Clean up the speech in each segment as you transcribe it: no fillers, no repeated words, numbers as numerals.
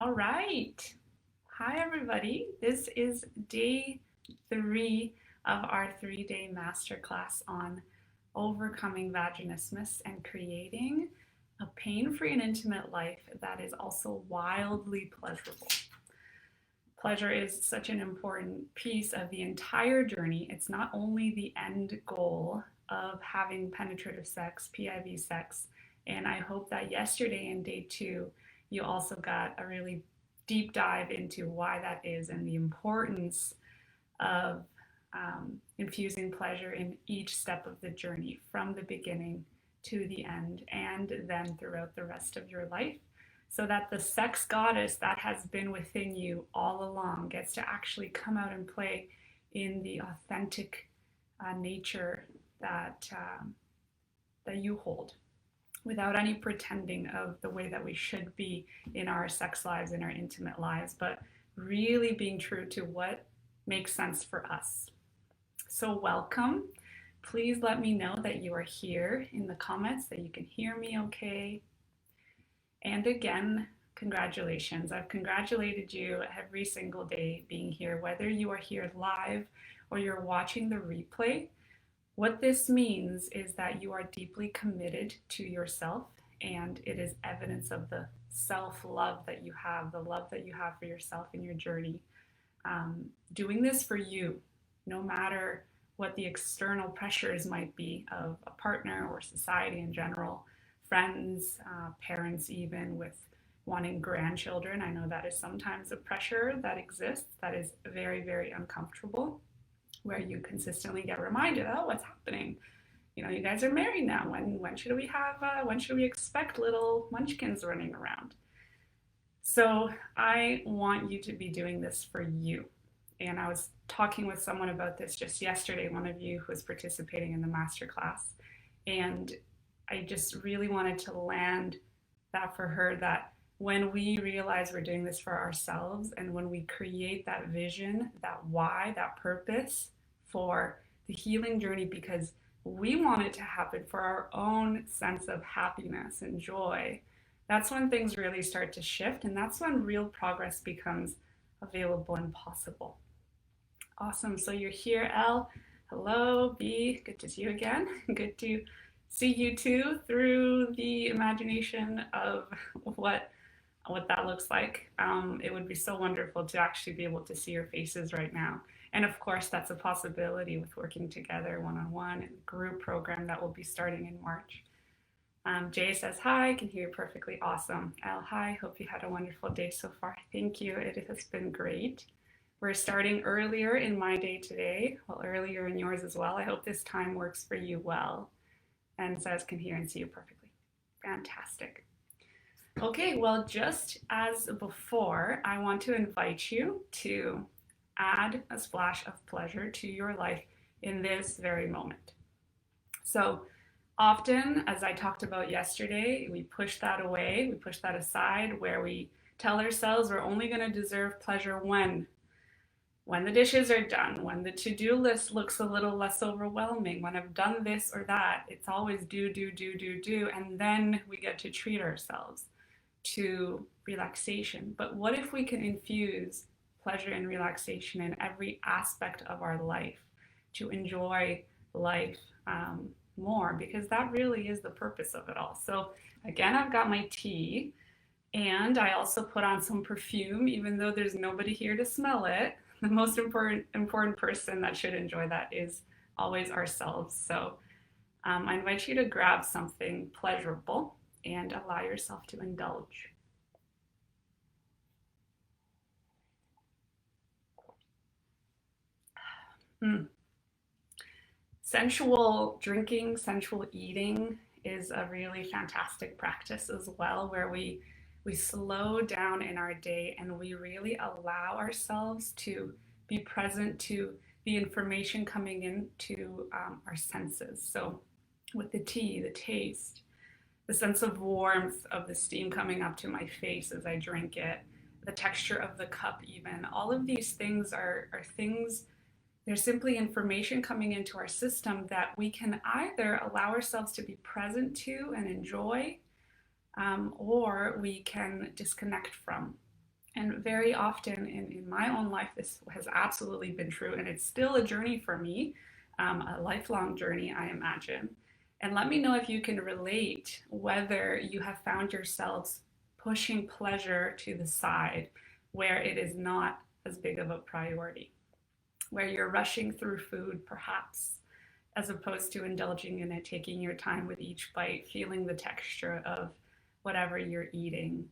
All right. Hi, everybody. This is day 3 of our 3-day masterclass on overcoming vaginismus and creating a pain-free and intimate life that is also wildly pleasurable. Pleasure is such an important piece of the entire journey. It's not only the end goal of having penetrative sex, PIV sex, and I hope that yesterday in day 2, you also got a really deep dive into why that is and the importance of infusing pleasure in each step of the journey from the beginning to the end and then throughout the rest of your life so that the sex goddess that has been within you all along gets to actually come out and play in the authentic nature that you hold without any pretending of the way that we should be in our sex lives, in our intimate lives, but really being true to what makes sense for us. So, welcome. Please let me know that you are here in the comments, that you can hear me okay. And again, congratulations. I've congratulated you every single day being here, whether you are here live or you're watching the replay. What this means is that you are deeply committed to yourself, and it is evidence of the self-love that you have, the love that you have for yourself in your journey. Doing this for you, no matter what the external pressures might be of a partner or society in general, friends, parents, even with wanting grandchildren. I know that is sometimes a pressure that exists that is very, very uncomfortable, where you consistently get reminded, oh, what's happening? You know, you guys are married now. When should we expect little munchkins running around? So I want you to be doing this for you. And I was talking with someone about this just yesterday, one of you who was participating in the masterclass. And I just really wanted to land that for her, that when we realize we're doing this for ourselves and when we create that vision, that why, that purpose for the healing journey, because we want it to happen for our own sense of happiness and joy, that's when things really start to shift, and that's when real progress becomes available and possible. Awesome. So you're here, Elle. Hello, B. Good to see you again. Good to see you too through the imagination of what that looks like. It would be so wonderful to actually be able to see your faces right now. And of course, that's a possibility with working together one-on-one and group program that will be starting in March. Jay says, hi, can hear you perfectly. Awesome. Elle, hi, hope you had a wonderful day so far. Thank you. It has been great. We're starting earlier in my day today, well, earlier in yours as well. I hope this time works for you well. And says, can hear and see you perfectly. Fantastic. Okay, well, just as before, I want to invite you to add a splash of pleasure to your life in this very moment. So often, as I talked about yesterday, we push that away, we push that aside, where we tell ourselves we're only going to deserve pleasure when the dishes are done, when the to-do list looks a little less overwhelming, when I've done this or that. It's always do, and then we get to treat ourselves to relaxation. But what if we can infuse pleasure and relaxation in every aspect of our life to enjoy life more? Because that really is the purpose of it all. So again, I've got my tea, and I also put on some perfume, even though there's nobody here to smell it. The most important person that should enjoy that is always ourselves. So I invite you to grab something pleasurable and allow yourself to indulge. Sensual drinking, sensual eating is a really fantastic practice as well, where we slow down in our day and we really allow ourselves to be present to the information coming into our senses. So with the tea, the taste, the sense of warmth of the steam coming up to my face as I drink it, the texture of the cup, even all of these things are things. They're simply information coming into our system that we can either allow ourselves to be present to and enjoy, or we can disconnect from. And very often in my own life, this has absolutely been true, and it's still a journey for me, a lifelong journey, I imagine. And let me know if you can relate, whether you have found yourselves pushing pleasure to the side where it is not as big of a priority, where you're rushing through food perhaps, as opposed to indulging in it, taking your time with each bite, feeling the texture of whatever you're eating,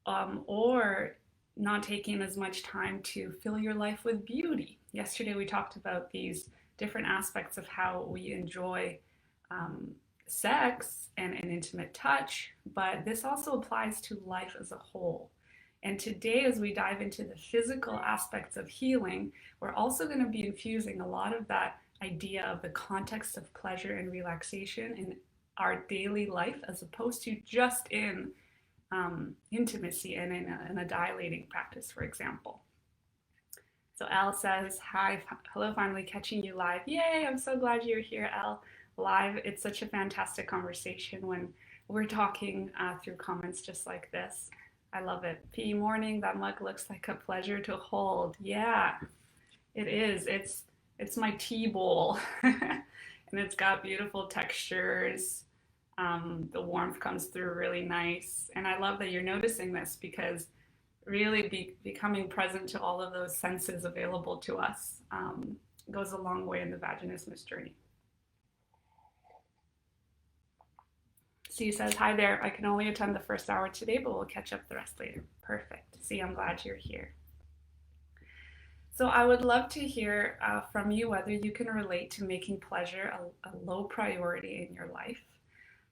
or not taking as much time to fill your life with beauty. Yesterday, we talked about these different aspects of how we enjoy sex and intimate touch, but this also applies to life as a whole. And today, as we dive into the physical aspects of healing, we're also going to be infusing a lot of that idea of the context of pleasure and relaxation in our daily life, as opposed to just in intimacy and in a dilating practice, for example. So Elle says, hi, hello, finally catching you live. Yay, I'm so glad you're here, Elle. Live, it's such a fantastic conversation when we're talking through comments just like this. I love it. PE morning, that mug looks like a pleasure to hold. Yeah, it is. It's my tea bowl. And it's got beautiful textures. The warmth comes through really nice. And I love that you're noticing this, because really becoming present to all of those senses available to us goes a long way in the vaginismus journey. C says, hi there. I can only attend the first hour today, but we'll catch up the rest later. Perfect. C, I'm glad you're here. So I would love to hear from you whether you can relate to making pleasure a low priority in your life.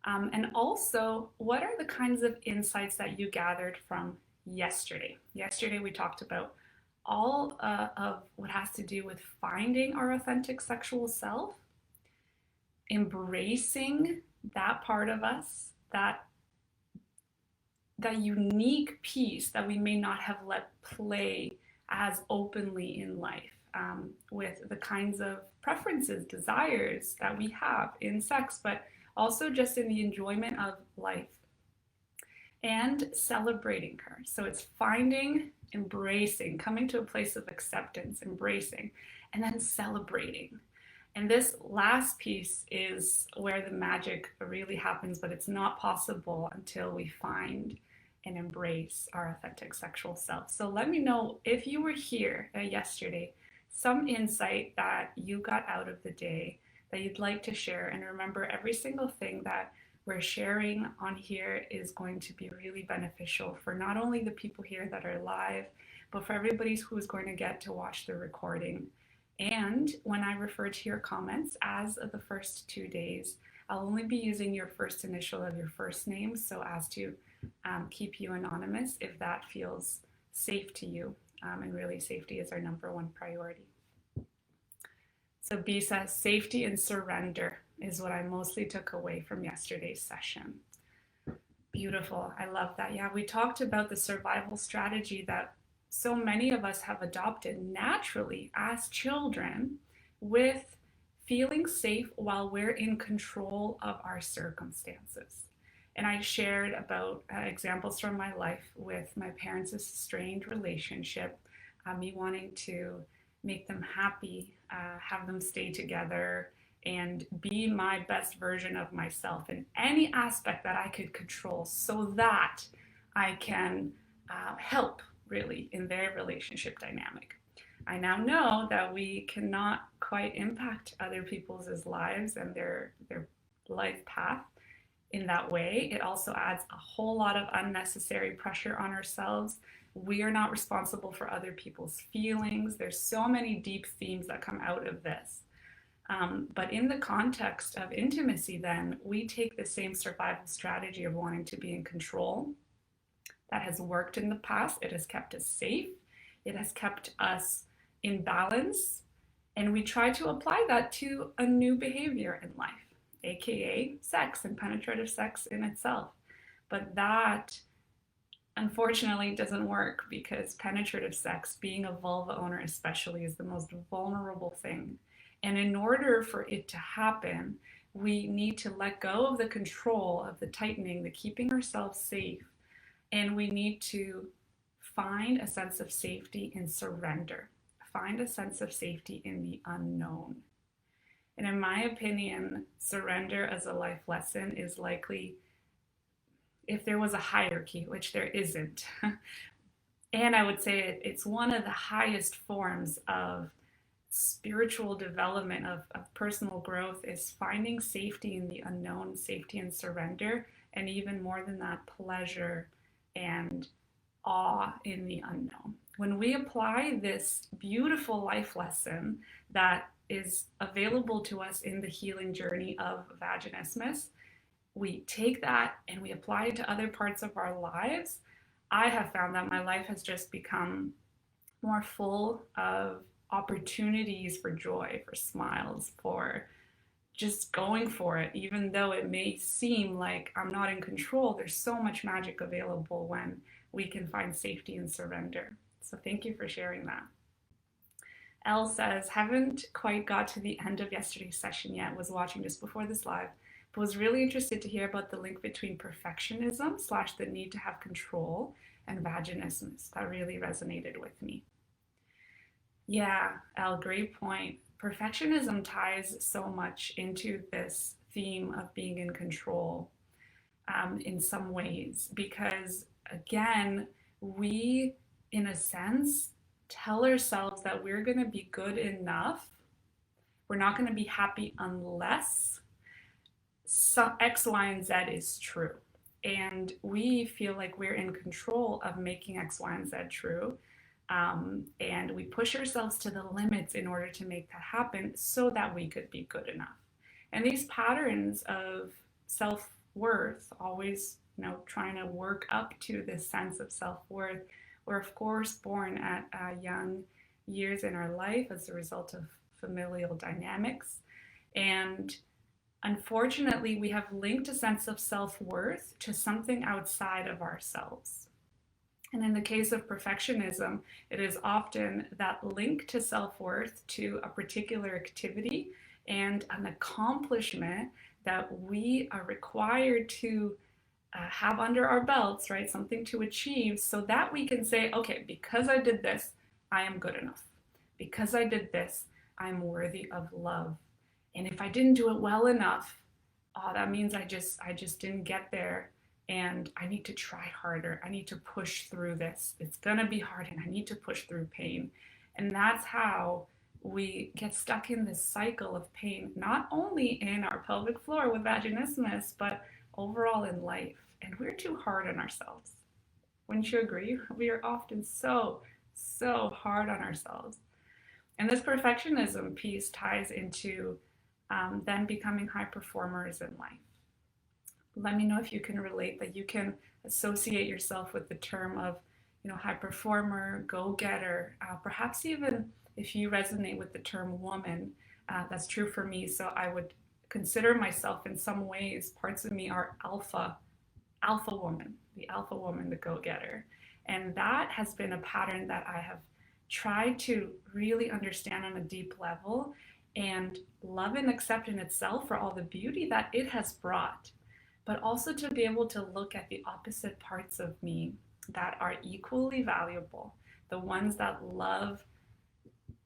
And also, what are the kinds of insights that you gathered from yesterday? Yesterday, we talked about all of what has to do with finding our authentic sexual self, embracing that part of us, that unique piece that we may not have let play as openly in life, with the kinds of preferences, desires that we have in sex, but also just in the enjoyment of life, and celebrating her. So it's finding, embracing, coming to a place of acceptance, embracing, and then celebrating. And this last piece is where the magic really happens, but it's not possible until we find and embrace our authentic sexual self. So let me know if you were here yesterday, some insight that you got out of the day that you'd like to share. And remember, every single thing that we're sharing on here is going to be really beneficial for not only the people here that are live, but for everybody who's going to get to watch the recording. And when I refer to your comments as of the first 2 days, I'll only be using your first initial of your first name, so as to keep you anonymous if that feels safe to you. And really, safety is our number one priority. So B says, safety and surrender is what I mostly took away from yesterday's session. Beautiful. I love that. Yeah, we talked about the survival strategy that so many of us have adopted naturally as children, with feeling safe while we're in control of our circumstances. And I shared about examples from my life with my parents' strained relationship, me wanting to make them happy, have them stay together, and be my best version of myself in any aspect that I could control, so that I can help really in their relationship dynamic. I now know that we cannot quite impact other people's lives and their life path in that way. It also adds a whole lot of unnecessary pressure on ourselves. We are not responsible for other people's feelings. There's so many deep themes that come out of this. But in the context of intimacy, then, we take the same survival strategy of wanting to be in control. That has worked in the past. It has kept us safe. It has kept us in balance. And we try to apply that to a new behavior in life, aka sex and penetrative sex in itself. But that, unfortunately, doesn't work, because penetrative sex, being a vulva owner especially, is the most vulnerable thing. And in order for it to happen, we need to let go of the control, of the tightening, the keeping ourselves safe, and we need to find a sense of safety in surrender. Find a sense of safety in the unknown. And in my opinion, surrender as a life lesson is likely, if there was a hierarchy, which there isn't, and I would say it's one of the highest forms of spiritual development, of personal growth, is finding safety in the unknown, safety and surrender, and even more than that, pleasure and awe in the unknown. When we apply this beautiful life lesson that is available to us in the healing journey of vaginismus, we take that and we apply it to other parts of our lives. I have found that my life has just become more full of opportunities for joy, for smiles, for just going for it. Even though it may seem like I'm not in control, there's so much magic available when we can find safety and surrender. So thank you for sharing that. Elle says, haven't quite got to the end of yesterday's session yet, was watching just before this live, but was really interested to hear about the link between perfectionism / the need to have control and vaginismus. That really resonated with me. Yeah, Elle, great point. Perfectionism ties so much into this theme of being in control in some ways, because again, we, in a sense, tell ourselves that we're going to be good enough. We're not going to be happy unless X, Y, and Z is true. And we feel like we're in control of making X, Y, and Z true. And we push ourselves to the limits in order to make that happen so that we could be good enough. And these patterns of self-worth, always, trying to work up to this sense of self-worth, were of course born at young years in our life as a result of familial dynamics. And unfortunately, we have linked a sense of self-worth to something outside of ourselves. And in the case of perfectionism, it is often that link to self-worth to a particular activity and an accomplishment that we are required to have under our belts, right? Something to achieve so that we can say, okay, because I did this, I am good enough. Because I did this, I'm worthy of love. And if I didn't do it well enough, that means I just didn't get there. And I need to try harder. I need to push through this. It's gonna be hard and I need to push through pain. And that's how we get stuck in this cycle of pain, not only in our pelvic floor with vaginismus, but overall in life. And we're too hard on ourselves. Wouldn't you agree? We are often so hard on ourselves. And this perfectionism piece ties into then becoming high performers in life. Let me know if you can relate, that you can associate yourself with the term of, high performer, go-getter, perhaps even if you resonate with the term woman. That's true for me. So I would consider myself in some ways, parts of me are alpha woman, the go-getter. And that has been a pattern that I have tried to really understand on a deep level and love and accept in itself for all the beauty that it has brought, but also to be able to look at the opposite parts of me that are equally valuable, the ones that love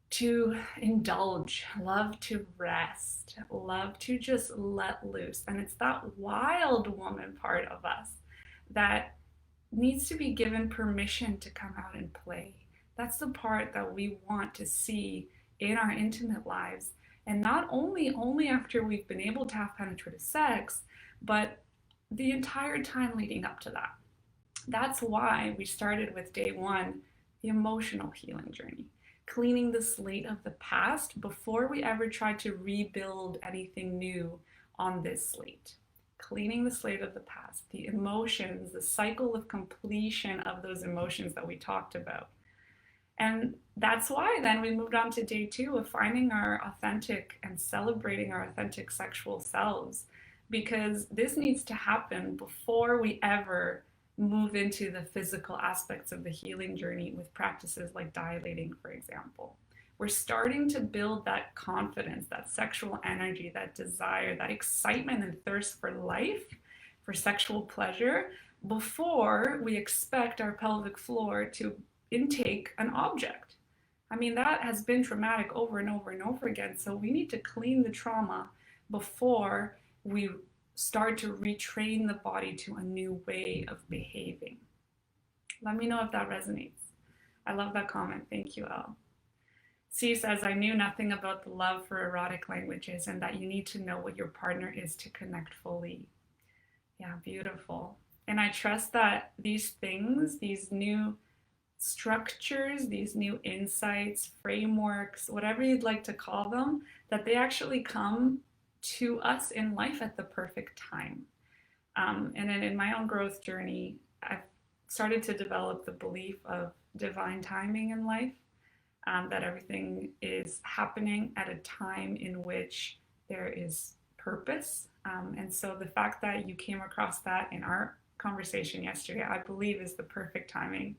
to indulge, love to rest, love to just let loose. And it's that wild woman part of us that needs to be given permission to come out and play. That's the part that we want to see in our intimate lives. And not only after we've been able to have penetrative sex, but the entire time leading up to that. That's why we started with day one, the emotional healing journey, cleaning the slate of the past before we ever tried to rebuild anything new on this slate. Cleaning the slate of the past, the emotions, the cycle of completion of those emotions that we talked about. And that's why then we moved on to day two of finding our authentic and celebrating our authentic sexual selves, because this needs to happen before we ever move into the physical aspects of the healing journey with practices like dilating, for example. We're starting to build that confidence, that sexual energy, that desire, that excitement and thirst for life, for sexual pleasure, before we expect our pelvic floor to intake an object. I mean, that has been traumatic over and over and over again. So we need to clean the trauma before we start to retrain the body to a new way of behaving. Let me know if that resonates. I love that comment. Thank you, Elle. C says, I knew nothing about the love for erotic languages and that you need to know what your partner is to connect fully. Yeah, beautiful. And I trust that these things, these new structures, these new insights, frameworks, whatever you'd like to call them, that they actually come to us in life at the perfect time. And then in my own growth journey, I've started to develop the belief of divine timing in life, that everything is happening at a time in which there is purpose. And so the fact that you came across that in our conversation yesterday, I believe is the perfect timing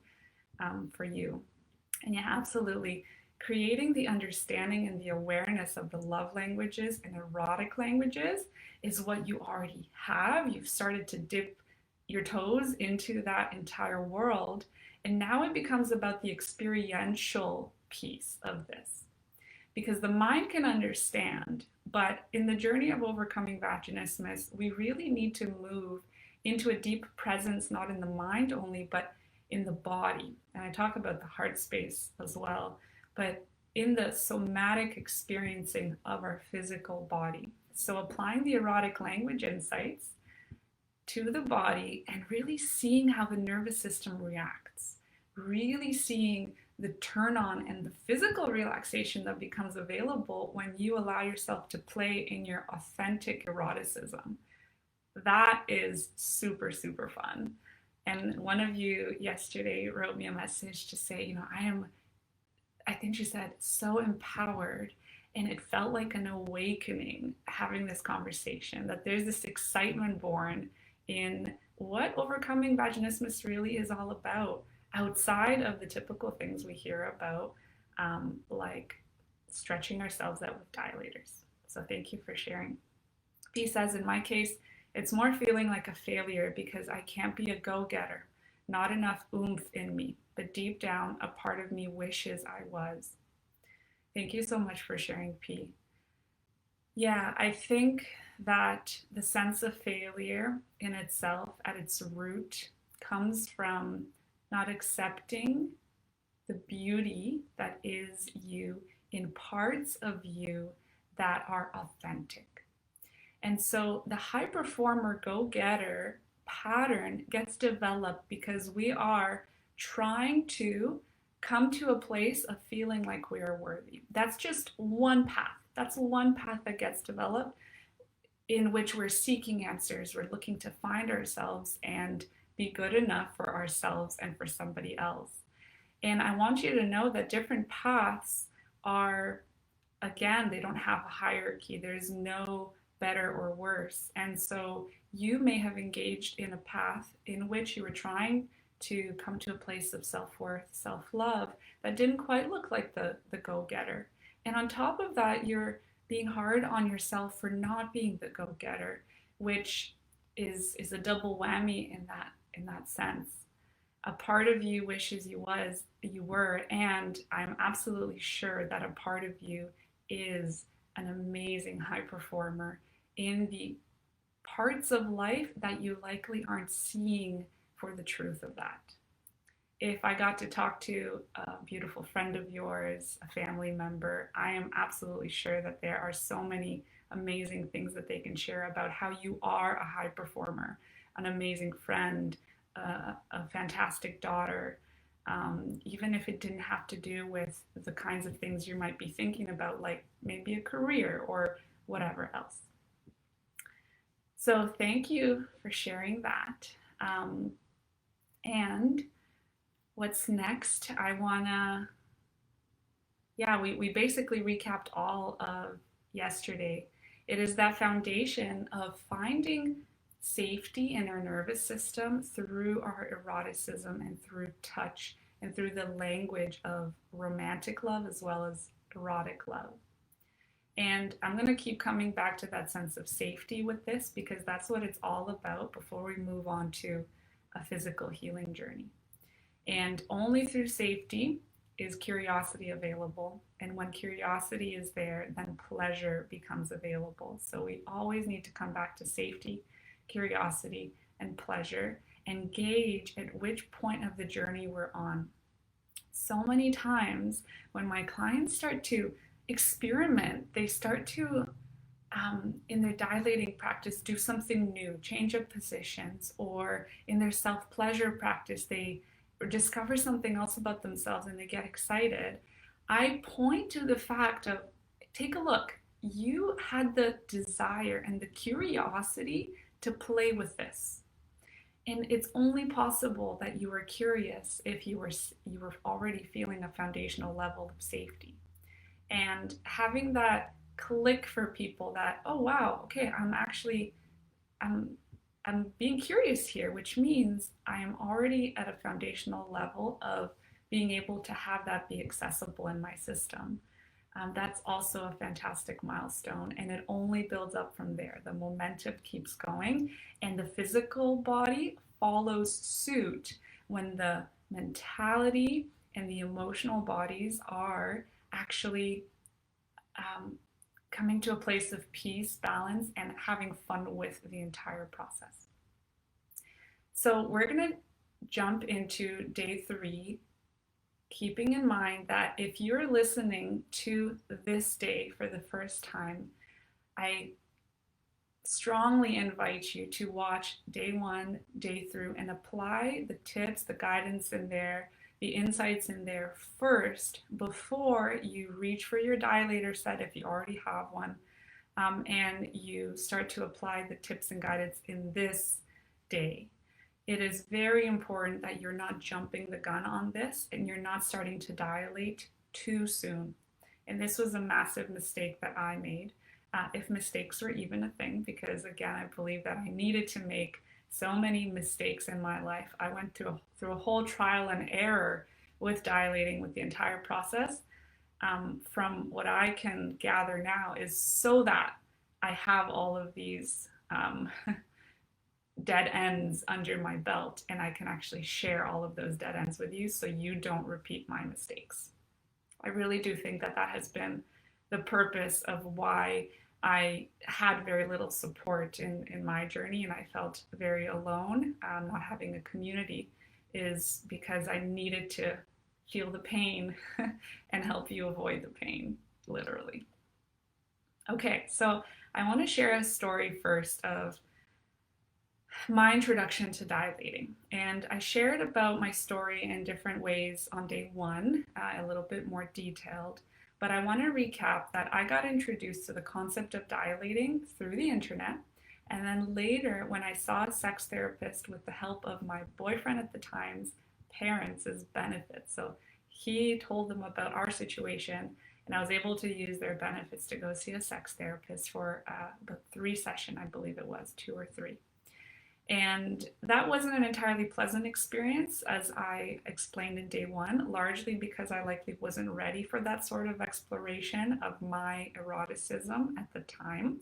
for you. And yeah, absolutely. Creating the understanding and the awareness of the love languages and erotic languages is what you already have. You've started to dip your toes into that entire world. And now it becomes about the experiential piece of this. Because the mind can understand, but in the journey of overcoming vaginismus, we really need to move into a deep presence, not in the mind only, but in the body. And I talk about the heart space as well, but in the somatic experiencing of our physical body. So applying the erotic language insights to the body and really seeing how the nervous system reacts, really seeing the turn on and the physical relaxation that becomes available when you allow yourself to play in your authentic eroticism. That is super, super fun. And one of you yesterday wrote me a message to say, I think she said, so empowered. And it felt like an awakening having this conversation, that there's this excitement born in what overcoming vaginismus really is all about, outside of the typical things we hear about, like stretching ourselves out with dilators. So thank you for sharing. He says, in my case, it's more feeling like a failure because I can't be a go-getter, not enough oomph in me, but deep down, a part of me wishes I was. Thank you so much for sharing, P. Yeah, I think that the sense of failure in itself, at its root, comes from not accepting the beauty that is you in parts of you that are authentic. And so the high performer go-getter pattern gets developed because we are trying to come to a place of feeling like we are worthy. That's just one path. That's one path that gets developed, in which we're seeking answers. We're looking to find ourselves and be good enough for ourselves and for somebody else. And I want you to know that different paths are, again, they don't have a hierarchy. There's no better or worse. And so you may have engaged in a path in which you were trying to come to a place of self-worth, self-love that didn't quite look like the go-getter. And on top of that, you're being hard on yourself for not being the go-getter, which is a double whammy in that sense. A part of you wishes you were, and I'm absolutely sure that a part of you is an amazing high performer in the parts of life that you likely aren't seeing for the truth of that. If I got to talk to a beautiful friend of yours, a family member, I am absolutely sure that there are so many amazing things that they can share about how you are a high performer, an amazing friend, a fantastic daughter, even if it didn't have to do with the kinds of things you might be thinking about, like maybe a career or whatever else. So thank you for sharing that. And what's next? We basically recapped all of yesterday. It is that foundation of finding safety in our nervous system through our eroticism and through touch and through the language of romantic love as well as erotic love. And I'm going to keep coming back to that sense of safety with this because that's what it's all about before we move on to a physical healing journey. And only through safety is curiosity available. And when curiosity is there, then pleasure becomes available. So we always need to come back to safety, curiosity, and pleasure, and gauge at which point of the journey we're on. So many times when my clients start to experiment, they start to in their dilating practice, do something new, change up positions, or in their self pleasure practice, they discover something else about themselves and they get excited. I point to the fact of take a look. You had the desire and the curiosity to play with this. And it's only possible that you were curious if you were already feeling a foundational level of safety. And having that click for people that, oh wow, okay, I'm I'm being curious here, which means I am already at a foundational level of being able to have that be accessible in my system. That's also a fantastic milestone, and it only builds up from there. The momentum keeps going, and the physical body follows suit when the mentality and the emotional bodies are actually coming to a place of peace, balance, and having fun with the entire process. So we're going to jump into day 3, keeping in mind that if you're listening to this day for the first time, I strongly invite you to watch day 1, day through, and apply the tips, the guidance in there, the insights in there first before you reach for your dilator set if you already have one, and you start to apply the tips and guidance in this day. It is very important that you're not jumping the gun on this and you're not starting to dilate too soon. And this was a massive mistake that I made, if mistakes were even a thing, because again, I believe that I needed to make so many mistakes in my life. I went through a whole trial and error with dilating with the entire process. From what I can gather now is so that I have all of these dead ends under my belt and I can actually share all of those dead ends with you so you don't repeat my mistakes. I really do think that that has been the purpose of why I had very little support in my journey and I felt very alone. Not having a community is because I needed to feel the pain and help you avoid the pain, literally. Okay, so I want to share a story first of my introduction to dilating. And I shared about my story in different ways on day 1, a little bit more detailed. But I want to recap that I got introduced to the concept of dilating through the internet. And then later, when I saw a sex therapist with the help of my boyfriend at the time's parents' benefits. So he told them about our situation, and I was able to use their benefits to go see a sex therapist for about 3 sessions, I believe it was, 2 or 3. And that wasn't an entirely pleasant experience, as I explained in day 1, largely because I likely wasn't ready for that sort of exploration of my eroticism at the time.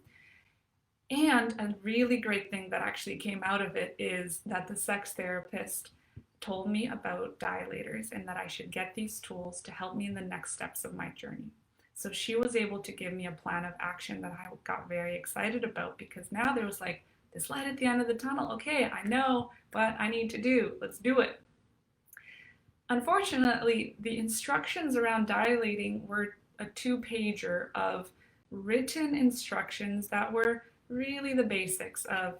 And a really great thing that actually came out of it is that the sex therapist told me about dilators and that I should get these tools to help me in the next steps of my journey. So she was able to give me a plan of action that I got very excited about, because now there was like this light at the end of the tunnel. Okay, I know what I need to do. Let's do it. Unfortunately, the instructions around dilating were a 2-pager of written instructions that were really the basics of,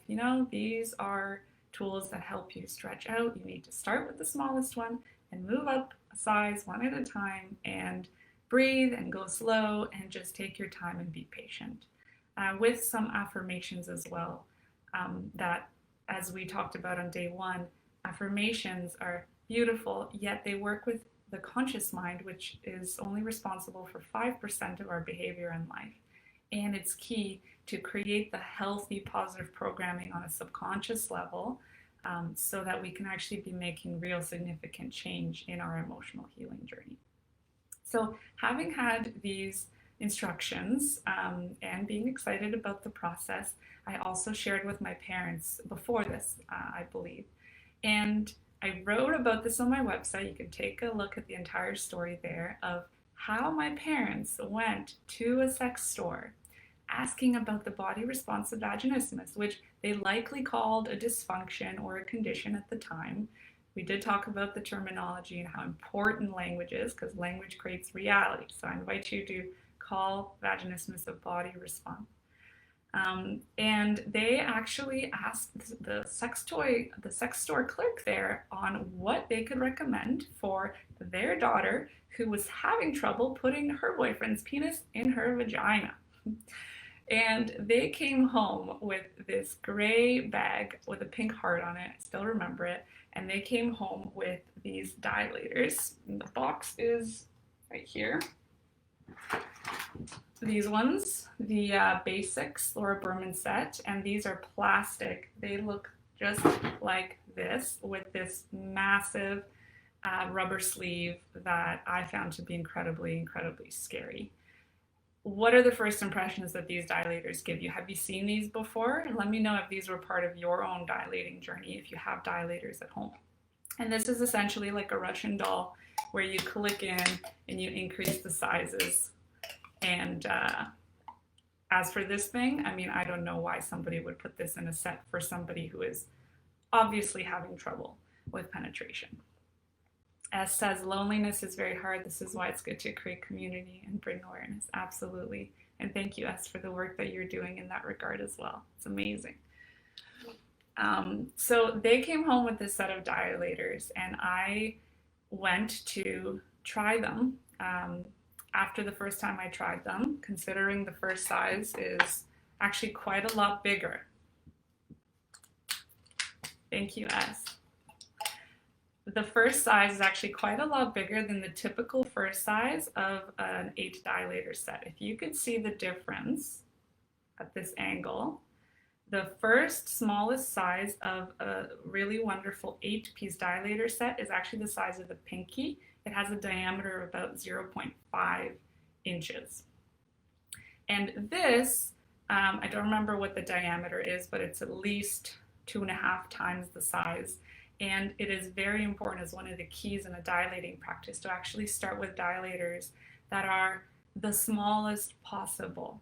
these are tools that help you stretch out. You need to start with the smallest one and move up a size one at a time and breathe and go slow and just take your time and be patient. With some affirmations as well. That, as we talked about on day 1, affirmations are beautiful, yet they work with the conscious mind, which is only responsible for 5% of our behavior in life. And it's key to create the healthy, positive programming on a subconscious level, so that we can actually be making real significant change in our emotional healing journey. So having had these instructions and being excited about the process, I also shared with my parents before this, I believe. And I wrote about this on my website. You can take a look at the entire story there of how my parents went to a sex store asking about the body response of vaginismus, which they likely called a dysfunction or a condition at the time. We did talk about the terminology and how important language is, because language creates reality. So I invite you to call vaginismus a body response. And they actually asked the sex store clerk there on what they could recommend for their daughter who was having trouble putting her boyfriend's penis in her vagina. And they came home with this gray bag with a pink heart on it. I still remember it. And they came home with these dilators. And the box is right here. These ones, the basics Laura Berman set, and these are plastic. They look just like this with this massive rubber sleeve that I found to be incredibly, incredibly scary. What are the first impressions that these dilators give you? Have you seen these before? Let me know if these were part of your own dilating journey, if you have dilators at home. And this is essentially like a Russian doll where you click in and you increase the sizes. And as for this thing, I mean, I don't know why somebody would put this in a set for somebody who is obviously having trouble with penetration. S says loneliness is very hard. This is why it's good to create community and bring awareness. Absolutely. And thank you, S, for the work that you're doing in that regard as well. It's amazing. So they came home with this set of dilators, and I went to try them. After the first time I tried them, considering the first size is actually quite a lot bigger. Thank you, S. The first size is actually quite a lot bigger than the typical first size of an 8 dilator set. If you could see the difference at this angle, the first smallest size of a really wonderful 8-piece dilator set is actually the size of the pinky. It has a diameter of about 0.5 inches. And this, I don't remember what the diameter is, but it's at least 2.5 times the size. And it is very important as one of the keys in a dilating practice to actually start with dilators that are the smallest possible.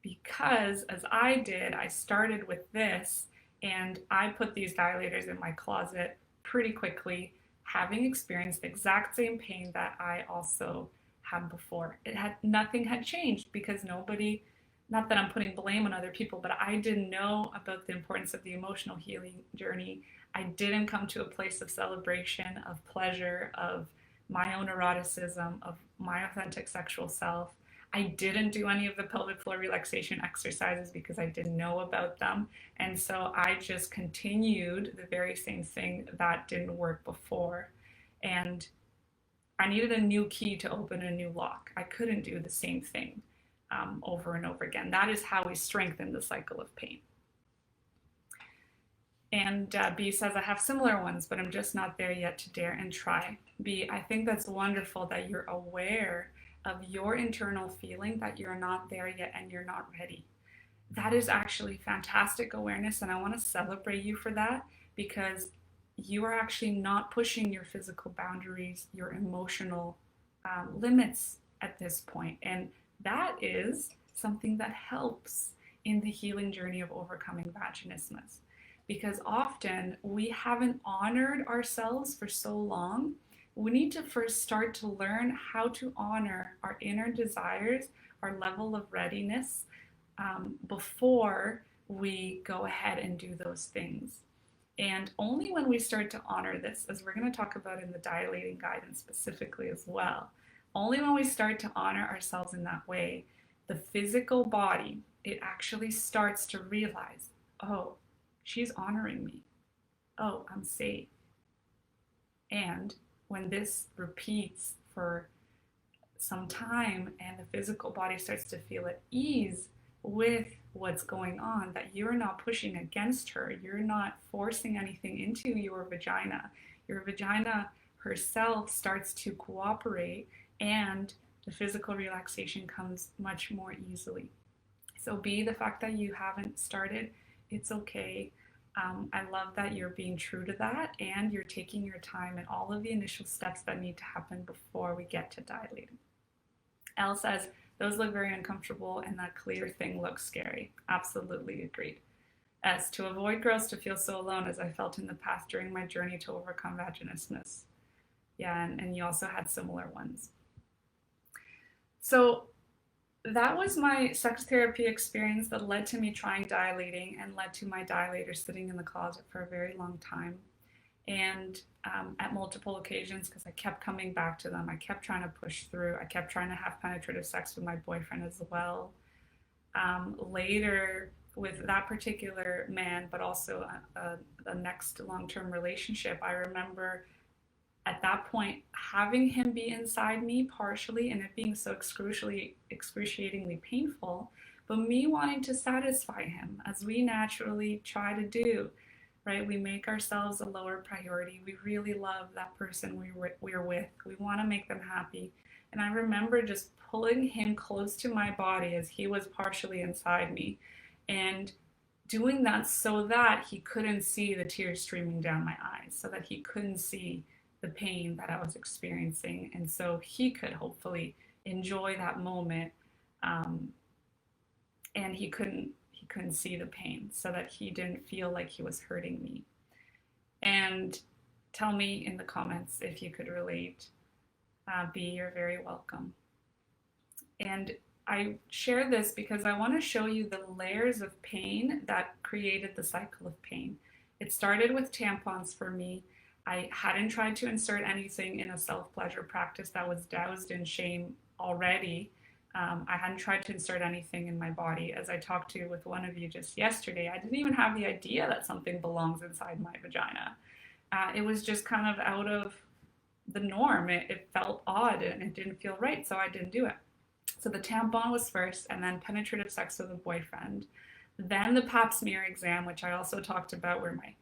Because as I did, I started with this and I put these dilators in my closet pretty quickly, having experienced the exact same pain that I also had before. Nothing had changed because nobody, not that I'm putting blame on other people, but I didn't know about the importance of the emotional healing journey. I didn't come to a place of celebration, of pleasure, of my own eroticism, of my authentic sexual self. I didn't do any of the pelvic floor relaxation exercises because I didn't know about them. And so I just continued the very same thing that didn't work before. And I needed a new key to open a new lock. I couldn't do the same thing over and over again. That is how we strengthen the cycle of pain. And B says, I have similar ones, but I'm just not there yet to dare and try. B, I think that's wonderful that you're aware of your internal feeling that you're not there yet and you're not ready. That is actually fantastic awareness, and I want to celebrate you for that because you are actually not pushing your physical boundaries, your emotional limits at this point. And that is something that helps in the healing journey of overcoming vaginismus. Because often we haven't honored ourselves for so long. We need to first start to learn how to honor our inner desires, our level of readiness, before we go ahead and do those things. And only when we start to honor this, as we're going to talk about in the dilating guidance specifically as well, only when we start to honor ourselves in that way, the physical body, it actually starts to realize, oh, she's honoring me. Oh, I'm safe. And when this repeats for some time and the physical body starts to feel at ease with what's going on, that you're not pushing against her, you're not forcing anything into your vagina herself starts to cooperate and the physical relaxation comes much more easily. So B, the fact that you haven't started, it's okay. I love that you're being true to that and you're taking your time and all of the initial steps that need to happen before we get to dilating. Elle says, those look very uncomfortable and that clear thing looks scary. Absolutely agreed. S, to avoid girls to feel so alone as I felt in the past during my journey to overcome vaginismus. Yeah, and you also had similar ones. So that was my sex therapy experience that led to me trying dilating and led to my dilator sitting in the closet for a very long time. And at multiple occasions, because I kept coming back to them, I kept trying to push through. I kept trying to have penetrative sex with my boyfriend as well. Later, with that particular man, but also the next long-term relationship, I remember at that point having him be inside me partially and it being so excruciatingly painful, but me wanting to satisfy him as we naturally try to do, right? We make ourselves a lower priority. We really love that person we're with. We want to make them happy. And I remember just pulling him close to my body as he was partially inside me and doing that so that he couldn't see the tears streaming down my eyes, so that he couldn't see the pain that I was experiencing, and so he could hopefully enjoy that moment. And he couldn't see the pain, so that he didn't feel like he was hurting me. And tell me in the comments if you could relate. B, you're very welcome. And I share this because I want to show you the layers of pain that created the cycle of pain. It started with tampons for me. I hadn't tried to insert anything in a self-pleasure practice that was doused in shame already. I hadn't tried to insert anything in my body. As I talked to with one of you just yesterday, I didn't even have the idea that something belongs inside my vagina. It was just kind of out of the norm. It felt odd and it didn't feel right, so I didn't do it. So the tampon was first, and then penetrative sex with a boyfriend. Then the pap smear exam, which I also talked about, where my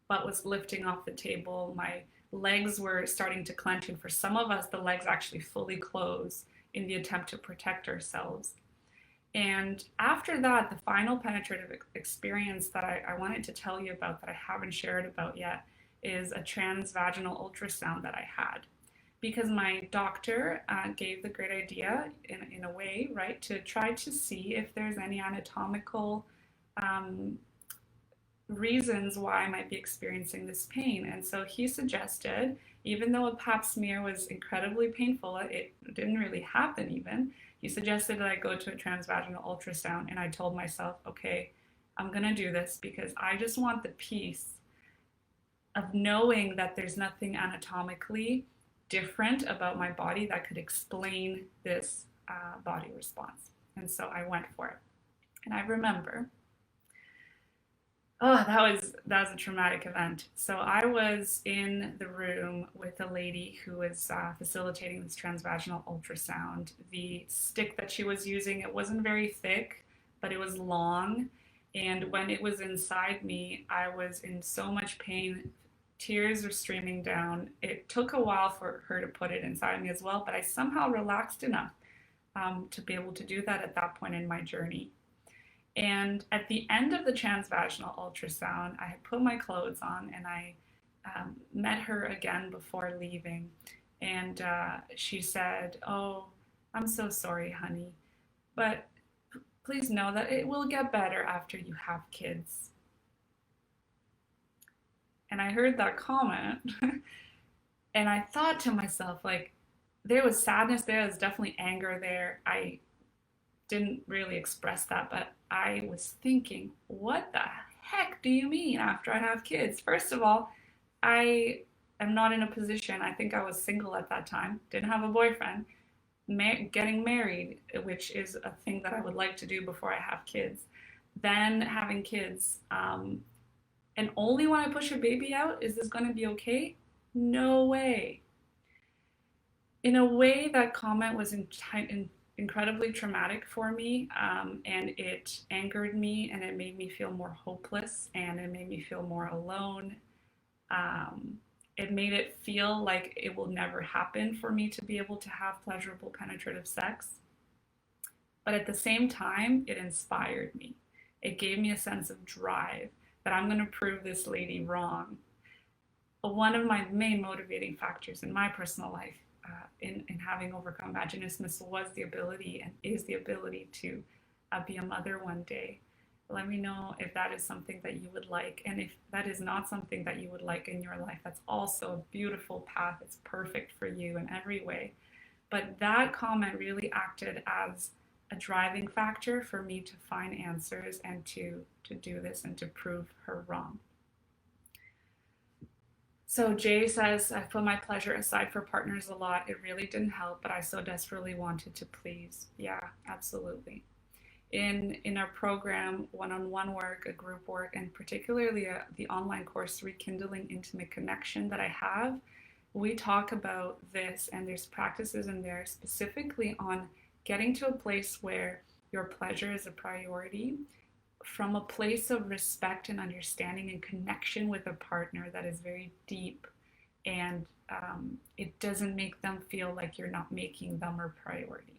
butt was lifting off the table, my legs were starting to clench, and for some of us, the legs actually fully close in the attempt to protect ourselves. And after that, the final penetrative experience that I wanted to tell you about that I haven't shared about yet is a transvaginal ultrasound that I had. Because my doctor gave the great idea, in a way, right, to try to see if there's any anatomical reasons why I might be experiencing this pain. And so he suggested, even though a pap smear was incredibly painful, it didn't really happen even, he suggested that I go to a transvaginal ultrasound. And I told myself, okay, I'm gonna do this because I just want the peace of knowing that there's nothing anatomically different about my body that could explain this body response. And so I went for it. And I remember, that was a traumatic event. So I was in the room with a lady who was facilitating this transvaginal ultrasound. The stick that she was using, it wasn't very thick, but it was long. And when it was inside me, I was in so much pain. Tears were streaming down. It took a while for her to put it inside me as well, but I somehow relaxed enough to be able to do that at that point in my journey. And at the end of the transvaginal ultrasound, I had put my clothes on and I met her again before leaving. And she said, "Oh, I'm so sorry, honey, but please know that it will get better after you have kids." And I heard that comment and I thought to myself, like, there was sadness there, there's definitely anger there. I didn't really express that, but I was thinking, what the heck do you mean after I have kids? First of all, I am not in a position, I think I was single at that time, didn't have a boyfriend, getting married, which is a thing that I would like to do before I have kids, then having kids, and only when I push a baby out is this going to be okay? No way. In a way, that comment was incredibly traumatic for me, and it angered me, and it made me feel more hopeless, and it made me feel more alone. It made it feel like it will never happen for me to be able to have pleasurable penetrative sex. But at the same time, it inspired me. It gave me a sense of drive that I'm going to prove this lady wrong. One of my main motivating factors in my personal life in having overcome vaginismus was the ability and is the ability to be a mother one day. Let me know if that is something that you would like. And if that is not something that you would like in your life, that's also a beautiful path. It's perfect for you in every way. But that comment really acted as a driving factor for me to find answers and to do this and to prove her wrong. So Jay says, I've put my pleasure aside for partners a lot. It really didn't help, but I so desperately wanted to please. Yeah, absolutely. In our program, one-on-one work, a group work, and particularly the online course, Rekindling Intimate Connection that I have, we talk about this, and there's practices in there specifically on getting to a place where your pleasure is a priority from a place of respect and understanding and connection with a partner that is very deep, and it doesn't make them feel like you're not making them a priority.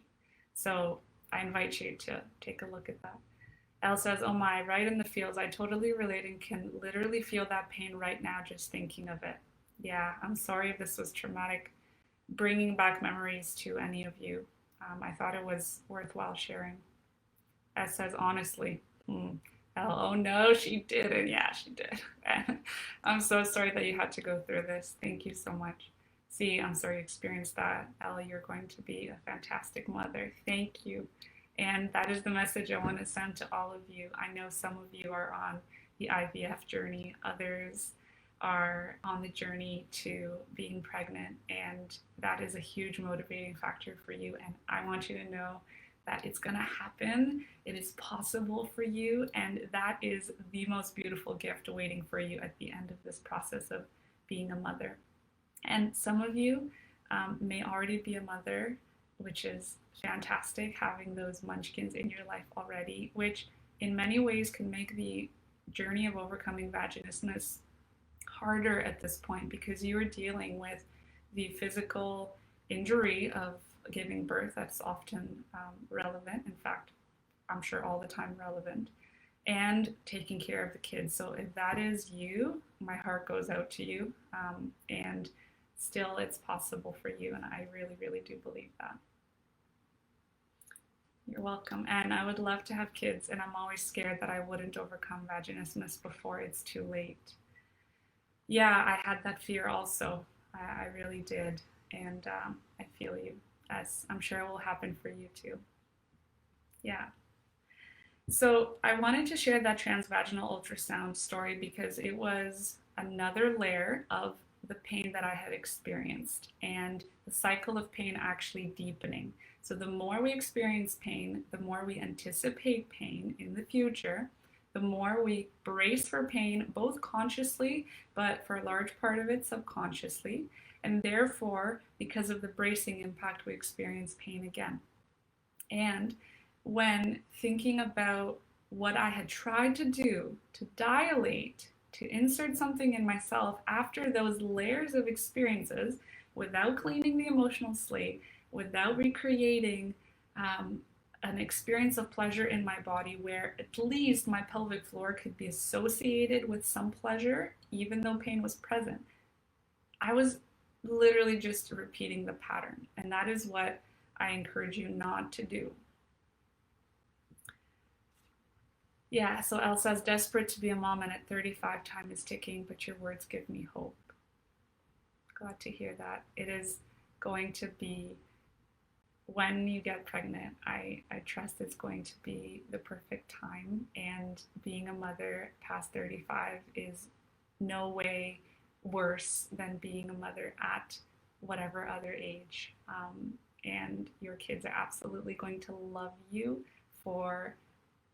So I invite you to take a look at that. Elle says, oh my, right in the feels. I totally relate and can literally feel that pain right now just thinking of it. Yeah, I'm sorry if this was traumatic, bringing back memories to any of you. I thought it was worthwhile sharing. Elle says, honestly, oh no, she didn't. Yeah, she did. I'm so sorry that you had to go through this. Thank you so much. See, I'm sorry you experienced that. Ella, you're going to be a fantastic mother. Thank you. And that is the message I want to send to all of you. I know some of you are on the IVF journey. Others are on the journey to being pregnant. And that is a huge motivating factor for you. And I want you to know that it's going to happen. It is possible for you. And that is the most beautiful gift waiting for you at the end of this process of being a mother. And some of you may already be a mother, which is fantastic, having those munchkins in your life already, which in many ways can make the journey of overcoming vaginismus harder at this point because you are dealing with the physical injury of giving birth. That's often relevant. In fact, I'm sure all the time relevant. And taking care of the kids. So if that is you, my heart goes out to you. And still, it's possible for you. And I really, really do believe that. You're welcome. And I would love to have kids. And I'm always scared that I wouldn't overcome vaginismus before it's too late. Yeah, I had that fear also. I really did. And I feel you. As I'm sure it will happen for you too. Yeah. So I wanted to share that transvaginal ultrasound story because it was another layer of the pain that I had experienced and the cycle of pain actually deepening. So the more we experience pain, the more we anticipate pain in the future, the more we brace for pain, both consciously, but for a large part of it subconsciously. And therefore, because of the bracing impact, we experience pain again. And when thinking about what I had tried to do to dilate, to insert something in myself after those layers of experiences, without cleaning the emotional slate, without recreating an experience of pleasure in my body where at least my pelvic floor could be associated with some pleasure, even though pain was present, I was literally just repeating the pattern. And that is what I encourage you not to do. Yeah, so Elle says, desperate to be a mom and at 35 time is ticking, but your words give me hope. Glad to hear that. It is going to be, when you get pregnant, I trust it's going to be the perfect time. And being a mother past 35 is no way worse than being a mother at whatever other age. And your kids are absolutely going to love you for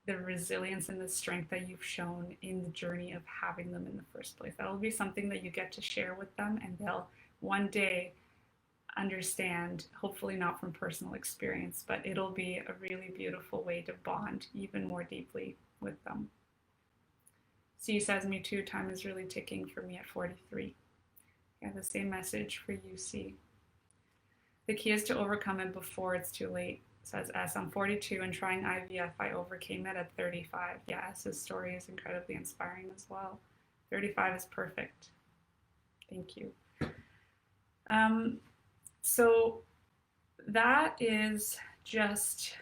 the resilience and the strength that you've shown in the journey of having them in the first place. That will be something that you get to share with them, and they'll one day understand, hopefully not from personal experience, but it'll be a really beautiful way to bond even more deeply with them. C says, me too, time is really ticking for me at 43. Yeah, the same message for you, C. The key is to overcome it before it's too late. says S, I'm 42 and trying IVF. I overcame it at 35. Yeah, S's story is incredibly inspiring as well. 35 is perfect. Thank you. So that is just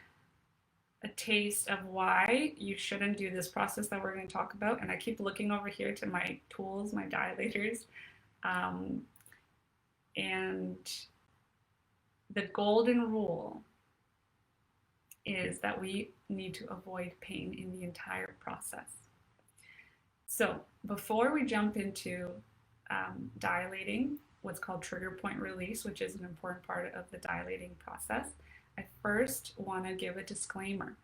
a taste of why you shouldn't do this process that we're going to talk about. And I keep looking over here to my tools, my dilators. And the golden rule is that we need to avoid pain in the entire process. So before we jump into dilating, what's called trigger point release, which is an important part of the dilating process, I first want to give a disclaimer.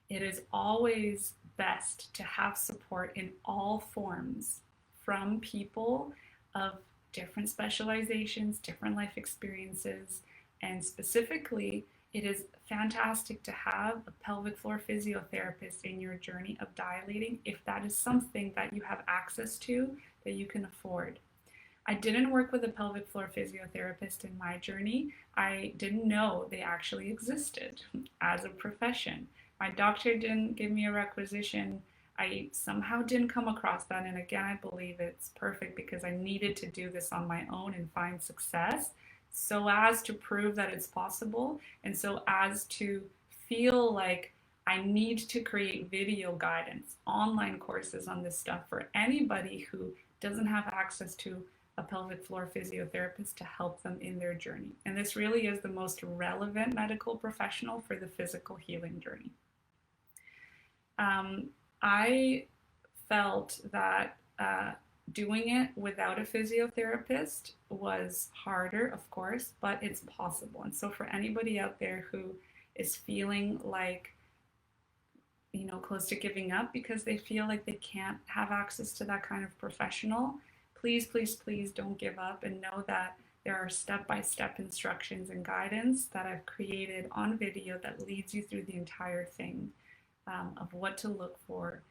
It is always best to have support in all forms from people of different specializations, different life experiences, and specifically, it is fantastic to have a pelvic floor physiotherapist in your journey of dilating if that is something that you have access to, that you can afford. I didn't work with a pelvic floor physiotherapist in my journey. I didn't know they actually existed as a profession. My doctor didn't give me a requisition. I somehow didn't come across that. And again, I believe it's perfect because I needed to do this on my own and find success so as to prove that it's possible and so as to feel like I need to create video guidance, online courses on this stuff for anybody who doesn't have access to a pelvic floor physiotherapist to help them in their journey. And this really is the most relevant medical professional for the physical healing journey. I felt that doing it without a physiotherapist was harder, of course, but it's possible. And so for anybody out there who is feeling like, you know, close to giving up because they feel like they can't have access to that kind of professional, please, please, please don't give up and know that there are step-by-step instructions and guidance that I've created on video that leads you through the entire thing of what to look for,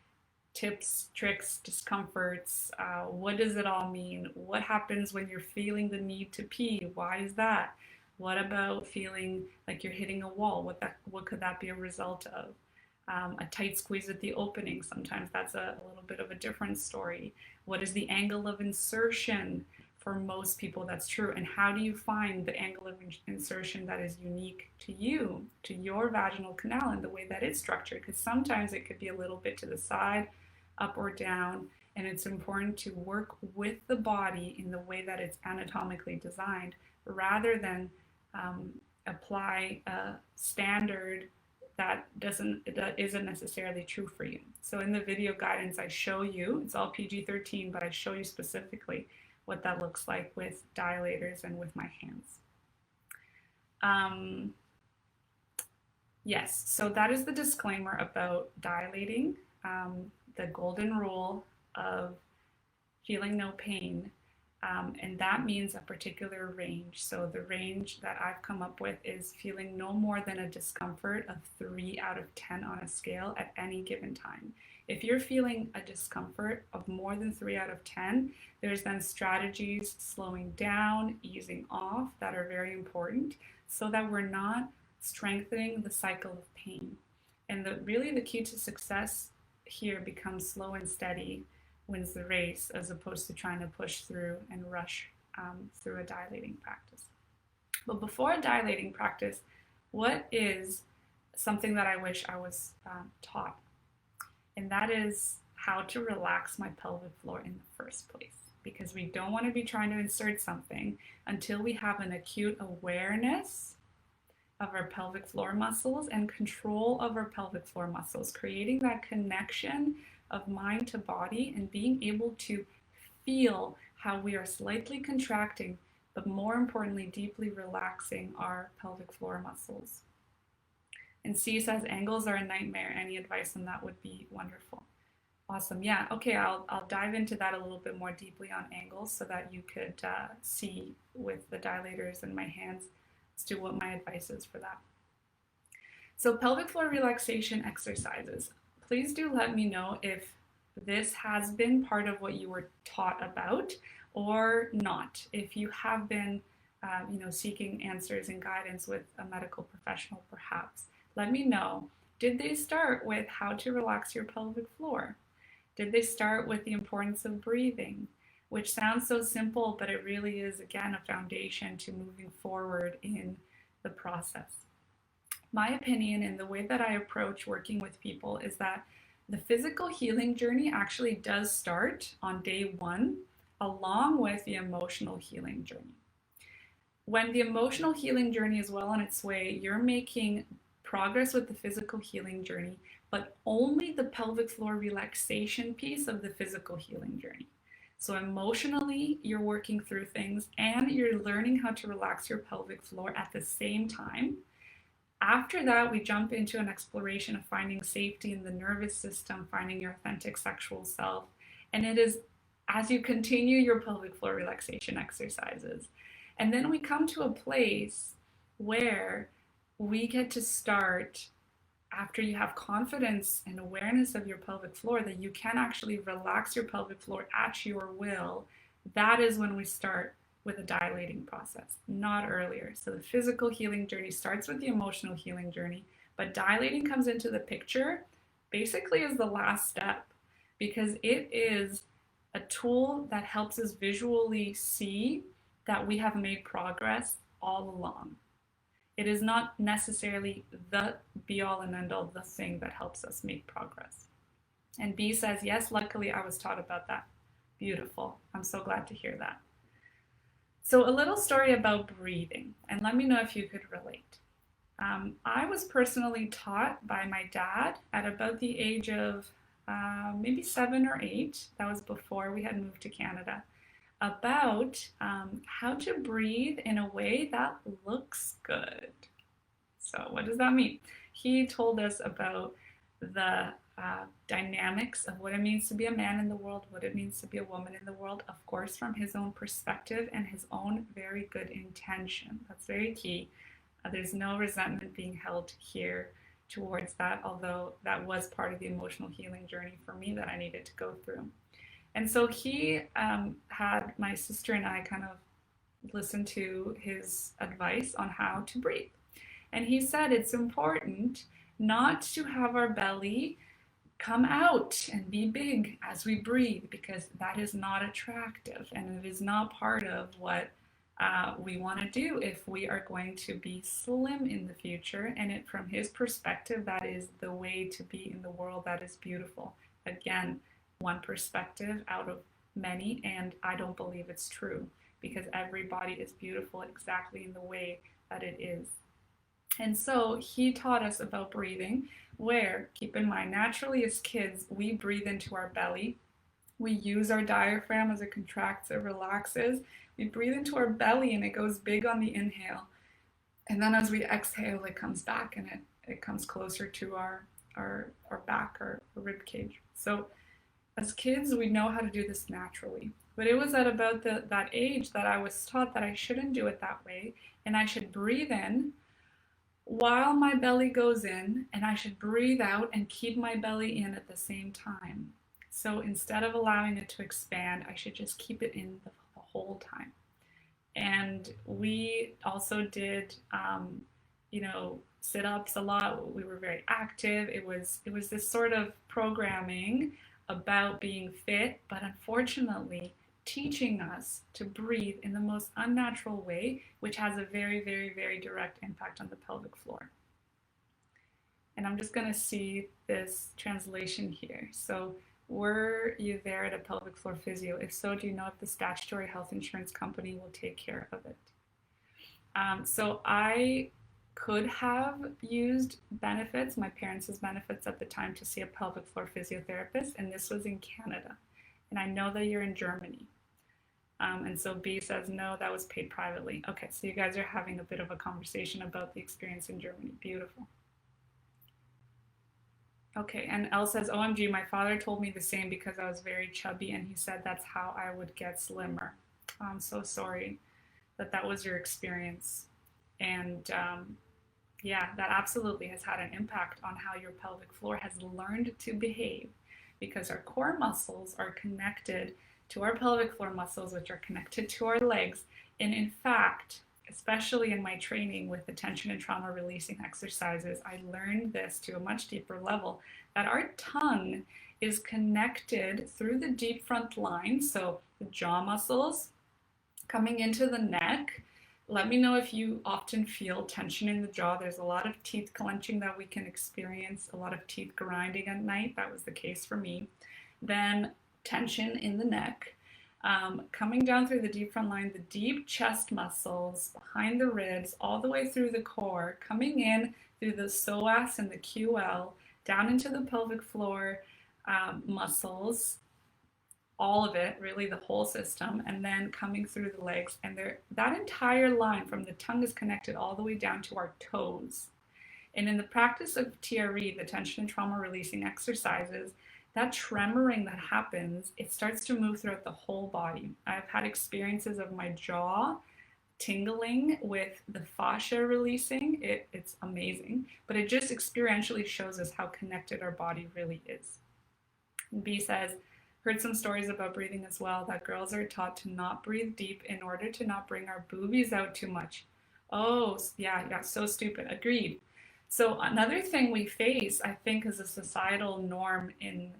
tips, tricks, discomforts, what does it all mean? What happens when you're feeling the need to pee? Why is that? What about feeling like you're hitting a wall? What could that be a result of? A tight squeeze at the opening, sometimes that's a little bit of a different story. What is the angle of insertion? For most people, that's true. And how do you find the angle of insertion that is unique to you, to your vaginal canal and the way that it's structured? Because sometimes it could be a little bit to the side, up or down, and it's important to work with the body in the way that it's anatomically designed rather than apply a standard that isn't necessarily true for you. So in the video guidance I show you, it's all PG-13, but I show you specifically what that looks like with dilators and with my hands. Yes, so that is the disclaimer about dilating, the golden rule of feeling no pain. And that means a particular range. So the range that I've come up with is feeling no more than a discomfort of 3 out of 10 on a scale at any given time. If you're feeling a discomfort of more than 3 out of 10, there's then strategies slowing down, easing off that are very important so that we're not strengthening the cycle of pain. And really the key to success here becomes slow and steady wins the race as opposed to trying to push through and rush through a dilating practice. But before a dilating practice, what is something that I wish I was taught? And that is how to relax my pelvic floor in the first place. Because we don't want to be trying to insert something until we have an acute awareness of our pelvic floor muscles and control of our pelvic floor muscles, creating that connection of mind to body and being able to feel how we are slightly contracting, but more importantly, deeply relaxing our pelvic floor muscles. And C says angles are a nightmare. Any advice on that would be wonderful. Awesome. Yeah. Okay. I'll dive into that a little bit more deeply on angles so that you could see with the dilators in my hands as to what my advice is for that. So pelvic floor relaxation exercises. Please do let me know if this has been part of what you were taught about or not. If you have been seeking answers and guidance with a medical professional perhaps, let me know. Did they start with how to relax your pelvic floor? Did they start with the importance of breathing, which sounds so simple, but it really is, again, a foundation to moving forward in the process? My opinion and the way that I approach working with people is that the physical healing journey actually does start on day one, along with the emotional healing journey. When the emotional healing journey is well on its way, you're making progress with the physical healing journey, but only the pelvic floor relaxation piece of the physical healing journey. So emotionally, you're working through things and you're learning how to relax your pelvic floor at the same time. After that, we jump into an exploration of finding safety in the nervous system, finding your authentic sexual self. And it is as you continue your pelvic floor relaxation exercises. And then we come to a place where we get to start, after you have confidence and awareness of your pelvic floor, that you can actually relax your pelvic floor at your will. That is when we start with a dilating process, not earlier. So the physical healing journey starts with the emotional healing journey, but dilating comes into the picture basically as the last step, because it is a tool that helps us visually see that we have made progress all along. It is not necessarily the be-all and end-all, the thing that helps us make progress. And B says, yes, luckily I was taught about that. Beautiful. I'm so glad to hear that. So a little story about breathing, and let me know if you could relate. I was personally taught by my dad at about the age of maybe 7 or 8, that was before we had moved to Canada, about how to breathe in a way that looks good. So what does that mean? He told us about the dynamics of what it means to be a man in the world, what it means to be a woman in the world, of course, from his own perspective and his own very good intention. That's very key. There's no resentment being held here towards that, although that was part of the emotional healing journey for me that I needed to go through. And so he had my sister and I kind of listen to his advice on how to breathe. And he said it's important not to have our belly come out and be big as we breathe, because that is not attractive and it is not part of what we want to do if we are going to be slim in the future. And from his perspective, that is the way to be in the world. That is beautiful. Again, one perspective out of many, and I don't believe it's true, because every body is beautiful exactly in the way that it is. And so he taught us about breathing, where, keep in mind, naturally as kids, we breathe into our belly. We use our diaphragm as it contracts, it relaxes. We breathe into our belly and it goes big on the inhale. And then as we exhale, it comes back and it comes closer to our back, our rib cage. So as kids, we know how to do this naturally. But it was at about that age that I was taught that I shouldn't do it that way, and I should breathe in while my belly goes in, and I should breathe out and keep my belly in at the same time. So instead of allowing it to expand, I should just keep it in the whole time. And we also did, sit-ups a lot. We were very active. It was this sort of programming about being fit, but unfortunately teaching us to breathe in the most unnatural way, which has a very, very, very direct impact on the pelvic floor. And I'm just going to see this translation here. So, were you there at a pelvic floor physio? If so, do you know if the statutory health insurance company will take care of it? So I could have used benefits, my parents' benefits at the time, to see a pelvic floor physiotherapist, and this was in Canada. And I know that you're in Germany. And so B says, no, that was paid privately. Okay, so you guys are having a bit of a conversation about the experience in Germany. Beautiful. Okay, and L says, OMG, my father told me the same because I was very chubby, and he said that's how I would get slimmer. I'm so sorry that was your experience. And yeah, that absolutely has had an impact on how your pelvic floor has learned to behave, because our core muscles are connected to our pelvic floor muscles, which are connected to our legs. And in fact, especially in my training with the tension and trauma releasing exercises, I learned this to a much deeper level, that our tongue is connected through the deep front line, so the jaw muscles coming into the neck. Let me know if you often feel tension in the jaw. There's a lot of teeth clenching that we can experience, a lot of teeth grinding at night. That was the case for me. Then tension in the neck. Coming down through the deep front line, the deep chest muscles behind the ribs, all the way through the core, coming in through the psoas and the QL, down into the pelvic floor muscles, all of it, really the whole system, and then coming through the legs. And that entire line from the tongue is connected all the way down to our toes. And in the practice of TRE, the tension and trauma releasing exercises, that tremoring that happens, it starts to move throughout the whole body. I've had experiences of my jaw tingling with the fascia releasing. It's amazing, but it just experientially shows us how connected our body really is. And B says, heard some stories about breathing as well, that girls are taught to not breathe deep in order to not bring our boobies out too much. Oh, yeah, so stupid. Agreed. So another thing we face, I think, is a societal norm in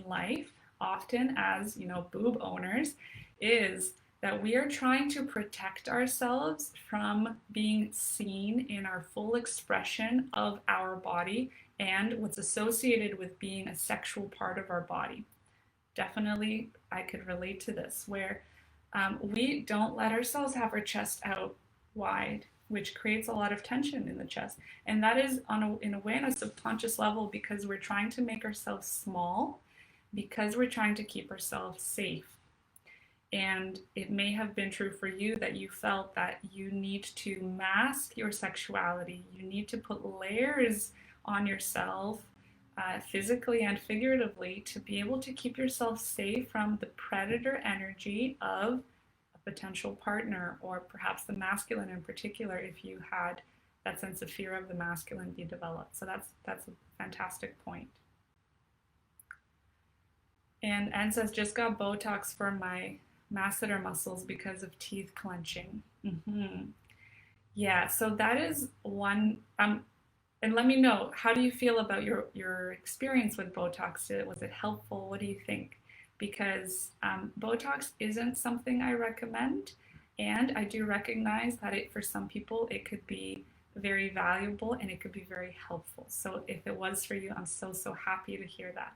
life, often as boob owners, is that we are trying to protect ourselves from being seen in our full expression of our body and what's associated with being a sexual part of our body. Definitely, I could relate to this, where we don't let ourselves have our chest out wide, which creates a lot of tension in the chest. And that is in a way on a subconscious level, because we're trying to make ourselves small, because we're trying to keep ourselves safe. And it may have been true for you that you felt that you need to mask your sexuality. You need to put layers on yourself, physically and figuratively, to be able to keep yourself safe from the predator energy of potential partner, or perhaps the masculine in particular, if you had that sense of fear of the masculine be developed. So that's a fantastic point. And Anne says, just got Botox for my masseter muscles because of teeth clenching. Yeah, so that is one. And let me know, how do you feel about your experience with Botox? Was it helpful? What do you think? Because Botox isn't something I recommend, and I do recognize that for some people it could be very valuable and it could be very helpful. So if it was for you, I'm so happy to hear that.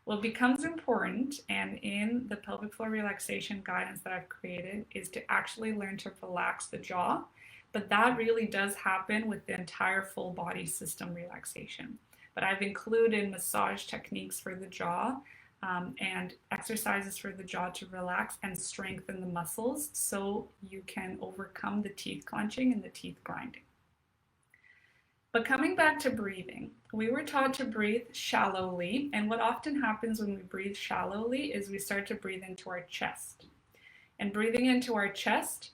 What becomes important, and in the pelvic floor relaxation guidance that I've created, is to actually learn to relax the jaw, but that really does happen with the entire full body system relaxation. But I've included massage techniques for the jaw, and exercises for the jaw to relax and strengthen the muscles so you can overcome the teeth clenching and the teeth grinding. But coming back to breathing, we were taught to breathe shallowly, and what often happens when we breathe shallowly is we start to breathe into our chest. And breathing into our chest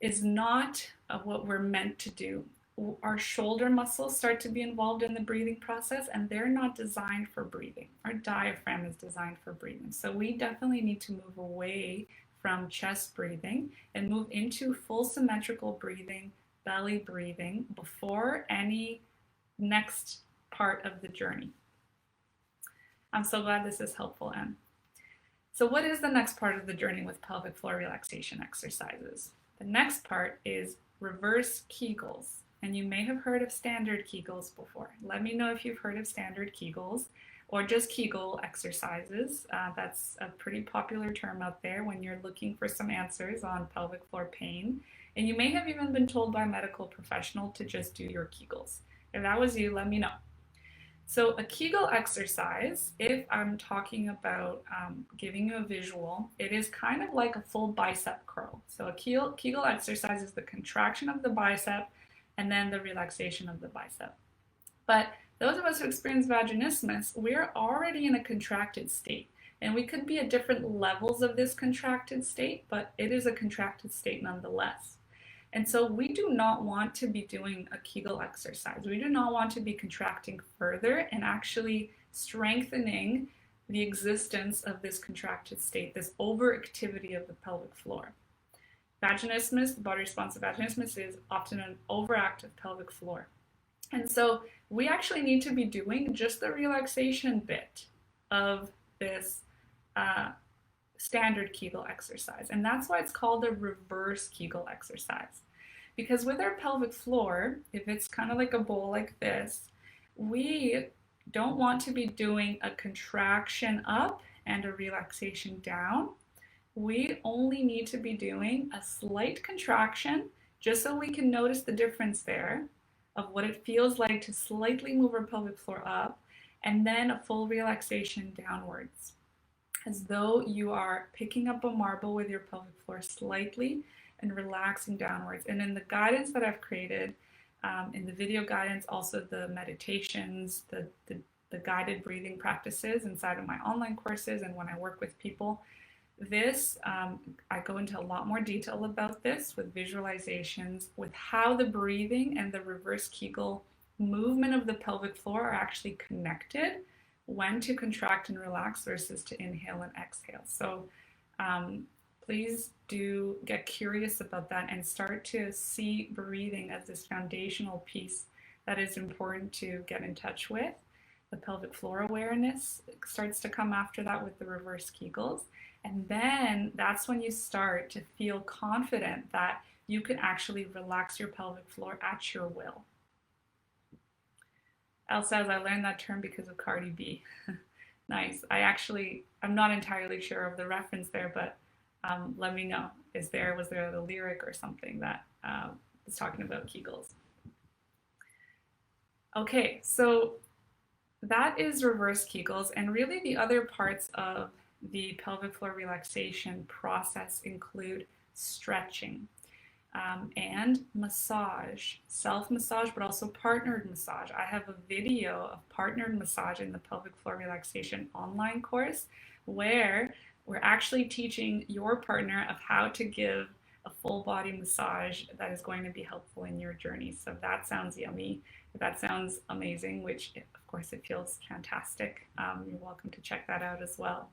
is not what we're meant to do. Our shoulder muscles start to be involved in the breathing process, and they're not designed for breathing. Our diaphragm is designed for breathing. So we definitely need to move away from chest breathing and move into full symmetrical breathing, belly breathing, before any next part of the journey. I'm so glad this is helpful, Em. So what is the next part of the journey with pelvic floor relaxation exercises? The next part is reverse Kegels. And you may have heard of standard Kegels before. Let me know if you've heard of standard Kegels or just Kegel exercises. That's a pretty popular term out there when you're looking for some answers on pelvic floor pain. And you may have even been told by a medical professional to just do your Kegels. If that was you, let me know. So a Kegel exercise, if I'm talking about giving you a visual, it is kind of like a full bicep curl. So a Kegel exercise is the contraction of the bicep and then the relaxation of the bicep. But those of us who experience vaginismus, we're already in a contracted state. And we could be at different levels of this contracted state, but it is a contracted state nonetheless. And so we do not want to be doing a Kegel exercise. We do not want to be contracting further and actually strengthening the existence of this contracted state, this overactivity of the pelvic floor. Vaginismus, the body response to vaginismus, is often an overactive pelvic floor. And so we actually need to be doing just the relaxation bit of this standard Kegel exercise. And that's why it's called a reverse Kegel exercise. Because with our pelvic floor, if it's kind of like a bowl like this, we don't want to be doing a contraction up and a relaxation down. We only need to be doing a slight contraction just so we can notice the difference there of what it feels like to slightly move our pelvic floor up, and then a full relaxation downwards, as though you are picking up a marble with your pelvic floor slightly and relaxing downwards. And in the guidance that I've created, in the video guidance, also the meditations, the guided breathing practices inside of my online courses, and when I work with people, I go into a lot more detail about this with visualizations, with how the breathing and the reverse Kegel movement of the pelvic floor are actually connected, when to contract and relax versus to inhale and exhale. So please do get curious about that and start to see breathing as this foundational piece that is important to get in touch with. The pelvic floor awareness starts to come after that with the reverse Kegels. And then that's when you start to feel confident that you can actually relax your pelvic floor at your will. Elle says, I learned that term because of Cardi B. Nice. I'm not entirely sure of the reference there, but let me know. Was there a lyric or something that was talking about Kegels? Okay, so that is reverse Kegels, and really the other parts of the pelvic floor relaxation process include stretching and massage, self-massage, but also partnered massage. I have a video of partnered massage in the pelvic floor relaxation online course, where we're actually teaching your partner of how to give a full body massage that is going to be helpful in your journey. So if that sounds yummy, if that sounds amazing, which of course it feels fantastic, you're welcome to check that out as well.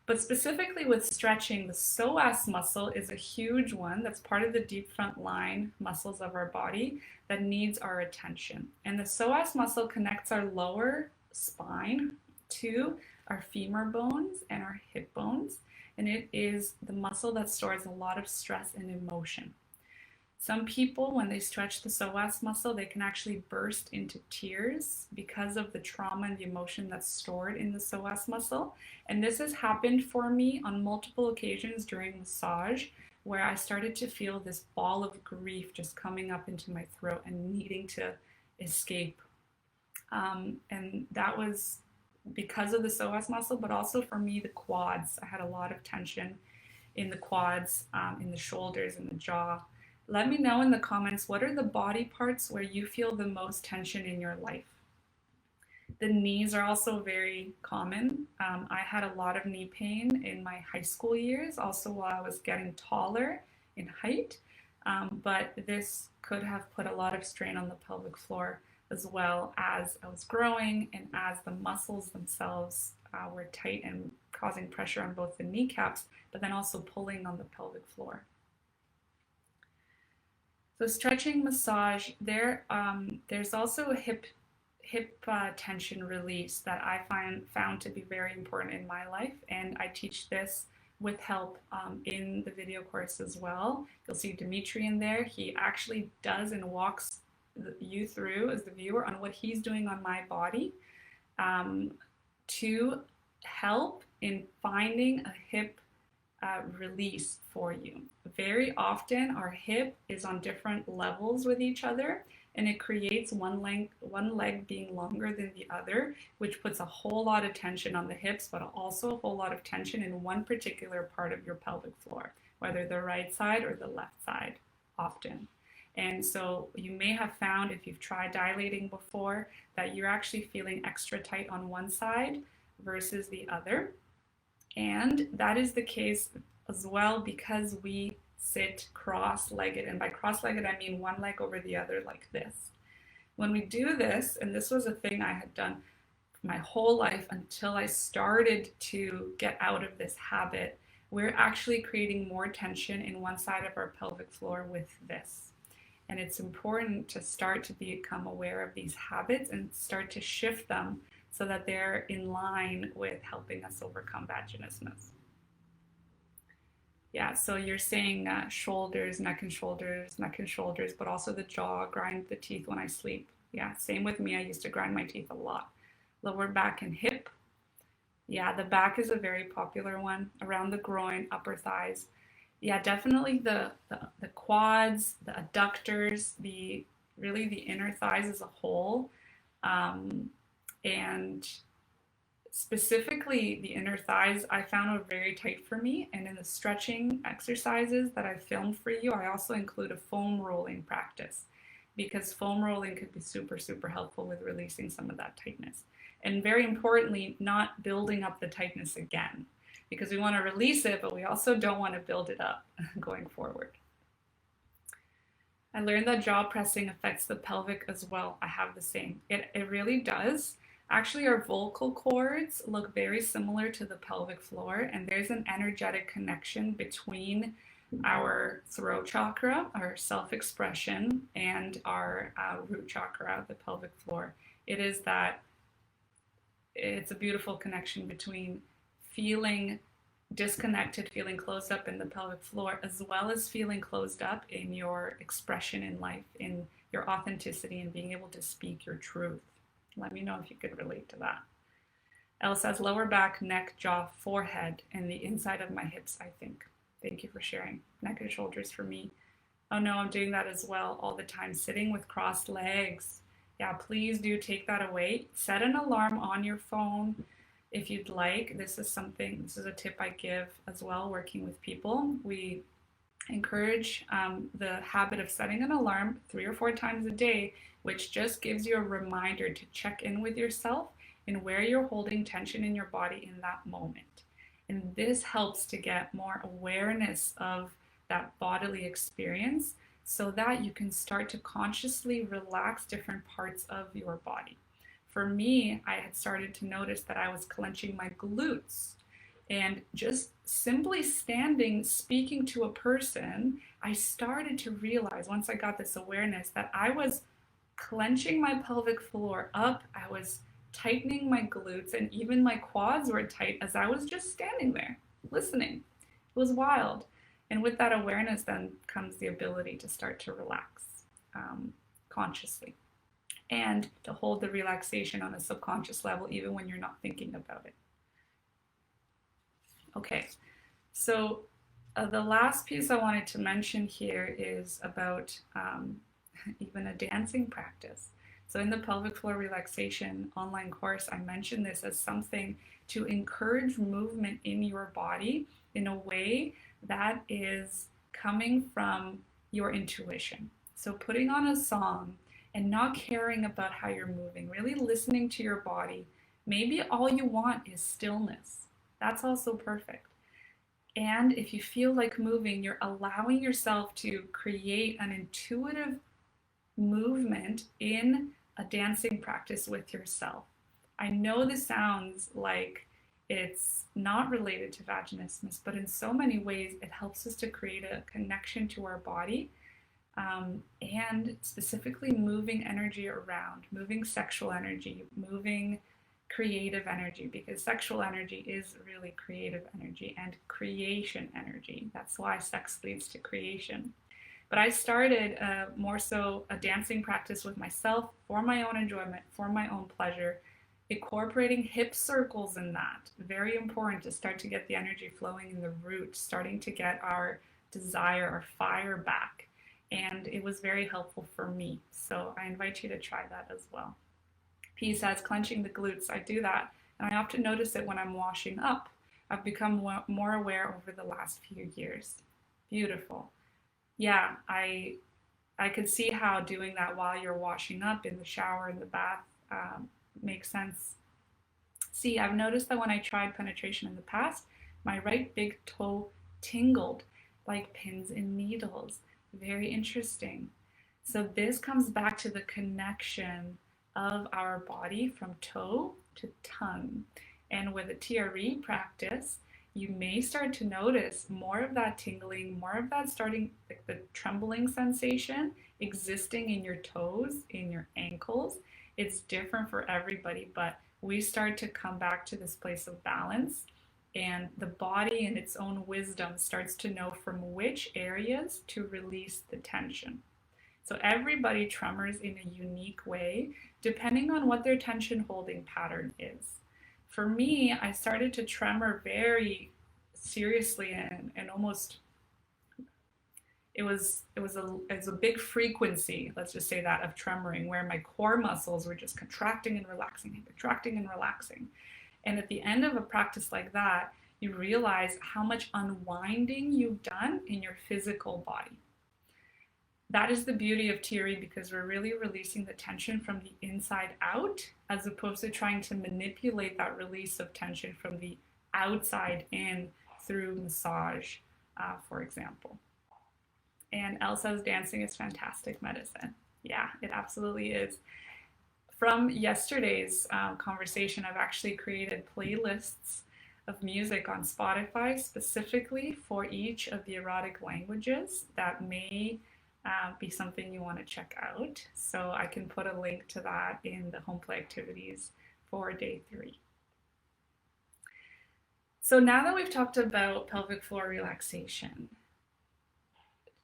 But specifically with stretching, the psoas muscle is a huge one that's part of the deep front line muscles of our body that needs our attention. And the psoas muscle connects our lower spine to our femur bones and our hip bones. And it is the muscle that stores a lot of stress and emotion. Some people, when they stretch the psoas muscle, they can actually burst into tears because of the trauma and the emotion that's stored in the psoas muscle. And this has happened for me on multiple occasions during massage, where I started to feel this ball of grief just coming up into my throat and needing to escape. And that was because of the psoas muscle, but also for me, the quads. I had a lot of tension in the quads, in the shoulders, in the jaw. Let me know in the comments, what are the body parts where you feel the most tension in your life? The knees are also very common. I had a lot of knee pain in my high school years, also while I was getting taller in height, but this could have put a lot of strain on the pelvic floor as well as I was growing and as the muscles themselves were tight and causing pressure on both the kneecaps, but then also pulling on the pelvic floor. So stretching, massage, there's also a hip tension release that I found to be very important in my life, and I teach this with help in the video course as well. You'll see Dimitri in there. He actually does and walks you through as the viewer on what he's doing on my body to help in finding a hip release for you. Very often our hip is on different levels with each other, and it creates one leg being longer than the other, which puts a whole lot of tension on the hips, but also a whole lot of tension in one particular part of your pelvic floor, whether the right side or the left side often. And so you may have found, if you've tried dilating before, that you're actually feeling extra tight on one side versus the other. And that is the case as well because we sit cross-legged. And by cross-legged, I mean one leg over the other like this. When we do this, and this was a thing I had done my whole life until I started to get out of this habit we're actually creating more tension in one side of our pelvic floor with this. And it's important to start to become aware of these habits and start to shift them so that they're in line with helping us overcome vaginismus. Yeah, so you're saying shoulders, neck and shoulders, but also the jaw, grind the teeth when I sleep. Yeah, same with me. I used to grind my teeth a lot. Lower back and hip. Yeah, the back is a very popular one. Around the groin, upper thighs. Yeah, definitely the quads, the adductors, really the inner thighs as a whole. And specifically the inner thighs, I found are very tight for me. And in the stretching exercises that I filmed for you, I also include a foam rolling practice because foam rolling could be super, super helpful with releasing some of that tightness. And very importantly, not building up the tightness again because we want to release it, but we also don't want to build it up going forward. I learned that jaw pressing affects the pelvic as well. I have the same. It really does. Actually, our vocal cords look very similar to the pelvic floor, and there's an energetic connection between our throat chakra, our self-expression, and our root chakra, the pelvic floor. It's a beautiful connection between feeling disconnected, feeling closed up in the pelvic floor, as well as feeling closed up in your expression in life, in your authenticity, and being able to speak your truth. Let me know if you could relate to that. Elle says lower back, neck, jaw, forehead, and the inside of my hips, I think. Thank you for sharing. Neck and shoulders for me. Oh no, I'm doing that as well all the time, sitting with crossed legs. Yeah, please do take that away. Set an alarm on your phone if you'd like. This is a tip I give as well working with people. We encourage the habit of setting an alarm 3 or 4 times a day, which just gives you a reminder to check in with yourself and where you're holding tension in your body in that moment. And this helps to get more awareness of that bodily experience so that you can start to consciously relax different parts of your body. For me, I had started to notice that I was clenching my glutes. And just simply standing, speaking to a person, I started to realize once I got this awareness that I was clenching my pelvic floor up, I was tightening my glutes, and even my quads were tight as I was just standing there listening. It was wild. And with that awareness then comes the ability to start to relax consciously and to hold the relaxation on a subconscious level even when you're not thinking about it. Okay, so the last piece I wanted to mention here is about even a dancing practice. So in the pelvic floor relaxation online course, I mentioned this as something to encourage movement in your body in a way that is coming from your intuition. So putting on a song and not caring about how you're moving, really listening to your body. Maybe all you want is stillness. That's also perfect. And if you feel like moving, you're allowing yourself to create an intuitive movement in a dancing practice with yourself. I know this sounds like it's not related to vaginismus, but in so many ways it helps us to create a connection to our body and specifically moving energy around, moving sexual energy, moving creative energy, because sexual energy is really creative energy and creation energy. That's why sex leads to creation. But I started more so a dancing practice with myself for my own enjoyment, for my own pleasure, incorporating hip circles in that. Very important to start to get the energy flowing in the root, starting to get our desire, our fire back. And it was very helpful for me. So I invite you to try that as well. P says, clenching the glutes. I do that, and I often notice it when I'm washing up. I've become more aware over the last few years. Beautiful. Yeah, I could see how doing that while you're washing up in the shower, in the bath, makes sense. See, I've noticed that when I tried penetration in the past, my right big toe tingled like pins and needles. Very interesting. So this comes back to the connection of our body from toe to tongue. And with a TRE practice, you may start to notice more of that tingling, more of that starting, like the trembling sensation existing in your toes, in your ankles. It's different for everybody, but we start to come back to this place of balance, and the body in its own wisdom starts to know from which areas to release the tension. So everybody tremors in a unique way depending on what their tension holding pattern is. For me, I started to tremor very seriously, and almost it was a big frequency, let's just say that, of tremoring, where my core muscles were just contracting and relaxing and contracting and relaxing. And at the end of a practice like that, you realize how much unwinding you've done in your physical body. That is the beauty of Thierry, because we're really releasing the tension from the inside out, as opposed to trying to manipulate that release of tension from the outside in through massage, for example. And Elle says dancing is fantastic medicine. Yeah, it absolutely is. From yesterday's conversation, I've actually created playlists of music on Spotify specifically for each of the erotic languages that may be something you want to check out. So I can put a link to that in the home play activities for day 3. So now that we've talked about pelvic floor relaxation,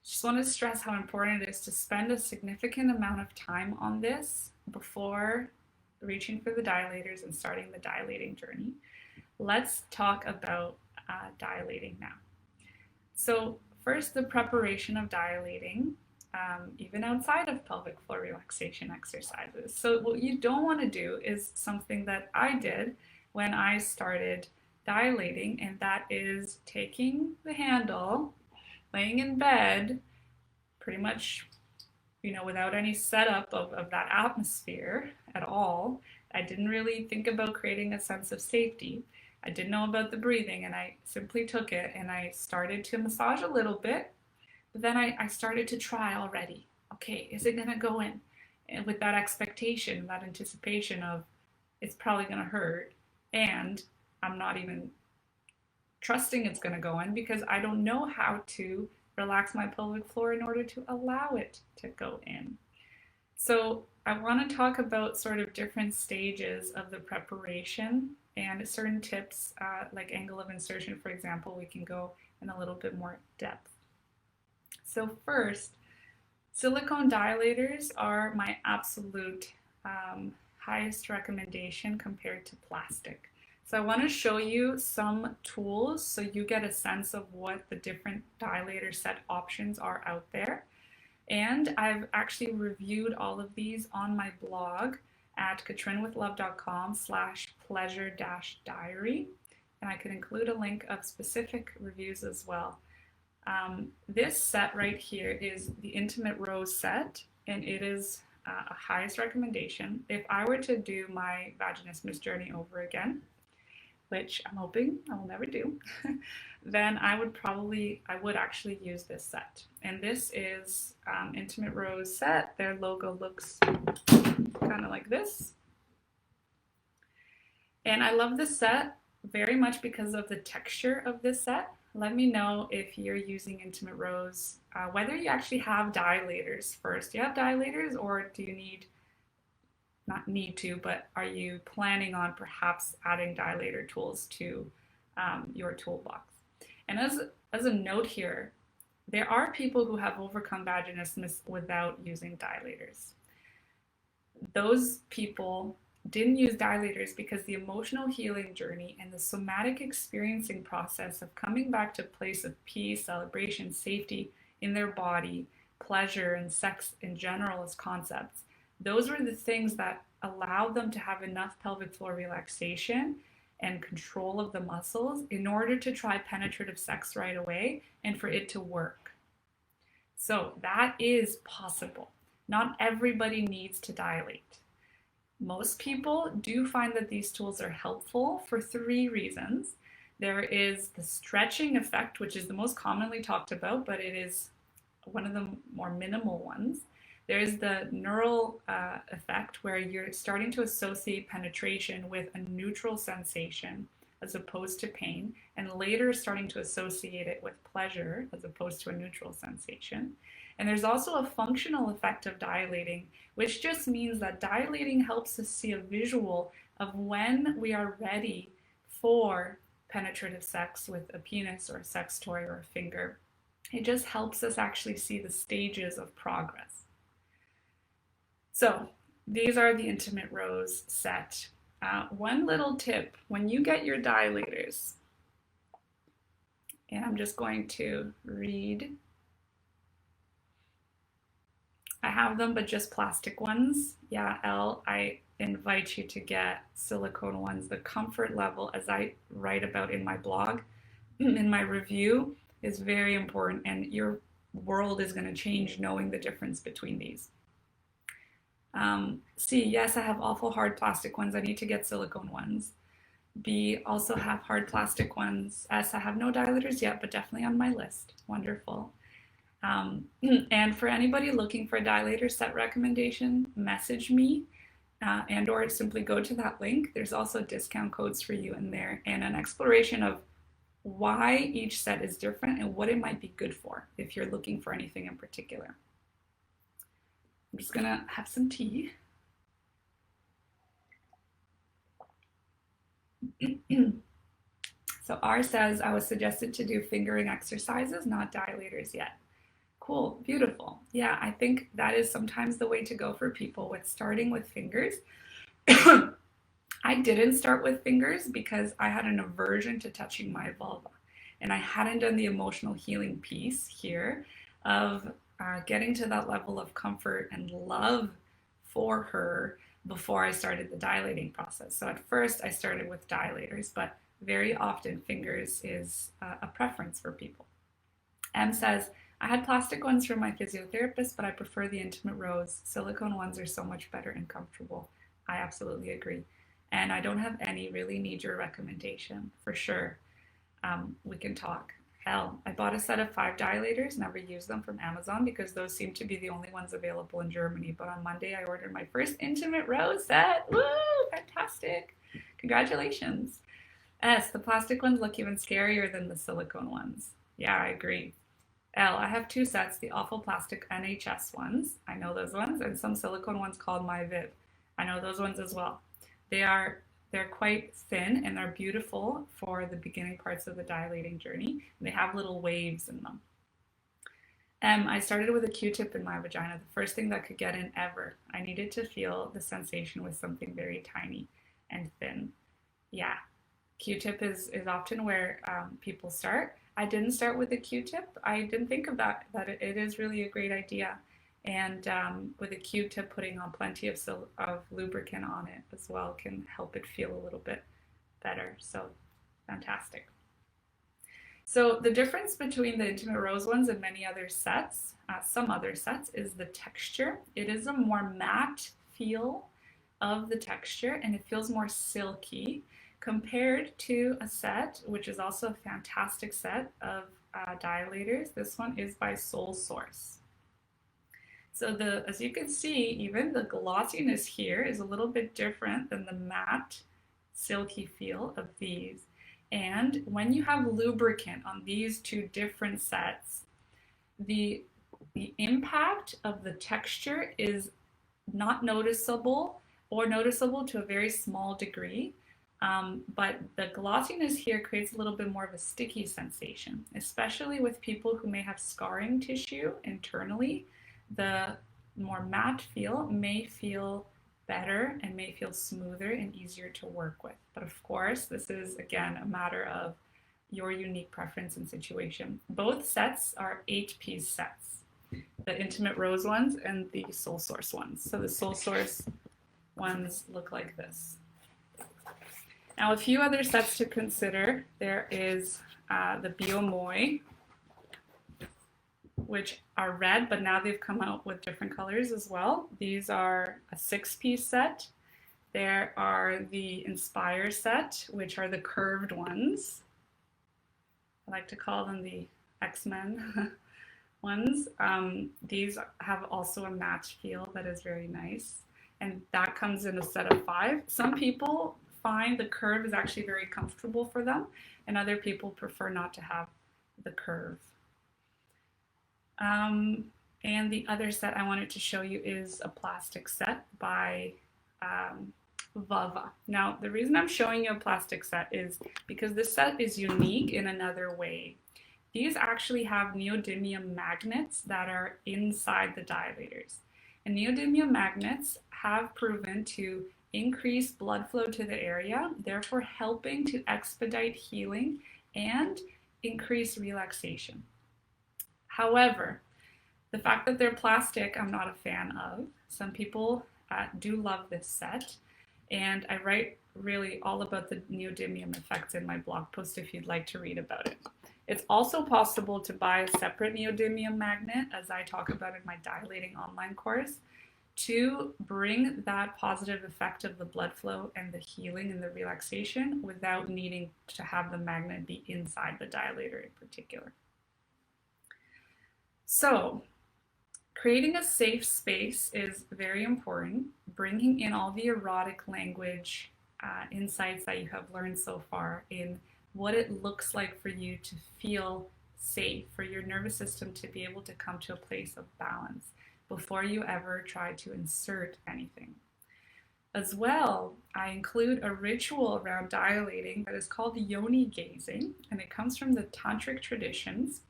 just want to stress how important it is to spend a significant amount of time on this before reaching for the dilators and starting the dilating journey. Let's talk about dilating now. So first, the preparation of dilating, even outside of pelvic floor relaxation exercises. So what you don't want to do is something that I did when I started dilating, and that is taking the handle, laying in bed, pretty much, without any setup of that atmosphere at all. I didn't really think about creating a sense of safety. I didn't know about the breathing, and I simply took it and I started to massage a little bit, but then I started to try already. Okay, is it gonna go in? And with that expectation, that anticipation of it's probably gonna hurt, and I'm not even trusting it's gonna go in because I don't know how to relax my pelvic floor in order to allow it to go in. So I want to talk about sort of different stages of the preparation and certain tips, like angle of insertion, for example, we can go in a little bit more depth. So first, silicone dilators are my absolute highest recommendation compared to plastic. So I want to show you some tools so you get a sense of what the different dilator set options are out there. And I've actually reviewed all of these on my blog at katrinwithlove.com/pleasure-diary. And I can include a link of specific reviews as well. This set right here is the Intimate Rose set, and it is a highest recommendation. If I were to do my vaginismus journey over again, which I'm hoping I will never do, then I would actually use this set. And this is Intimate Rose set. Their logo looks kind of like this. And I love this set very much because of the texture of this set. Let me know if you're using Intimate Rose, whether you actually have dilators first. Do you have dilators, or do you not need to, but are you planning on perhaps adding dilator tools to your toolbox? And as a note here, there are people who have overcome vaginismus without using dilators. Those people didn't use dilators because the emotional healing journey and the somatic experiencing process of coming back to a place of peace, celebration, safety in their body, pleasure, and sex in general as concepts, those were the things that allowed them to have enough pelvic floor relaxation and control of the muscles in order to try penetrative sex right away and for it to work. So that is possible. Not everybody needs to dilate. Most people do find that these tools are helpful for 3 reasons. There is the stretching effect, which is the most commonly talked about, but it is one of the more minimal ones. There's the neural effect, where you're starting to associate penetration with a neutral sensation, as opposed to pain, and later starting to associate it with pleasure as opposed to a neutral sensation. And there's also a functional effect of dilating, which just means that dilating helps us see a visual of when we are ready for penetrative sex with a penis or a sex toy or a finger. It just helps us actually see the stages of progress. So these are the intimate rose set. One little tip, when you get your dilators, and I'm just going to read. I have them, but just plastic ones. Yeah, Elle, I invite you to get silicone ones. The comfort level, as I write about in my blog, in my review, is very important, and your world is going to change knowing the difference between these. C, yes, I have awful hard plastic ones. I need to get silicone ones. B, also have hard plastic ones. S, I have no dilators yet, but definitely on my list. Wonderful. And for anybody looking for a dilator set recommendation, message me and or simply go to that link. There's also discount codes for you in there and an exploration of why each set is different and what it might be good for if you're looking for anything in particular. I'm just gonna have some tea. So R says, I was suggested to do fingering exercises, not dilators yet. Cool, beautiful. Yeah, I think that is sometimes the way to go for people with starting with fingers. I didn't start with fingers because I had an aversion to touching my vulva. And I hadn't done the emotional healing piece here of getting to that level of comfort and love for her before I started the dilating process. So at first I started with dilators, but very often fingers is a preference for people. M says, I had plastic ones from my physiotherapist, but I prefer the intimate rose. Silicone ones are so much better and comfortable. I absolutely agree. And I don't have any, really need your recommendation for sure. We can talk. Hell, I bought a set of 5 dilators, never used them, from Amazon because those seem to be the only ones available in Germany. But on Monday, I ordered my first intimate rose set. Woo, fantastic. Congratulations. S, the plastic ones look even scarier than the silicone ones. Yeah, I agree. L, I have 2 sets, the awful plastic NHS ones. I know those ones, and some silicone ones called My Viv. I know those ones as well. They're quite thin and they're beautiful for the beginning parts of the dilating journey. They have little waves in them. I started with a Q-tip in my vagina, the first thing that could get in ever. I needed to feel the sensation with something very tiny and thin. Yeah, Q-tip is often where people start. I didn't start with a Q-tip. I didn't think of that it is really a great idea. And with a Q-tip, putting on plenty of lubricant on it as well can help it feel a little bit better. So fantastic. So the difference between the intimate rose ones and many other sets, some other sets, is the texture. It is a more matte feel of the texture and it feels more silky compared to a set, which is also a fantastic set of dilators. This one is by Soul Source. So as you can see, even the glossiness here is a little bit different than the matte, silky feel of these. And when you have lubricant on these 2 different sets, the impact of the texture is not noticeable or noticeable to a very small degree. But the glossiness here creates a little bit more of a sticky sensation, especially with people who may have scarring tissue internally. The more matte feel may feel better and may feel smoother and easier to work with. But of course, this is again a matter of your unique preference and situation. Both sets are 8-piece sets, the Intimate Rose ones and the Soul Source ones. So the Soul Source ones look like this. Now, a few other sets to consider. There is the Biomoy, which are red, but now they've come out with different colors as well. These are a 6-piece set. There are the Inspire set, which are the curved ones. I like to call them the X-Men ones. These have also a matte feel that is very nice. And that comes in a set of 5. Some people find the curve is actually very comfortable for them, and other people prefer not to have the curve. And the other set I wanted to show you is a plastic set by Vava. Now, the reason I'm showing you a plastic set is because this set is unique in another way. These actually have neodymium magnets that are inside the dilators. And neodymium magnets have proven to increase blood flow to the area, therefore helping to expedite healing and increase relaxation. However, the fact that they're plastic, I'm not a fan of. Some people do love this set, and I write really all about the neodymium effects in my blog post if you'd like to read about it. It's also possible to buy a separate neodymium magnet, as I talk about in my dilating online course, to bring that positive effect of the blood flow and the healing and the relaxation without needing to have the magnet be inside the dilator in particular. So, creating a safe space is very important. Bringing in all the erotic language, insights that you have learned so far in what it looks like for you to feel safe, for your nervous system to be able to come to a place of balance before you ever try to insert anything. As well, I include a ritual around dilating that is called yoni gazing, and it comes from the tantric traditions,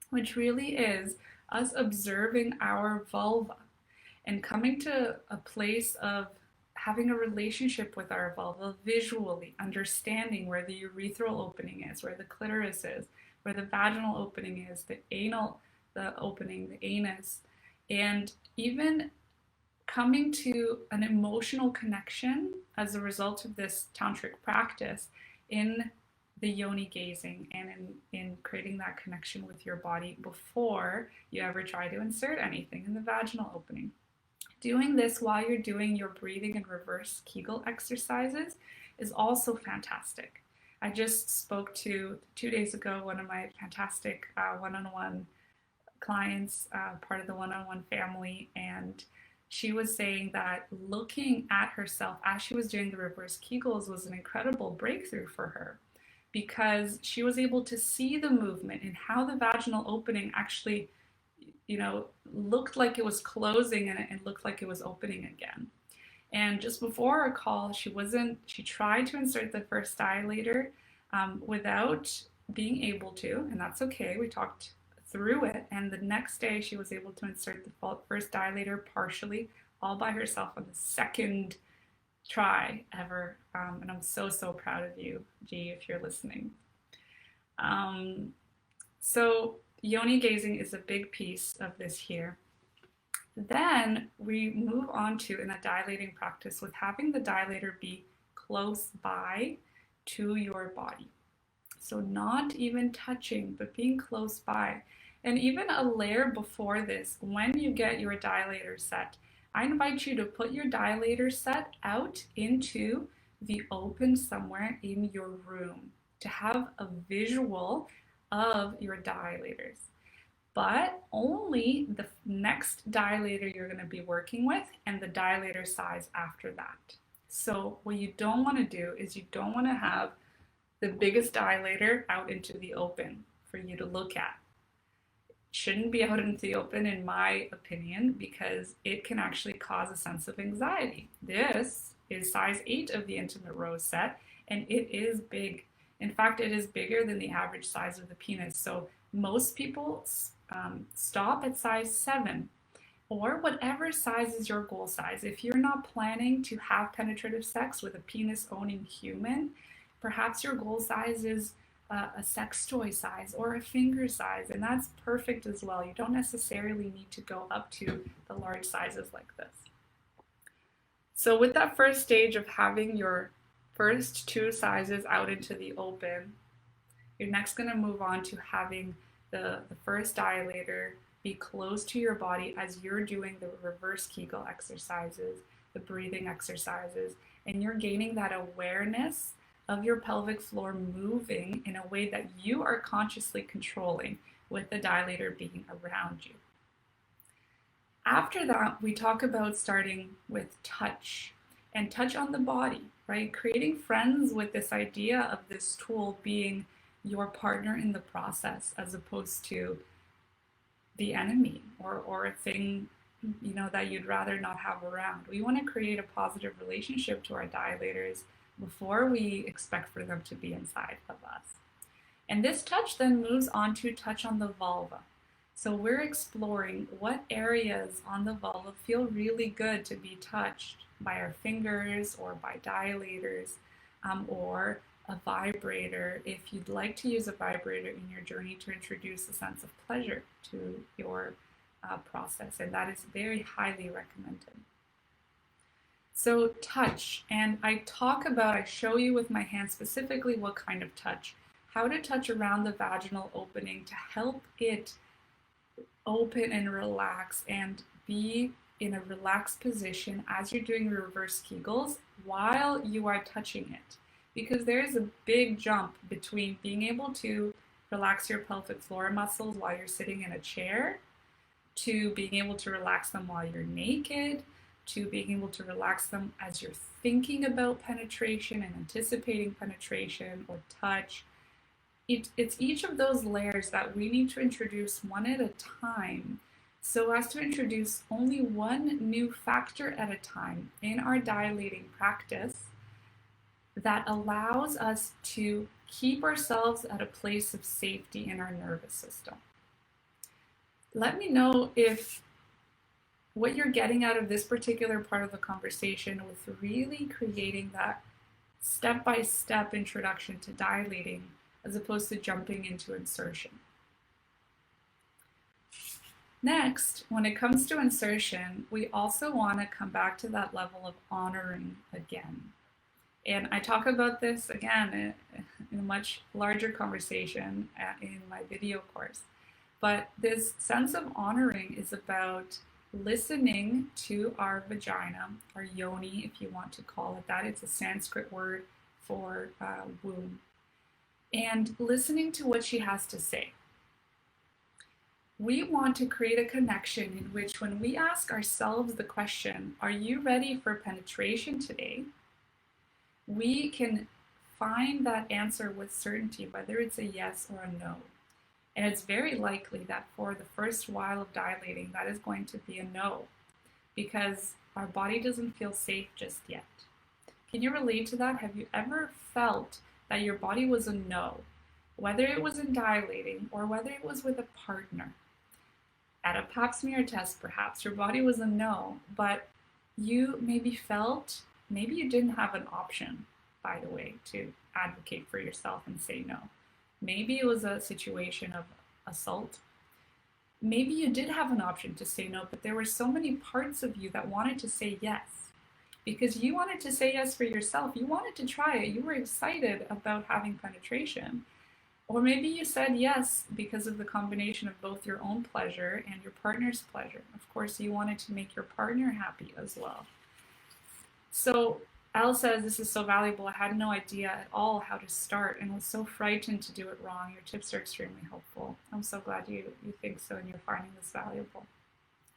which really is us observing our vulva and coming to a place of having a relationship with our vulva visually, understanding where the urethral opening is, where the clitoris is, where the vaginal opening is, the opening, the anus, and even coming to an emotional connection as a result of this tantric practice in the yoni gazing and in creating that connection with your body before you ever try to insert anything in the vaginal opening. Doing this while you're doing your breathing and reverse Kegel exercises is also fantastic. I just spoke to 2 days ago one of my fantastic one-on-one clients, part of the one-on-one family, and she was saying that looking at herself as she was doing the reverse Kegels was an incredible breakthrough for her, because she was able to see the movement and how the vaginal opening actually, looked like it was closing and it looked like it was opening again. And just before our call, she tried to insert the first dilator without being able to, and that's okay. We talked through it, and the next day she was able to insert the first dilator partially, all by herself on the second try ever. And I'm so proud of you, G, if you're listening. So yoni gazing is a big piece of this here. Then we move on to, in a dilating practice, with having the dilator be close by to your body. So not even touching, but being close by. And even a layer before this, when you get your dilator set, I invite you to put your dilator set out into the open somewhere in your room to have a visual of your dilators. But only the next dilator you're going to be working with and the dilator size after that. So what you don't want to do is you don't want to have the biggest dilator out into the open for you to look at. It shouldn't be out into the open, in my opinion, because it can actually cause a sense of anxiety. This is size 8 of the Intimate Rose set, and it is big. In fact, it is bigger than the average size of the penis. So most people stop at size 7 or whatever size is your goal size. If you're not planning to have penetrative sex with a penis-owning human, perhaps your goal size is a sex toy size or a finger size, and that's perfect as well. You don't necessarily need to go up to the large sizes like this. So with that first stage of having your first 2 sizes out into the open, you're next going to move on to having the first dilator be close to your body as you're doing the reverse Kegel exercises, the breathing exercises, and you're gaining that awareness of your pelvic floor moving in a way that you are consciously controlling, with the dilator being around you. After that, we talk about starting with touch. and touch on the body, right? Creating friends with this idea of this tool being your partner in the process as opposed to the enemy or a thing that you'd rather not have around. We want to create a positive relationship to our dilators before we expect for them to be inside of us. And this touch then moves on to touch on the vulva. So we're exploring what areas on the vulva feel really good to be touched by our fingers or by dilators, or a vibrator if you'd like to use a vibrator in your journey to introduce a sense of pleasure to your process, and that is very highly recommended. So touch, and I show you with my hand specifically what kind of touch, how to touch around the vaginal opening to help it open and relax and be in a relaxed position as you're doing reverse Kegels while you are touching it. Because there's a big jump between being able to relax your pelvic floor muscles while you're sitting in a chair, to being able to relax them while you're naked, to being able to relax them as you're thinking about penetration and anticipating penetration or touch. It's each of those layers that we need to introduce one at a time so as to introduce only one new factor at a time in our dilating practice that allows us to keep ourselves at a place of safety in our nervous system. Let me know if what you're getting out of this particular part of the conversation with really creating that step-by-step introduction to dilating as opposed to jumping into insertion. Next, when it comes to insertion, we also want to come back to that level of honoring again. And I talk about this again in a much larger conversation in my video course. But this sense of honoring is about listening to our vagina, our yoni, if you want to call it that. It's a Sanskrit word for womb. And listening to what she has to say. We want to create a connection in which when we ask ourselves the question, are you ready for penetration today? We can find that answer with certainty, whether it's a yes or a no. And it's very likely that for the first while of dilating, that is going to be a no, because our body doesn't feel safe just yet. Can you relate to that? Have you ever felt that your body was a no, whether it was in dilating or whether it was with a partner? At a pap smear test, perhaps, your body was a no, but you maybe felt, maybe you didn't have an option, by the way, to advocate for yourself and say no. Maybe it was a situation of assault. Maybe you did have an option to say no, but there were so many parts of you that wanted to say yes. Because you wanted to say yes for yourself. You wanted to try it. You were excited about having penetration. Or maybe you said yes because of the combination of both your own pleasure and your partner's pleasure. Of course, you wanted to make your partner happy as well. So Elle says, this is so valuable. I had no idea at all how to start and was so frightened to do it wrong. Your tips are extremely helpful. I'm so glad you think so and you're finding this valuable.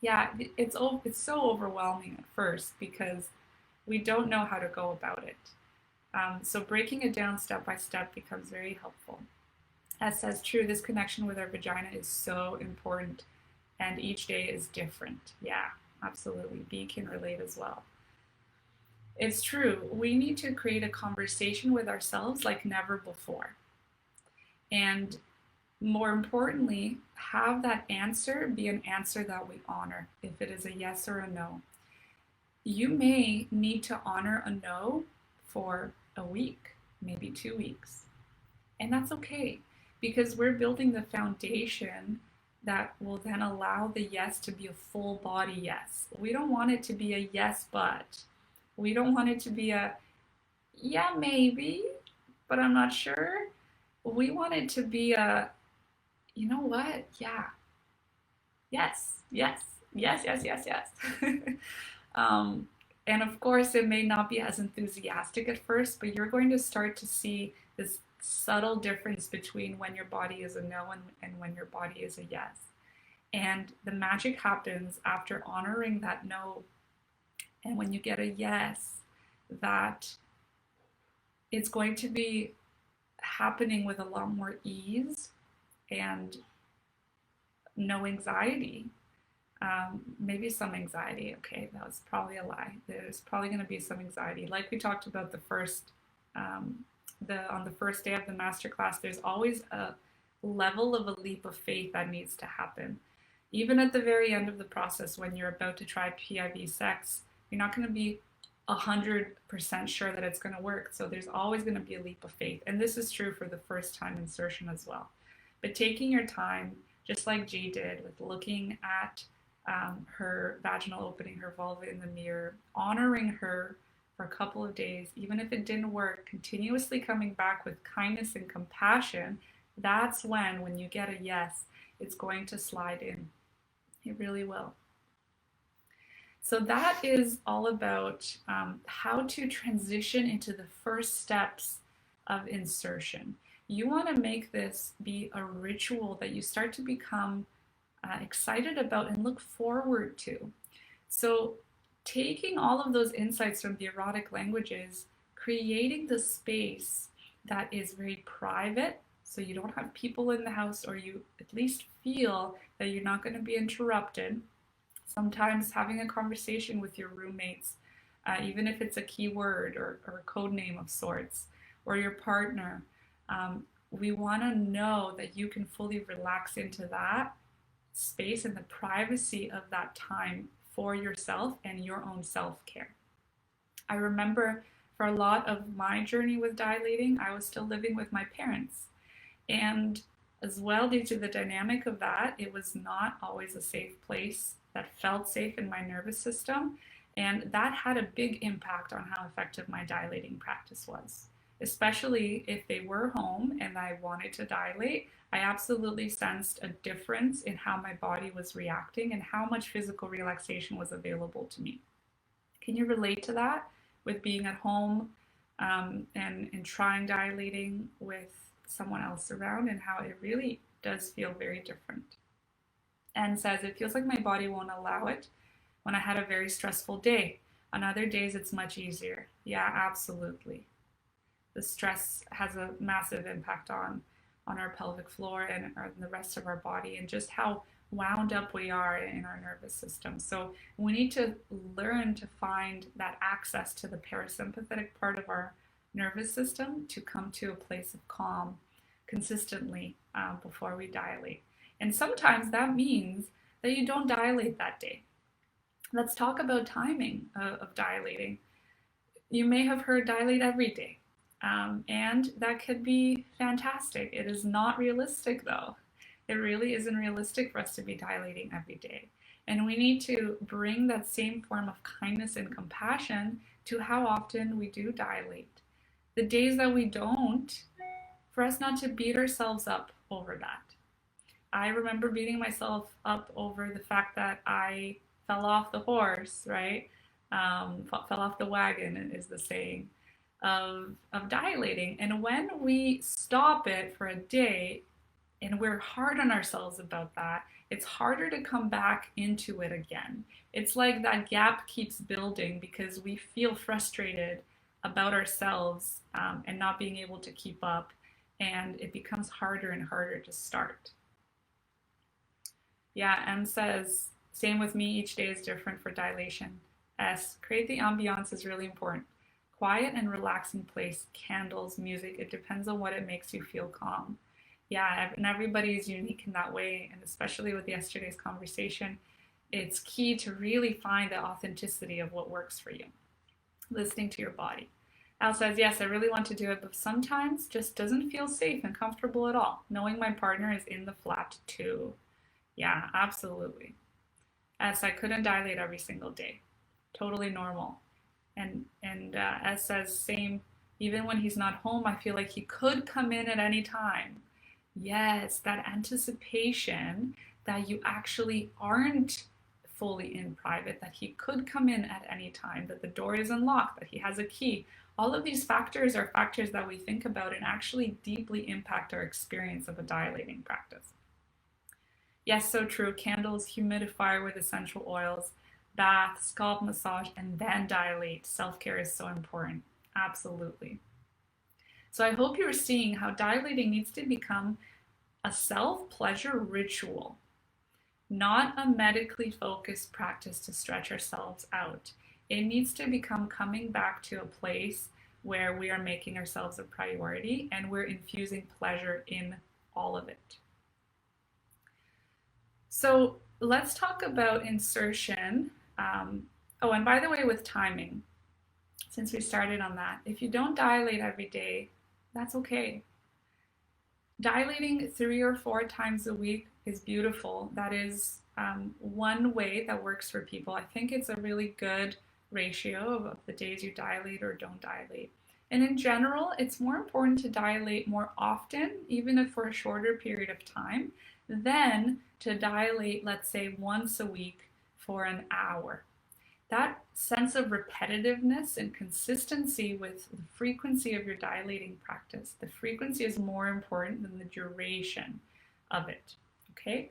Yeah, it's so overwhelming at first because we don't know how to go about it. So breaking it down step by step becomes very helpful. As says, true, this connection with our vagina is so important and each day is different. Yeah, absolutely. B can relate as well. It's true. We need to create a conversation with ourselves like never before. And more importantly, have that answer be an answer that we honor, if it is a yes or a no. You may need to honor a no for a week, maybe 2 weeks. And that's okay, because we're building the foundation that will then allow the yes to be a full body yes. We don't want it to be a yes, but. We don't want it to be a, yeah, maybe, but I'm not sure. We want it to be a, you know what? Yeah. Yes, yes, yes, yes, yes, yes. And of course, it may not be as enthusiastic at first, but you're going to start to see this subtle difference between when your body is a no and when your body is a yes. And the magic happens after honoring that no. And when you get a yes, that it's going to be happening with a lot more ease and no anxiety. Maybe some anxiety. Okay, that was probably a lie. There's probably going to be some anxiety. Like we talked about on the first day of the masterclass, there's always a level of a leap of faith that needs to happen. Even at the very end of the process, when you're about to try PIV sex, you're not going to be 100% sure that it's going to work. So there's always going to be a leap of faith. And this is true for the first time insertion as well. But taking your time, just like G did, with looking at her vaginal opening, her vulva in the mirror, honoring her for a couple of days, even if it didn't work, continuously coming back with kindness and compassion, that's when you get a yes, it's going to slide in. It really will. So that is all about how to transition into the first steps of insertion. You want to make this be a ritual that you start to become excited about and look forward to. So taking all of those insights from the erotic languages, creating the space that is very private, so you don't have people in the house, or you at least feel that you're not going to be interrupted. Sometimes having a conversation with your roommates, even if it's a keyword or a code name of sorts, or your partner, we want to know that you can fully relax into that space and the privacy of that time for yourself and your own self-care. I remember for a lot of my journey with dilating, I was still living with my parents. And as well, due to the dynamic of that, it was not always a safe place that felt safe in my nervous system. And that had a big impact on how effective my dilating practice was. Especially if they were home and I wanted to dilate, I absolutely sensed a difference in how my body was reacting and how much physical relaxation was available to me. Can you relate to that with being at home and trying dilating with someone else around, and how it really does feel very different? And says, it feels like my body won't allow it when I had a very stressful day. On other days, it's much easier. Yeah, absolutely. The stress has a massive impact on our pelvic floor and the rest of our body, and just how wound up we are in our nervous system. So we need to learn to find that access to the parasympathetic part of our nervous system to come to a place of calm consistently before we dilate. And sometimes that means that you don't dilate that day. Let's talk about timing of dilating. You may have heard dilate every day. And that could be fantastic. It is not realistic though. It really isn't realistic for us to be dilating every day. And we need to bring that same form of kindness and compassion to how often we do dilate. The days that we don't, for us not to beat ourselves up over that. I remember beating myself up over the fact that I fell off the horse, right? Fell off the wagon is the saying. Of dilating. And when we stop it for a day and we're hard on ourselves about that, it's harder to come back into it again. It's like that gap keeps building because we feel frustrated about ourselves and not being able to keep up, and it becomes harder and harder to start. Yeah, M says, same with me, each day is different for dilation. S, create the ambiance is really important. Quiet and relaxing place, candles, music, it depends on what it makes you feel calm. Yeah, and everybody is unique in that way, and especially with yesterday's conversation, it's key to really find the authenticity of what works for you. Listening to your body. Al says, yes, I really want to do it, but sometimes just doesn't feel safe and comfortable at all, knowing my partner is in the flat too. Yeah, absolutely. S, I couldn't dilate every single day. Totally normal. And S says, same, even when he's not home, I feel like he could come in at any time. Yes, that anticipation that you actually aren't fully in private, that he could come in at any time, that the door is unlocked, that he has a key. All of these factors are factors that we think about and actually deeply impact our experience of a dilating practice. Yes, so true. Candles, humidifier with essential oils. bath, scalp massage, and then dilate. Self-care is so important. Absolutely. So I hope you're seeing how dilating needs to become a self-pleasure ritual, not a medically focused practice to stretch ourselves out. It needs to become coming back to a place where we are making ourselves a priority and we're infusing pleasure in all of it. So let's talk about insertion. Oh, and by the way, with timing, since we started on that, if you don't dilate every day, that's okay. Dilating 3 or 4 times a week is beautiful. That is one way that works for people. I think it's a really good ratio of the days you dilate or don't dilate. And in general, it's more important to dilate more often, even if for a shorter period of time, than to dilate, let's say, once a week for an hour. That sense of repetitiveness and consistency with the frequency of your dilating practice, the frequency is more important than the duration of it, okay?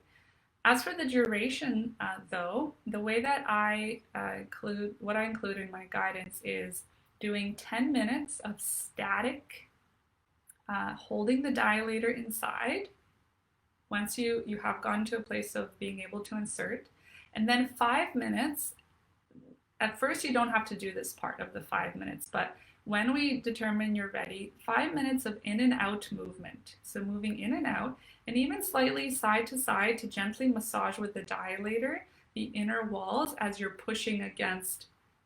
As for the duration, though, the way that I include in my guidance is doing 10 minutes of static, holding the dilator inside once you have gotten to a place of being able to insert, and then 5 minutes. At first, you don't have to do this part of the 5 minutes, but when we determine you're ready, 5 minutes of in and out movement. So moving in and out, and even slightly side to side to gently massage with the dilator the inner walls as you're pushing against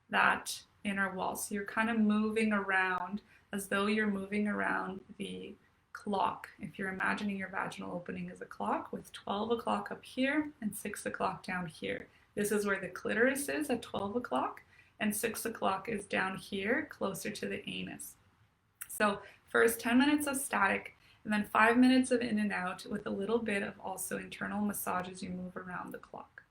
that inner wall. So you're kind of moving around as though you're moving around the clock. If you're imagining your vaginal opening as a clock with 12 o'clock up here and 6 o'clock down here. This is where the clitoris is at 12 o'clock, and 6 o'clock is down here, closer to the anus. So first 10 minutes of static, and then 5 minutes of in and out with a little bit of also internal massage as you move around the clock.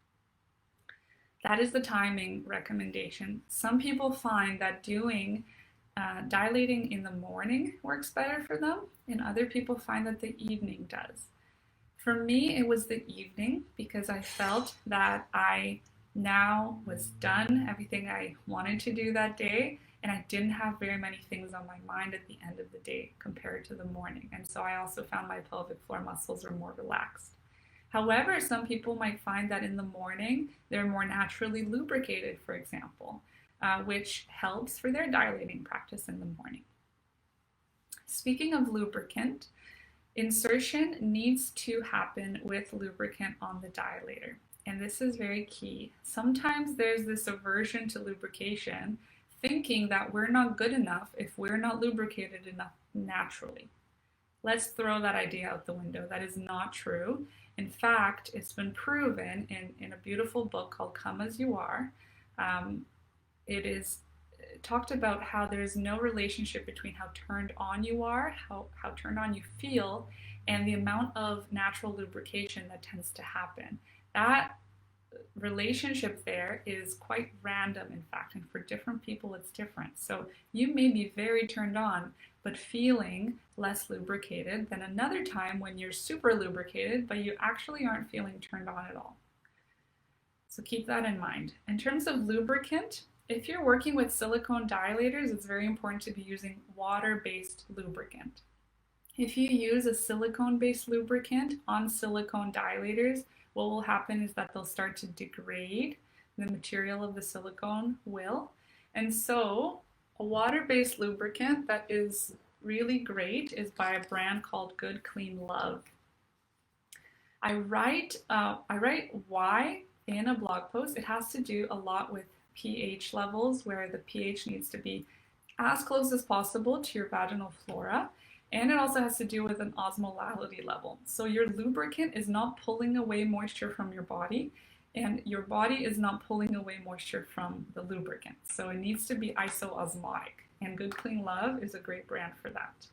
That is the timing recommendation. Some people find that doing dilating in the morning works better for them, and other people find that the evening does. For me, it was the evening because I felt that I now was done everything I wanted to do that day, and I didn't have very many things on my mind at the end of the day compared to the morning. And so I also found my pelvic floor muscles were more relaxed. However, some people might find that in the morning, they're more naturally lubricated, for example, which helps for their dilating practice in the morning. Speaking of lubricant, insertion needs to happen with lubricant on the dilator, and this is very key. Sometimes there's this aversion to lubrication, thinking that we're not good enough if we're not lubricated enough naturally. Let's throw that idea out the window. That is not true. In fact, it's been proven in a beautiful book called Come As You Are. It is talked about how there's no relationship between how turned on you are, how turned on you feel, and the amount of natural lubrication that tends to happen. That relationship there is quite random, in fact, and for different people it's different. So you may be very turned on, but feeling less lubricated than another time when you're super lubricated, but you actually aren't feeling turned on at all. So keep that in mind. In terms of lubricant, if you're working with silicone dilators, it's very important to be using water-based lubricant. If you use a silicone-based lubricant on silicone dilators, what will happen is that they'll start to degrade. The material of the silicone will. And so a water-based lubricant that is really great is by a brand called Good Clean Love. I write why in a blog post. It has to do a lot with pH levels, where the pH needs to be as close as possible to your vaginal flora, and it also has to do with an osmolality level. So your lubricant is not pulling away moisture from your body, and your body is not pulling away moisture from the lubricant. So it needs to be isoosmotic, and Good Clean Love is a great brand for that.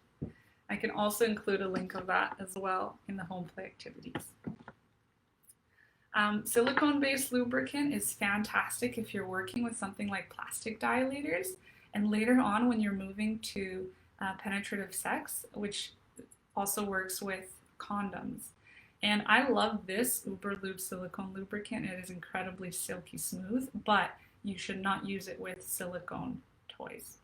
I can also include a link of that as well in the home play activities. Silicone-based lubricant is fantastic if you're working with something like plastic dilators, and later on when you're moving to penetrative sex, which also works with condoms. And I love this Uberlube silicone lubricant. It is incredibly silky smooth, but you should not use it with silicone toys.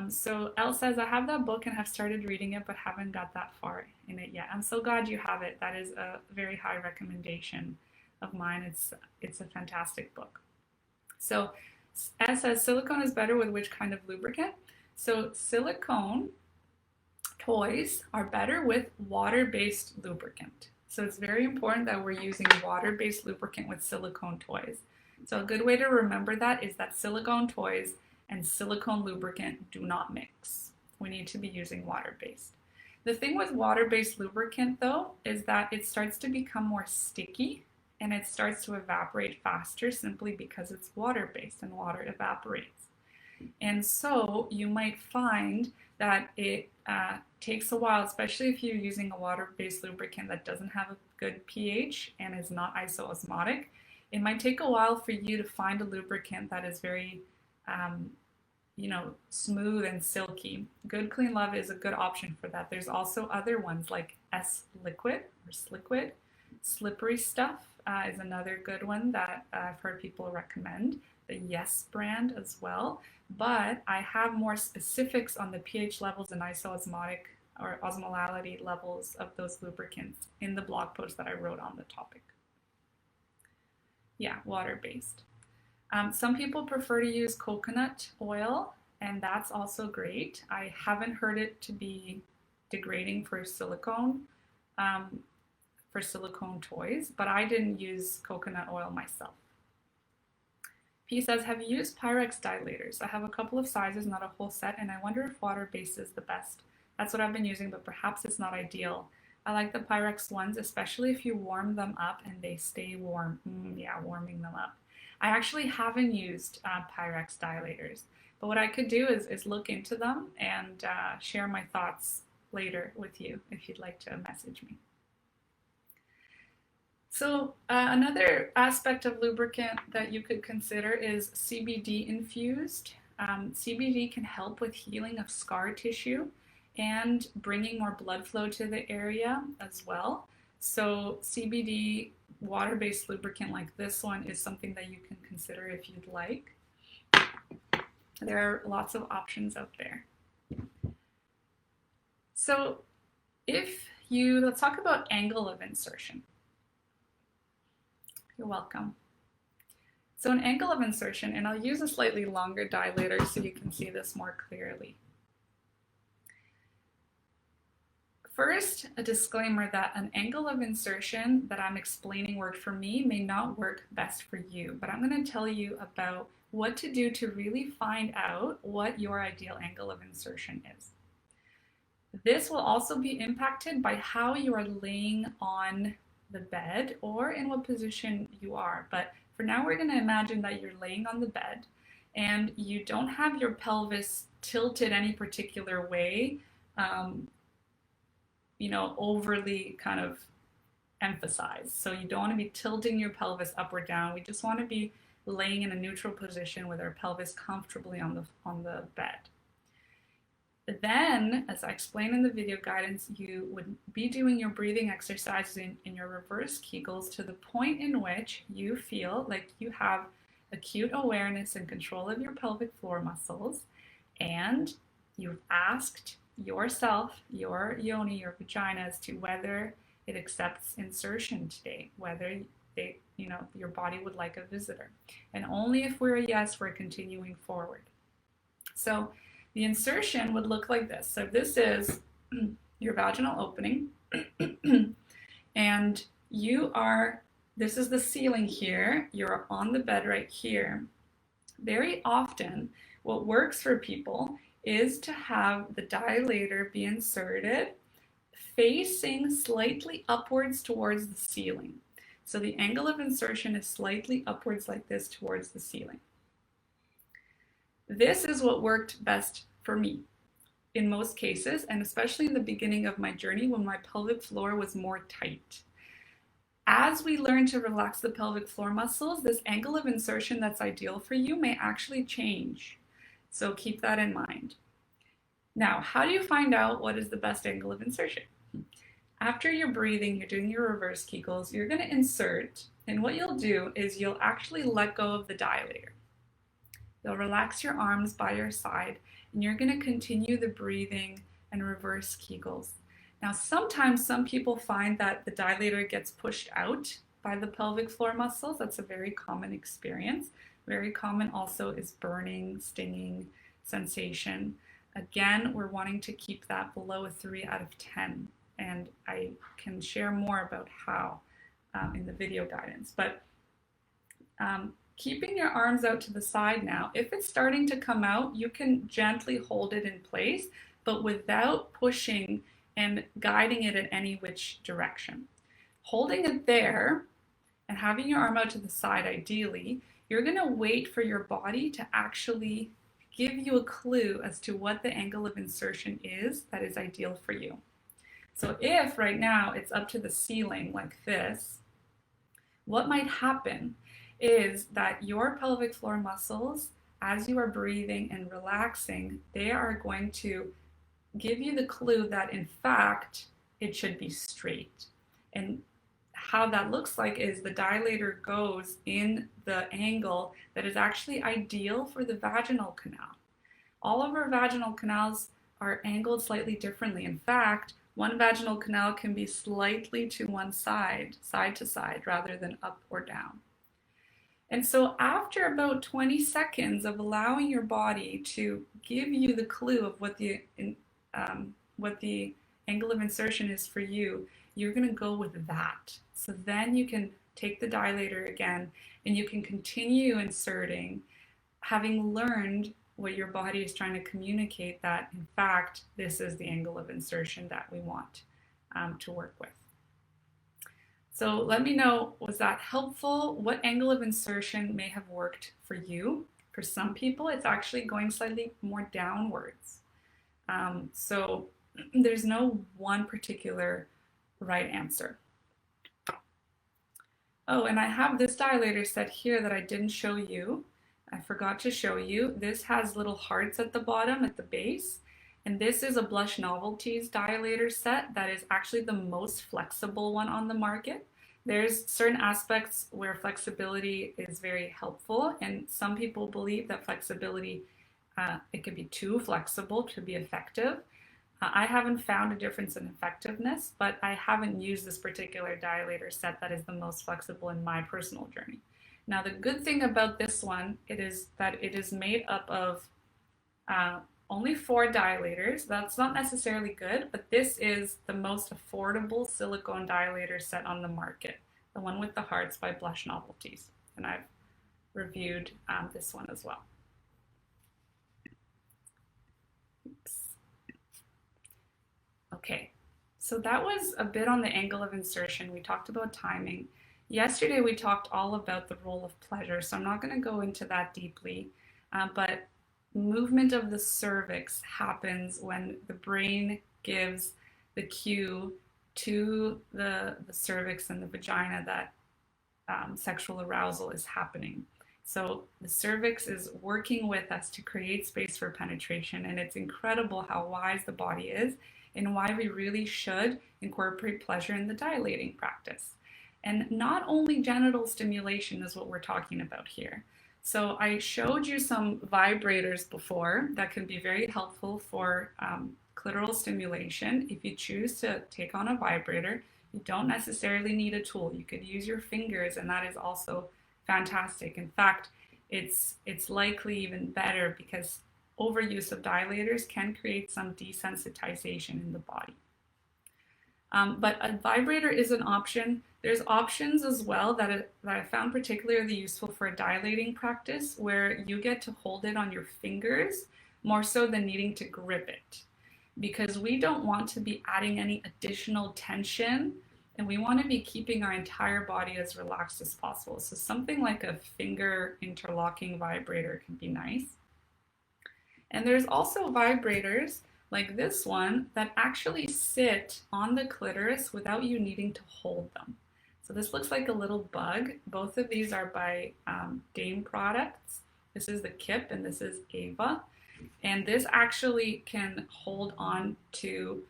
So Elle says, I have that book and have started reading it, but haven't got that far in it yet. I'm so glad you have it. That is a very high recommendation of mine. It's a fantastic book. So Elle says, silicone is better with which kind of lubricant? So silicone toys are better with water-based lubricant. So it's very important that we're using water-based lubricant with silicone toys. So a good way to remember that is that silicone toys and silicone lubricant do not mix. We need to be using water-based. The thing with water-based lubricant though is that it starts to become more sticky and it starts to evaporate faster simply because it's water-based and water evaporates. And so you might find that it takes a while, especially if you're using a water-based lubricant that doesn't have a good pH and is not isoosmotic. It might take a while for you to find a lubricant that is very smooth and silky. Good Clean Love is a good option for that. There's also other ones like S-Liquid or Sliquid. Slippery Stuff is another good one that I've heard people recommend. The Yes brand as well. But I have more specifics on the pH levels and isoosmotic or osmolality levels of those lubricants in the blog post that I wrote on the topic. Yeah, water-based. Some people prefer to use coconut oil, and that's also great. I haven't heard it to be degrading for silicone toys, but I didn't use coconut oil myself. P says, have you used Pyrex dilators? I have a couple of sizes, not a whole set, and I wonder if water-based is the best. That's what I've been using, but perhaps it's not ideal. I like the Pyrex ones, especially if you warm them up and they stay warm. Yeah, warming them up. I actually haven't used Pyrex dilators, but what I could do is look into them and share my thoughts later with you if you'd like to message me. So another aspect of lubricant that you could consider is CBD infused. CBD can help with healing of scar tissue and bringing more blood flow to the area as well. So CBD water-based lubricant like this one is something that you can consider if you'd like. There are lots of options out there. So let's talk about angle of insertion. You're welcome. So an angle of insertion, and I'll use a slightly longer dilator so you can see this more clearly. First, a disclaimer that an angle of insertion that I'm explaining worked for me may not work best for you, but I'm going to tell you about what to do to really find out what your ideal angle of insertion is. This will also be impacted by how you are laying on the bed or in what position you are. But for now, we're going to imagine that you're laying on the bed and you don't have your pelvis tilted any particular way, overly kind of emphasized. So you don't want to be tilting your pelvis up or down. We just want to be laying in a neutral position with our pelvis comfortably on the bed. Then, as I explained in the video guidance, you would be doing your breathing exercises in your reverse Kegels to the point in which you feel like you have acute awareness and control of your pelvic floor muscles, and you've asked yourself, your yoni, your vagina, as to whether it accepts insertion today, whether your body would like a visitor. And only if we're a yes, we're continuing forward. So the insertion would look like this. So this is your vaginal opening, and this is the ceiling here. You're on the bed right here. Very often, what works for people is to have the dilator be inserted facing slightly upwards towards the ceiling. So the angle of insertion is slightly upwards like this towards the ceiling. This is what worked best for me in most cases, and especially in the beginning of my journey when my pelvic floor was more tight. As we learn to relax the pelvic floor muscles, this angle of insertion that's ideal for you may actually change. So keep that in mind. Now, how do you find out what is the best angle of insertion? After you're breathing, you're doing your reverse Kegels, you're going to insert, and what you'll do is you'll actually let go of the dilator. You'll relax your arms by your side, and you're going to continue the breathing and reverse Kegels. Now, sometimes some people find that the dilator gets pushed out by the pelvic floor muscles. That's a very common experience. Very common also is burning, stinging sensation. Again, we're wanting to keep that below a 3 out of 10, and I can share more about how in the video guidance. But keeping your arms out to the side now, if it's starting to come out, you can gently hold it in place, but without pushing and guiding it in any which direction. Holding it there and having your arm out to the side ideally, you're going to wait for your body to actually give you a clue as to what the angle of insertion is that is ideal for you. So if right now it's up to the ceiling like this, what might happen is that your pelvic floor muscles, as you are breathing and relaxing, they are going to give you the clue that in fact it should be straight. And how that looks like is the dilator goes in the angle that is actually ideal for the vaginal canal. All of our vaginal canals are angled slightly differently. In fact, one vaginal canal can be slightly to one side, side to side, rather than up or down. And so after about 20 seconds of allowing your body to give you the clue of what the angle of insertion is for you, you're going to go with that. So then you can take the dilator again and you can continue inserting, having learned what your body is trying to communicate, that in fact this is the angle of insertion that we want to work with. So let me know, was that helpful? What angle of insertion may have worked for you? For some people, it's actually going slightly more downwards. So there's no one particular right answer. Oh, and I have this dilator set here that I didn't show you. I forgot to show you. This has little hearts at the bottom, at the base. And this is a Blush Novelties dilator set that is actually the most flexible one on the market. There's certain aspects where flexibility is very helpful, and some people believe that flexibility, it could be too flexible to be effective. I haven't found a difference in effectiveness, but I haven't used this particular dilator set that is the most flexible in my personal journey. Now, the good thing about this one, it is that it is made up of only 4 dilators. That's not necessarily good, but this is the most affordable silicone dilator set on the market, the one with the hearts by Blush Novelties. And I've reviewed this one as well. Oops. Okay, so that was a bit on the angle of insertion. We talked about timing. Yesterday we talked all about the role of pleasure, so I'm not going to go into that deeply, but movement of the cervix happens when the brain gives the cue to the cervix and the vagina that sexual arousal is happening. So the cervix is working with us to create space for penetration, and it's incredible how wise the body is and why we really should incorporate pleasure in the dilating practice. And not only genital stimulation is what we're talking about here. So I showed you some vibrators before that can be very helpful for clitoral stimulation. If you choose to take on a vibrator, you don't necessarily need a tool. You could use your fingers, and that is also fantastic. In fact, it's likely even better because overuse of dilators can create some desensitization in the body. But a vibrator is an option. There's options as well that I found particularly useful for a dilating practice, where you get to hold it on your fingers more so than needing to grip it, because we don't want to be adding any additional tension, and we want to be keeping our entire body as relaxed as possible. So something like a finger interlocking vibrator can be nice. And there's also vibrators like this one that actually sit on the clitoris without you needing to hold them. So this looks like a little bug. Both of these are by Dame products. This is the Kip and this is Ava. And this actually can hold on to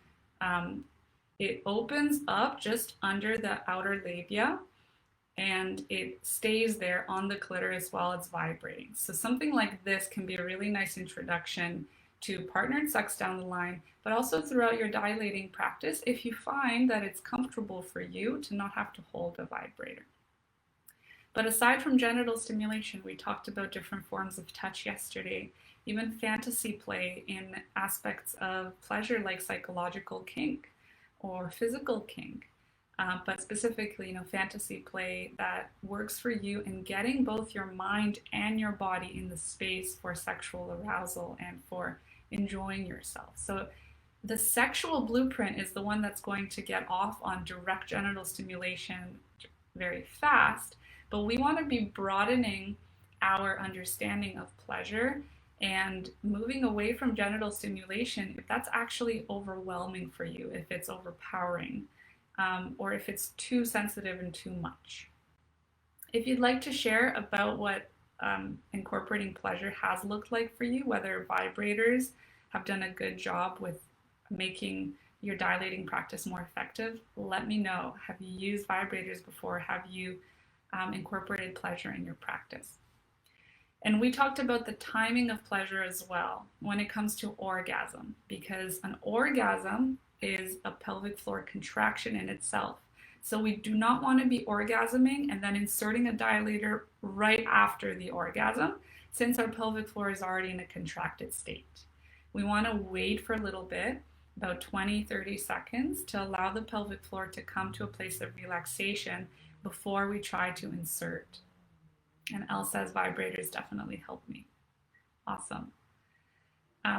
It opens up just under the outer labia and it stays there on the clitoris while it's vibrating. So something like this can be a really nice introduction to partnered sex down the line, but also throughout your dilating practice if you find that it's comfortable for you to not have to hold a vibrator. But aside from genital stimulation, we talked about different forms of touch yesterday, even fantasy play in aspects of pleasure like psychological kink or physical kink. But specifically, fantasy play that works for you in getting both your mind and your body in the space for sexual arousal and for enjoying yourself. So the sexual blueprint is the one that's going to get off on direct genital stimulation very fast, but we want to be broadening our understanding of pleasure and moving away from genital stimulation if that's actually overwhelming for you, if it's overpowering, or if it's too sensitive and too much. If you'd like to share about what incorporating pleasure has looked like for you, whether vibrators have done a good job with making your dilating practice more effective, let me know. Have you used vibrators before? Have you incorporated pleasure in your practice? And we talked about the timing of pleasure as well when it comes to orgasm, because an orgasm is a pelvic floor contraction in itself. So we do not want to be orgasming and then inserting a dilator right after the orgasm, since our pelvic floor is already in a contracted state. We want to wait for a little bit, about 20-30 seconds, to allow the pelvic floor to come to a place of relaxation before we try to insert. And Elle says vibrators definitely help me. Awesome.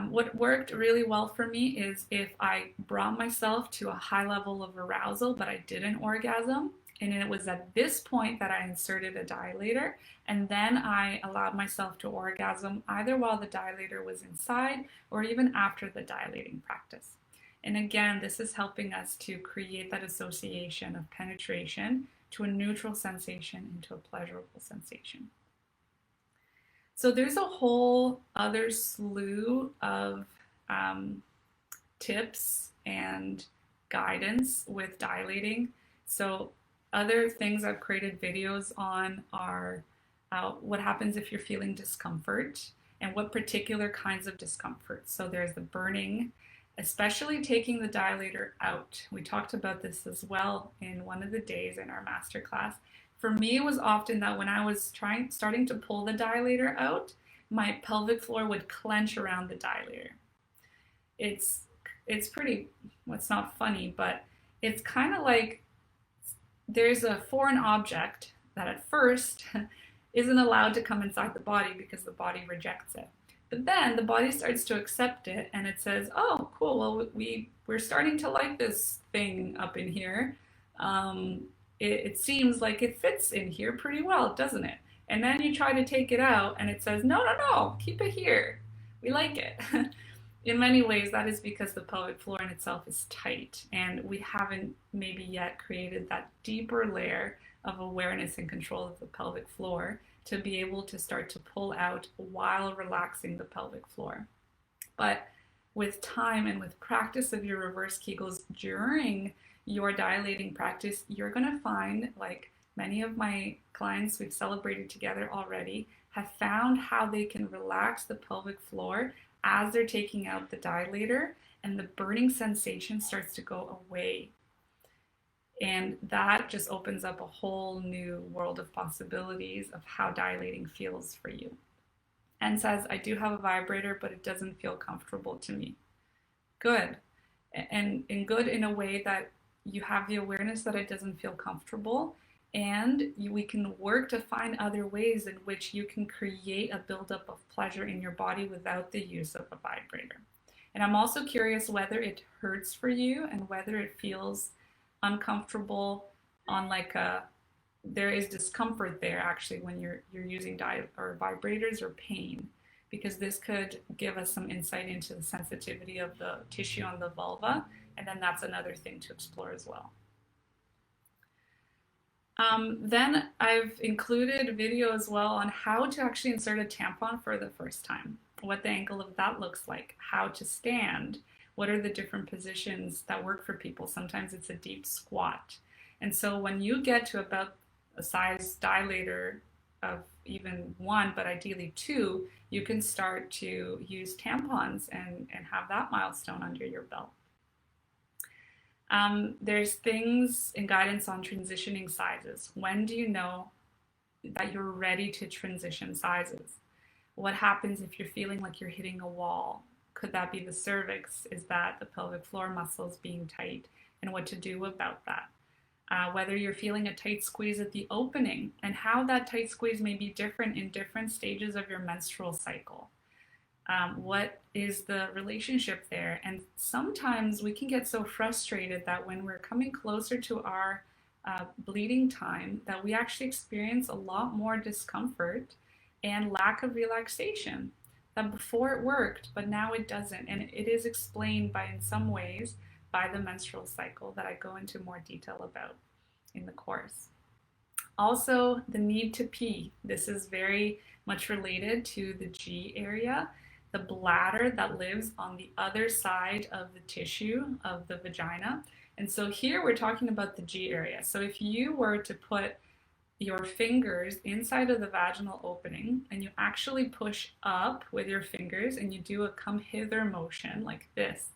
What worked really well for me is if I brought myself to a high level of arousal, but I didn't orgasm. And it was at this point that I inserted a dilator, and then I allowed myself to orgasm either while the dilator was inside or even after the dilating practice. And again, this is helping us to create that association of penetration to a neutral sensation into a pleasurable sensation. So there's a whole other slew of tips and guidance with dilating. So other things I've created videos on are what happens if you're feeling discomfort and what particular kinds of discomfort. So there's the burning, especially taking the dilator out. We talked about this as well in one of the days in our masterclass. For me, it was often that when I was starting to pull the dilator out, my pelvic floor would clench around the dilator. It's pretty, well, it's not funny, but it's kind of like there's a foreign object that at first isn't allowed to come inside the body because the body rejects it. But then the body starts to accept it and it says, oh, cool, well, we're starting to like this thing up in here. It seems like it fits in here pretty well, doesn't it? And then you try to take it out and it says, no, keep it here. We like it. In many ways, that is because the pelvic floor in itself is tight and we haven't maybe yet created that deeper layer of awareness and control of the pelvic floor to be able to start to pull out while relaxing the pelvic floor. But with time and with practice of your reverse Kegels during your dilating practice, you're going to find, like many of my clients we've celebrated together already, have found how they can relax the pelvic floor as they're taking out the dilator, and the burning sensation starts to go away. And that just opens up a whole new world of possibilities of how dilating feels for you. And says, I do have a vibrator, but it doesn't feel comfortable to me. Good. And good in a way that you have the awareness that it doesn't feel comfortable, and we can work to find other ways in which you can create a buildup of pleasure in your body without the use of a vibrator. And I'm also curious whether it hurts for you and whether it feels uncomfortable on there is discomfort there actually when you're using vibrators or pain, because this could give us some insight into the sensitivity of the tissue on the vulva, and then that's another thing to explore as well. Then I've included a video as well on how to actually insert a tampon for the first time, what the angle of that looks like, how to stand What are the different positions that work for people? Sometimes it's a deep squat. And so when you get to about a size dilator of even 1, but ideally 2, you can start to use tampons and have that milestone under your belt. There's things in guidance on transitioning sizes. When do you know that you're ready to transition sizes? What happens if you're feeling like you're hitting a wall? Could that be the cervix? Is that the pelvic floor muscles being tight? And what to do about that? Whether you're feeling a tight squeeze at the opening and how that tight squeeze may be different in different stages of your menstrual cycle. What is the relationship there? And sometimes we can get so frustrated that when we're coming closer to our bleeding time, that we actually experience a lot more discomfort and lack of relaxation. That before it worked, but now it doesn't. And it is explained by, in some ways, by the menstrual cycle that I go into more detail about in the course. Also, the need to pee. This is very much related to the G area, the bladder that lives on the other side of the tissue of the vagina. And so here we're talking about the G area. So if you were to put your fingers inside of the vaginal opening and you actually push up with your fingers and you do a come hither motion like this.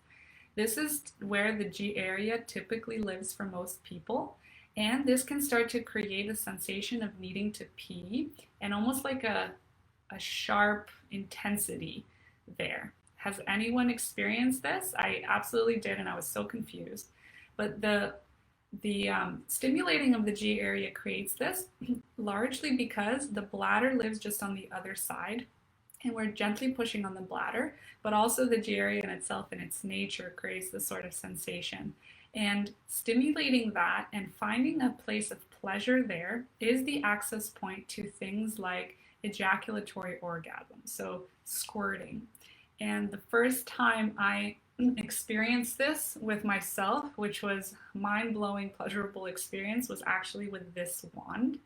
This is where the G area typically lives for most people. And this can start to create a sensation of needing to pee and almost like a sharp intensity there. Has anyone experienced this? I absolutely did, and I was so confused. But the stimulating of the G area creates this largely because the bladder lives just on the other side and we're gently pushing on the bladder, but also the G area in itself, in its nature, creates this sort of sensation. And stimulating that and finding a place of pleasure there is the access point to things like ejaculatory orgasm, so squirting. And the first time I experienced this with myself, which was mind-blowing, pleasurable experience, was actually with this wand.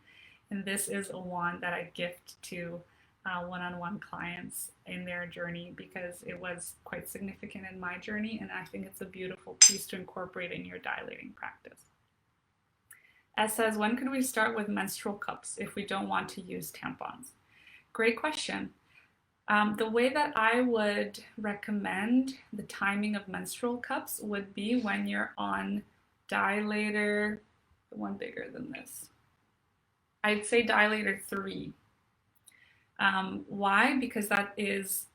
And this is a wand that I gift to one-on-one clients in their journey because it was quite significant in my journey, and I think it's a beautiful piece to incorporate in your dilating practice. S says, when can we start with menstrual cups if we don't want to use tampons? Great question. The way that I would recommend the timing of menstrual cups would be when you're on dilator, the one bigger than this. I'd say dilator 3. Why? Because that is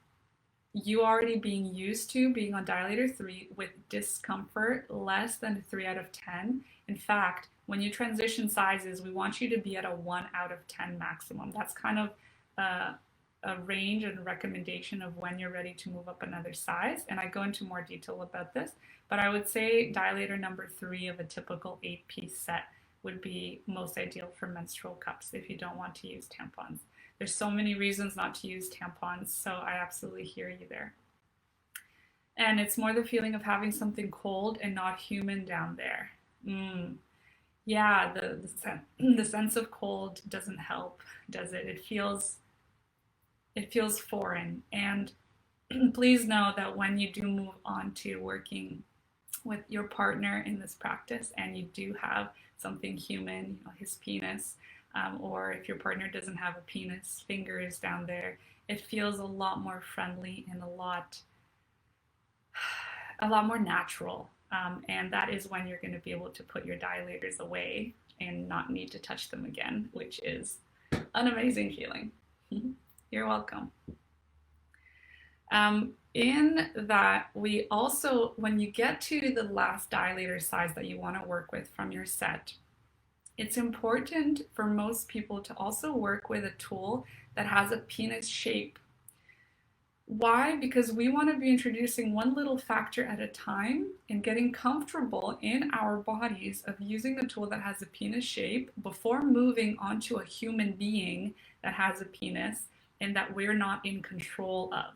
you already being used to being on dilator 3 with discomfort less than a 3 out of 10. In fact, when you transition sizes, we want you to be at a 1 out of 10 maximum. That's kind of a range and recommendation of when you're ready to move up another size. And I go into more detail about this, but I would say dilator number 3 of a typical 8-piece set would be most ideal for menstrual cups if you don't want to use tampons. There's so many reasons not to use tampons, so I absolutely hear you there. And it's more the feeling of having something cold and not human down there. Yeah, the sense of cold doesn't help, does it? It feels foreign. And please know that when you do move on to working with your partner in this practice and you do have something human, his penis, or if your partner doesn't have a penis, fingers down there, it feels a lot more friendly and a lot more natural. And that is when you're going to be able to put your dilators away and not need to touch them again, which is an amazing feeling. You're welcome. In that, we also, when you get to the last dilator size that you want to work with from your set, it's important for most people to also work with a tool that has a penis shape. Why? Because we want to be introducing one little factor at a time and getting comfortable in our bodies of using the tool that has a penis shape before moving onto a human being that has a penis and that we're not in control of,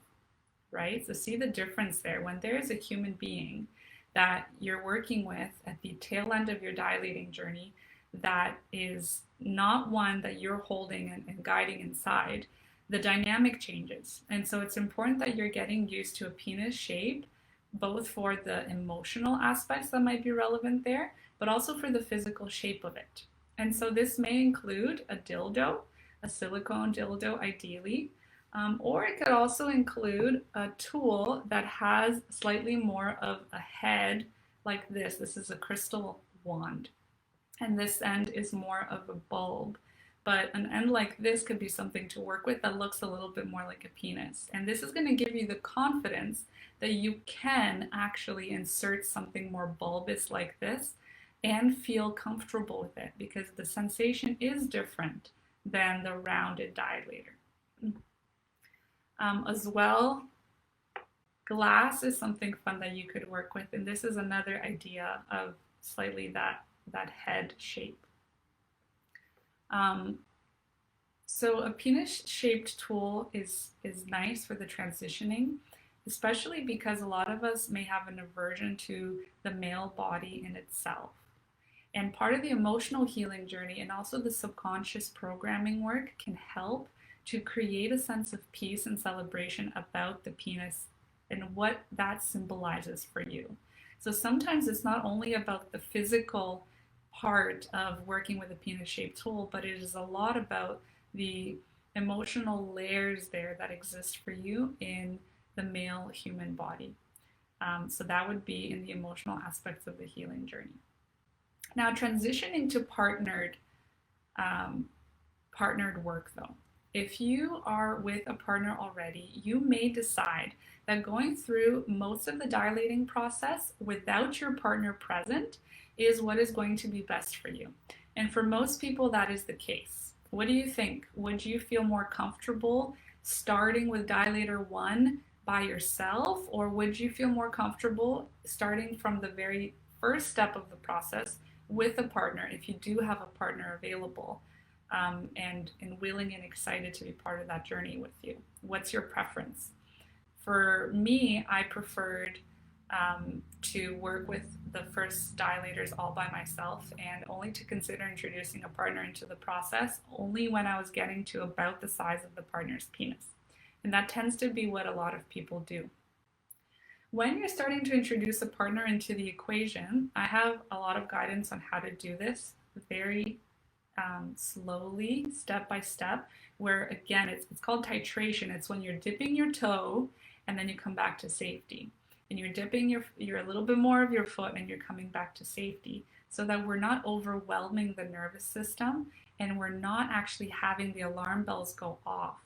right? So see the difference there. When there's a human being that you're working with at the tail end of your dilating journey, that is not one that you're holding and guiding inside, the dynamic changes. And so it's important that you're getting used to a penis shape both for the emotional aspects that might be relevant there, but also for the physical shape of it. And so this may include a dildo, a silicone dildo ideally, or it could also include a tool that has slightly more of a head like this. This is a crystal wand, and this end is more of a bulb. But an end like this could be something to work with that looks a little bit more like a penis. And this is going to give you the confidence that you can actually insert something more bulbous like this and feel comfortable with it, because the sensation is different than the rounded dilator. As well, glass is something fun that you could work with, and this is another idea of slightly that head shape. So a penis-shaped tool is nice for the transitioning, especially because a lot of us may have an aversion to the male body in itself. And part of the emotional healing journey and also the subconscious programming work can help to create a sense of peace and celebration about the penis and what that symbolizes for you. So sometimes it's not only about the physical part of working with a penis-shaped tool, but it is a lot about the emotional layers there that exist for you in the male human body. So that would be in the emotional aspects of the healing journey. Now, transitioning to partnered work though. If you are with a partner already, you may decide that going through most of the dilating process without your partner present is what is going to be best for you. And for most people, that is the case. What do you think? Would you feel more comfortable starting with dilator 1 by yourself, or would you feel more comfortable starting from the very first step of the process with a partner if you do have a partner available, and willing and excited to be part of that journey with you? What's your preference? For me, I preferred to work with the first dilators all by myself, and only to consider introducing a partner into the process only when I was getting to about the size of the partner's penis. And that tends to be what a lot of people do. When you're starting to introduce a partner into the equation, I have a lot of guidance on how to do this very slowly, step by step, where again, it's called titration. It's when you're dipping your toe and then you come back to safety. And you're dipping your a little bit more of your foot and you're coming back to safety, so that we're not overwhelming the nervous system and we're not actually having the alarm bells go off.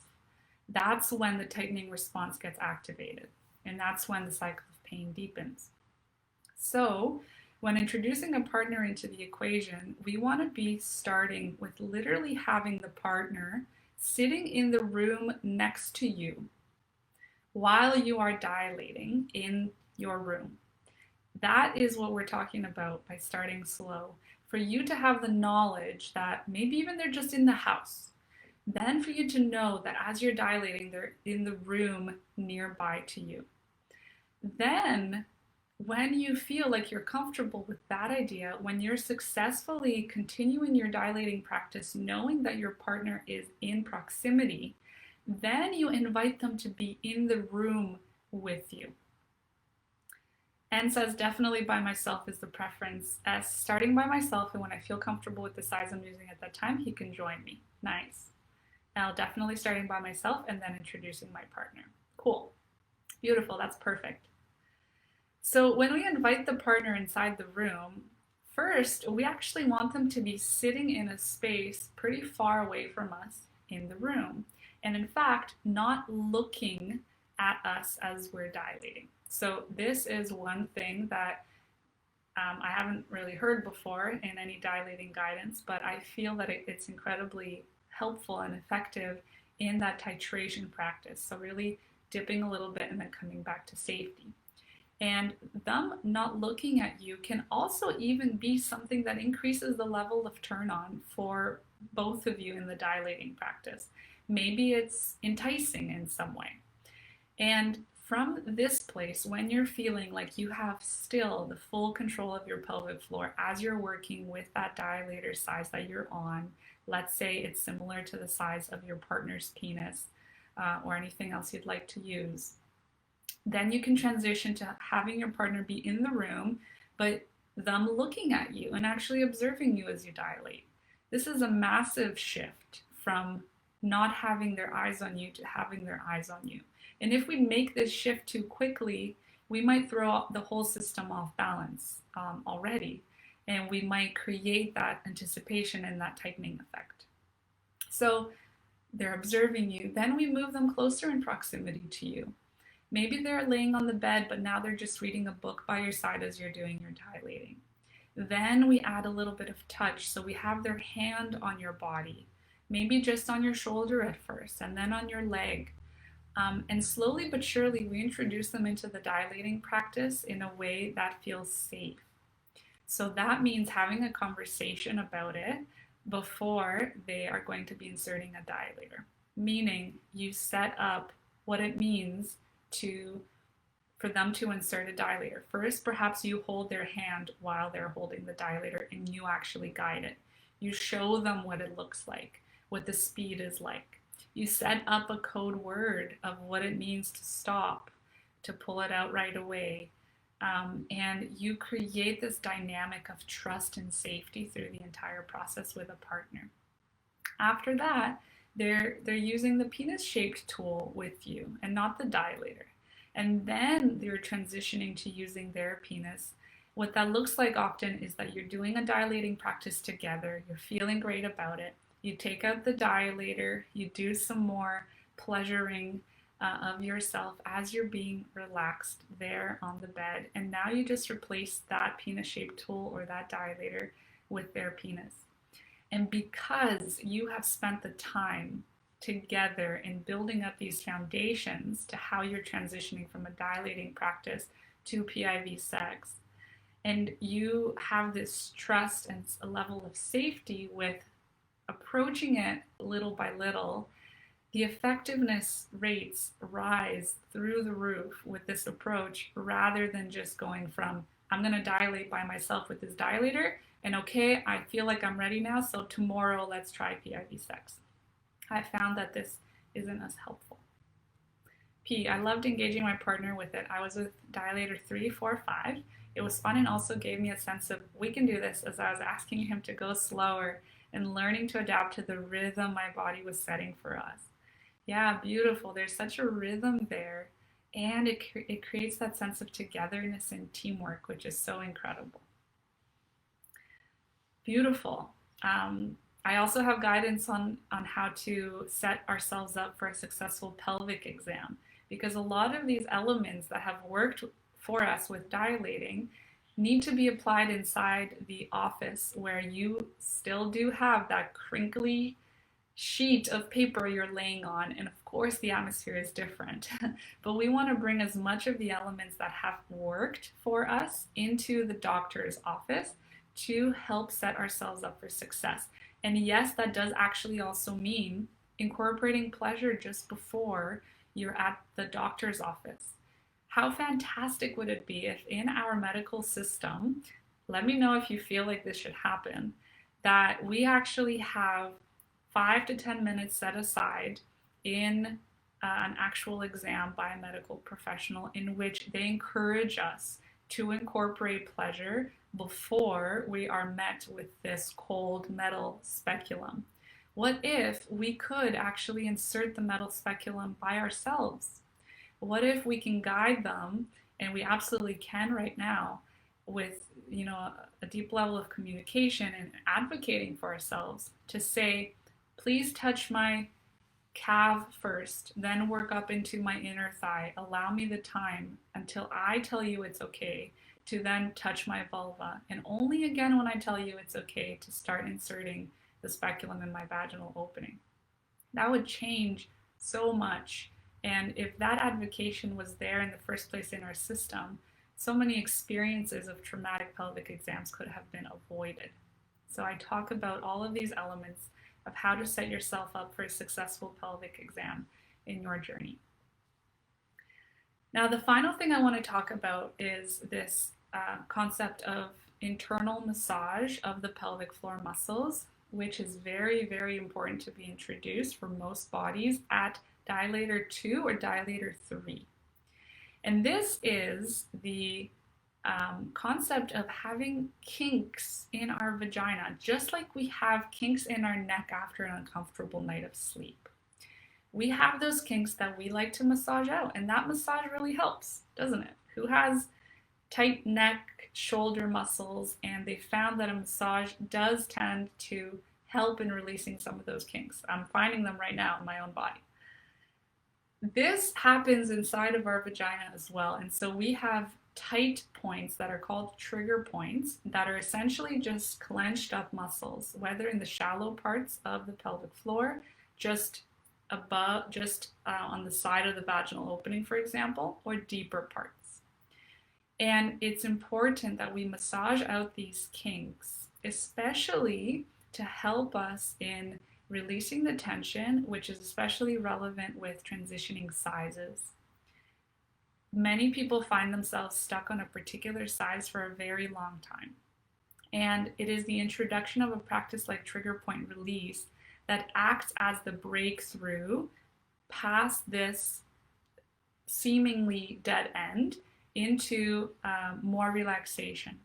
That's when the tightening response gets activated. And that's when the cycle of pain deepens. So when introducing a partner into the equation, we want to be starting with literally having the partner sitting in the room next to you while you are dilating in your room. That is what we're talking about by starting slow. For you to have the knowledge that maybe even they're just in the house. Then for you to know that as you're dilating, they're in the room nearby to you. Then when you feel like you're comfortable with that idea, when you're successfully continuing your dilating practice, knowing that your partner is in proximity, then you invite them to be in the room with you. N says definitely by myself is the preference. S, starting by myself, and when I feel comfortable with the size I'm using at that time, he can join me. Nice. L, definitely starting by myself and then introducing my partner. Cool. Beautiful. That's perfect. So when we invite the partner inside the room, first, we actually want them to be sitting in a space pretty far away from us in the room. And in fact, not looking at us as we're dilating. So this is one thing that I haven't really heard before in any dilating guidance, but I feel that it's incredibly helpful and effective in that titration practice. So really dipping a little bit and then coming back to safety. And them not looking at you can also even be something that increases the level of turn on for both of you in the dilating practice. Maybe it's enticing in some way. And from this place, when you're feeling like you have still the full control of your pelvic floor as you're working with that dilator size that you're on, let's say it's similar to the size of your partner's penis or anything else you'd like to use, Then you can transition to having your partner be in the room, but them looking at you and actually observing you as you dilate. This is a massive shift from not having their eyes on you to having their eyes on you. And if we make this shift too quickly, we might throw the whole system off balance already. And we might create that anticipation and that tightening effect. So they're observing you. Then we move them closer in proximity to you. Maybe they're laying on the bed, but now they're just reading a book by your side as you're doing your dilating. Then we add a little bit of touch. So we have their hand on your body, maybe just on your shoulder at first, and then on your leg. And slowly but surely, we introduce them into the dilating practice in a way that feels safe. So that means having a conversation about it before they are going to be inserting a dilator, meaning you set up what it means for them to insert a dilator. First, perhaps you hold their hand while they're holding the dilator and you actually guide it. You show them what it looks like, what the speed is like. You set up a code word of what it means to stop, to pull it out right away. And you create this dynamic of trust and safety through the entire process with a partner. After that, they're using the penis-shaped tool with you and not the dilator. And then they're transitioning to using their penis. What that looks like often is that you're doing a dilating practice together. You're feeling great about it. You take out the dilator. You do some more pleasuring of yourself as you're being relaxed there on the bed. And now you just replace that penis-shaped tool or that dilator with their penis. And because you have spent the time together in building up these foundations to how you're transitioning from a dilating practice to PIV sex, and you have this trust and a level of safety with approaching it little by little, the effectiveness rates rise through the roof with this approach rather than just going from, I'm going to dilate by myself with this dilator, and okay, I feel like I'm ready now, so tomorrow let's try PIV sex. I found that this isn't as helpful. P, I loved engaging my partner with it. I was with dilator 3, 4, 5. It was fun and also gave me a sense of we can do this as I was asking him to go slower and learning to adapt to the rhythm my body was setting for us. Yeah, beautiful. There's such a rhythm there, and it creates that sense of togetherness and teamwork, which is so incredible. Beautiful. I also have guidance on how to set ourselves up for a successful pelvic exam, because a lot of these elements that have worked for us with dilating need to be applied inside the office where you still do have that crinkly sheet of paper you're laying on, and of course the atmosphere is different. But we want to bring as much of the elements that have worked for us into the doctor's office to help set ourselves up for success. And yes, that does actually also mean incorporating pleasure just before you're at the doctor's office. How fantastic would it be if in our medical system, let me know if you feel like this should happen, that we actually have 5 to 10 minutes set aside in an actual exam by a medical professional in which they encourage us to incorporate pleasure before we are met with this cold metal speculum. What if we could actually insert the metal speculum by ourselves? What if we can guide them, and we absolutely can right now, with a deep level of communication and advocating for ourselves to say, please touch my calf first, then work up into my inner thigh. Allow me the time until I tell you it's okay to then touch my vulva, and only again when I tell you it's okay to start inserting the speculum in my vaginal opening. That would change so much. And if that advocacy was there in the first place in our system, so many experiences of traumatic pelvic exams could have been avoided. So I talk about all of these elements of how to set yourself up for a successful pelvic exam in your journey. Now, the final thing I want to talk about is this concept of internal massage of the pelvic floor muscles, which is very, very important to be introduced for most bodies at dilator 2 or dilator 3. And this is the concept of having kinks in our vagina, just like we have kinks in our neck after an uncomfortable night of sleep. We have those kinks that we like to massage out, and that massage really helps, doesn't it? Who has tight neck, shoulder muscles, and they found that a massage does tend to help in releasing some of those kinks. I'm finding them right now in my own body. This happens inside of our vagina as well, and so we have tight points that are called trigger points that are essentially just clenched up muscles, whether in the shallow parts of the pelvic floor, just above, on the side of the vaginal opening, for example, or deeper parts. And it's important that we massage out these kinks, especially to help us in releasing the tension, which is especially relevant with transitioning sizes. Many people find themselves stuck on a particular size for a very long time. And it is the introduction of a practice like trigger point release that acts as the breakthrough past this seemingly dead end into more relaxation.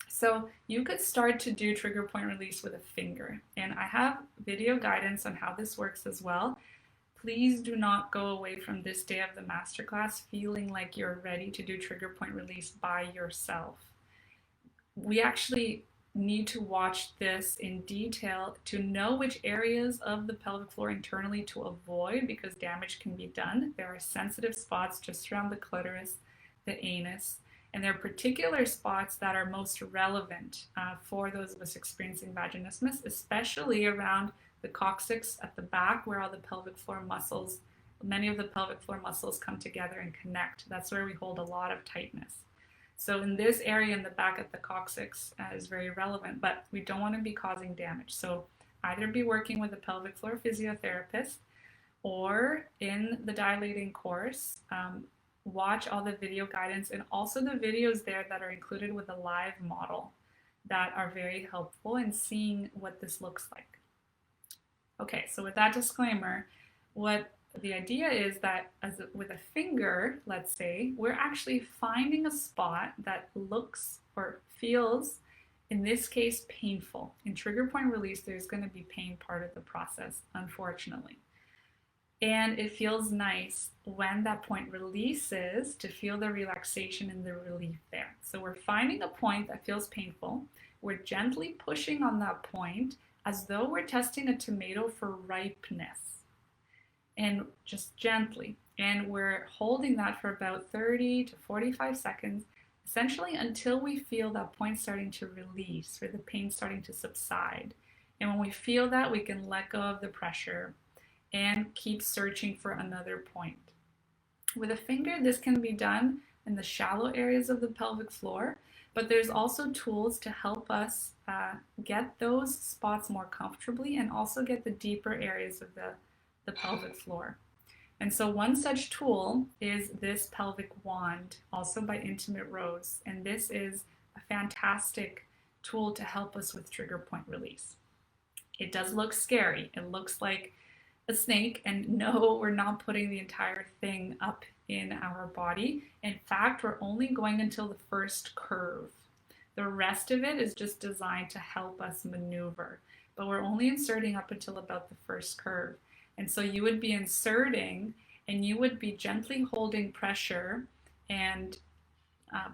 So you could start to do trigger point release with a finger. And I have video guidance on how this works as well. Please do not go away from this day of the masterclass feeling like you're ready to do trigger point release by yourself. We actually need to watch this in detail to know which areas of the pelvic floor internally to avoid, because damage can be done. There are sensitive spots just around the clitoris, the anus, and there are particular spots that are most relevant for those of us experiencing vaginismus, especially around the coccyx at the back, where all the pelvic floor muscles, many of the pelvic floor muscles come together and connect. That's where we hold a lot of tightness. So in this area in the back at the coccyx is very relevant, but we don't want to be causing damage. So either be working with a pelvic floor physiotherapist, or in the dilating course, watch all the video guidance and also the videos there that are included with a live model that are very helpful in seeing what this looks like. Okay, so with that disclaimer, what the idea is that with a finger, let's say, we're actually finding a spot that looks or feels, in this case, painful. In trigger point release, there's going to be pain part of the process, unfortunately. And it feels nice when that point releases to feel the relaxation and the relief there. So we're finding a point that feels painful. We're gently pushing on that point as though we're testing a tomato for ripeness, and just gently. And we're holding that for about 30 to 45 seconds, essentially until we feel that point starting to release or the pain starting to subside. And when we feel that, we can let go of the pressure and keep searching for another point. With a finger, this can be done in the shallow areas of the pelvic floor, but there's also tools to help us get those spots more comfortably and also get the deeper areas of the pelvic floor. And so one such tool is this pelvic wand, also by Intimate Rose. And this is a fantastic tool to help us with trigger point release. It does look scary. It looks like a snake, and no, we're not putting the entire thing up in our body. In fact, we're only going until the first curve. The rest of it is just designed to help us maneuver, but we're only inserting up until about the first curve. And so you would be inserting and you would be gently holding pressure and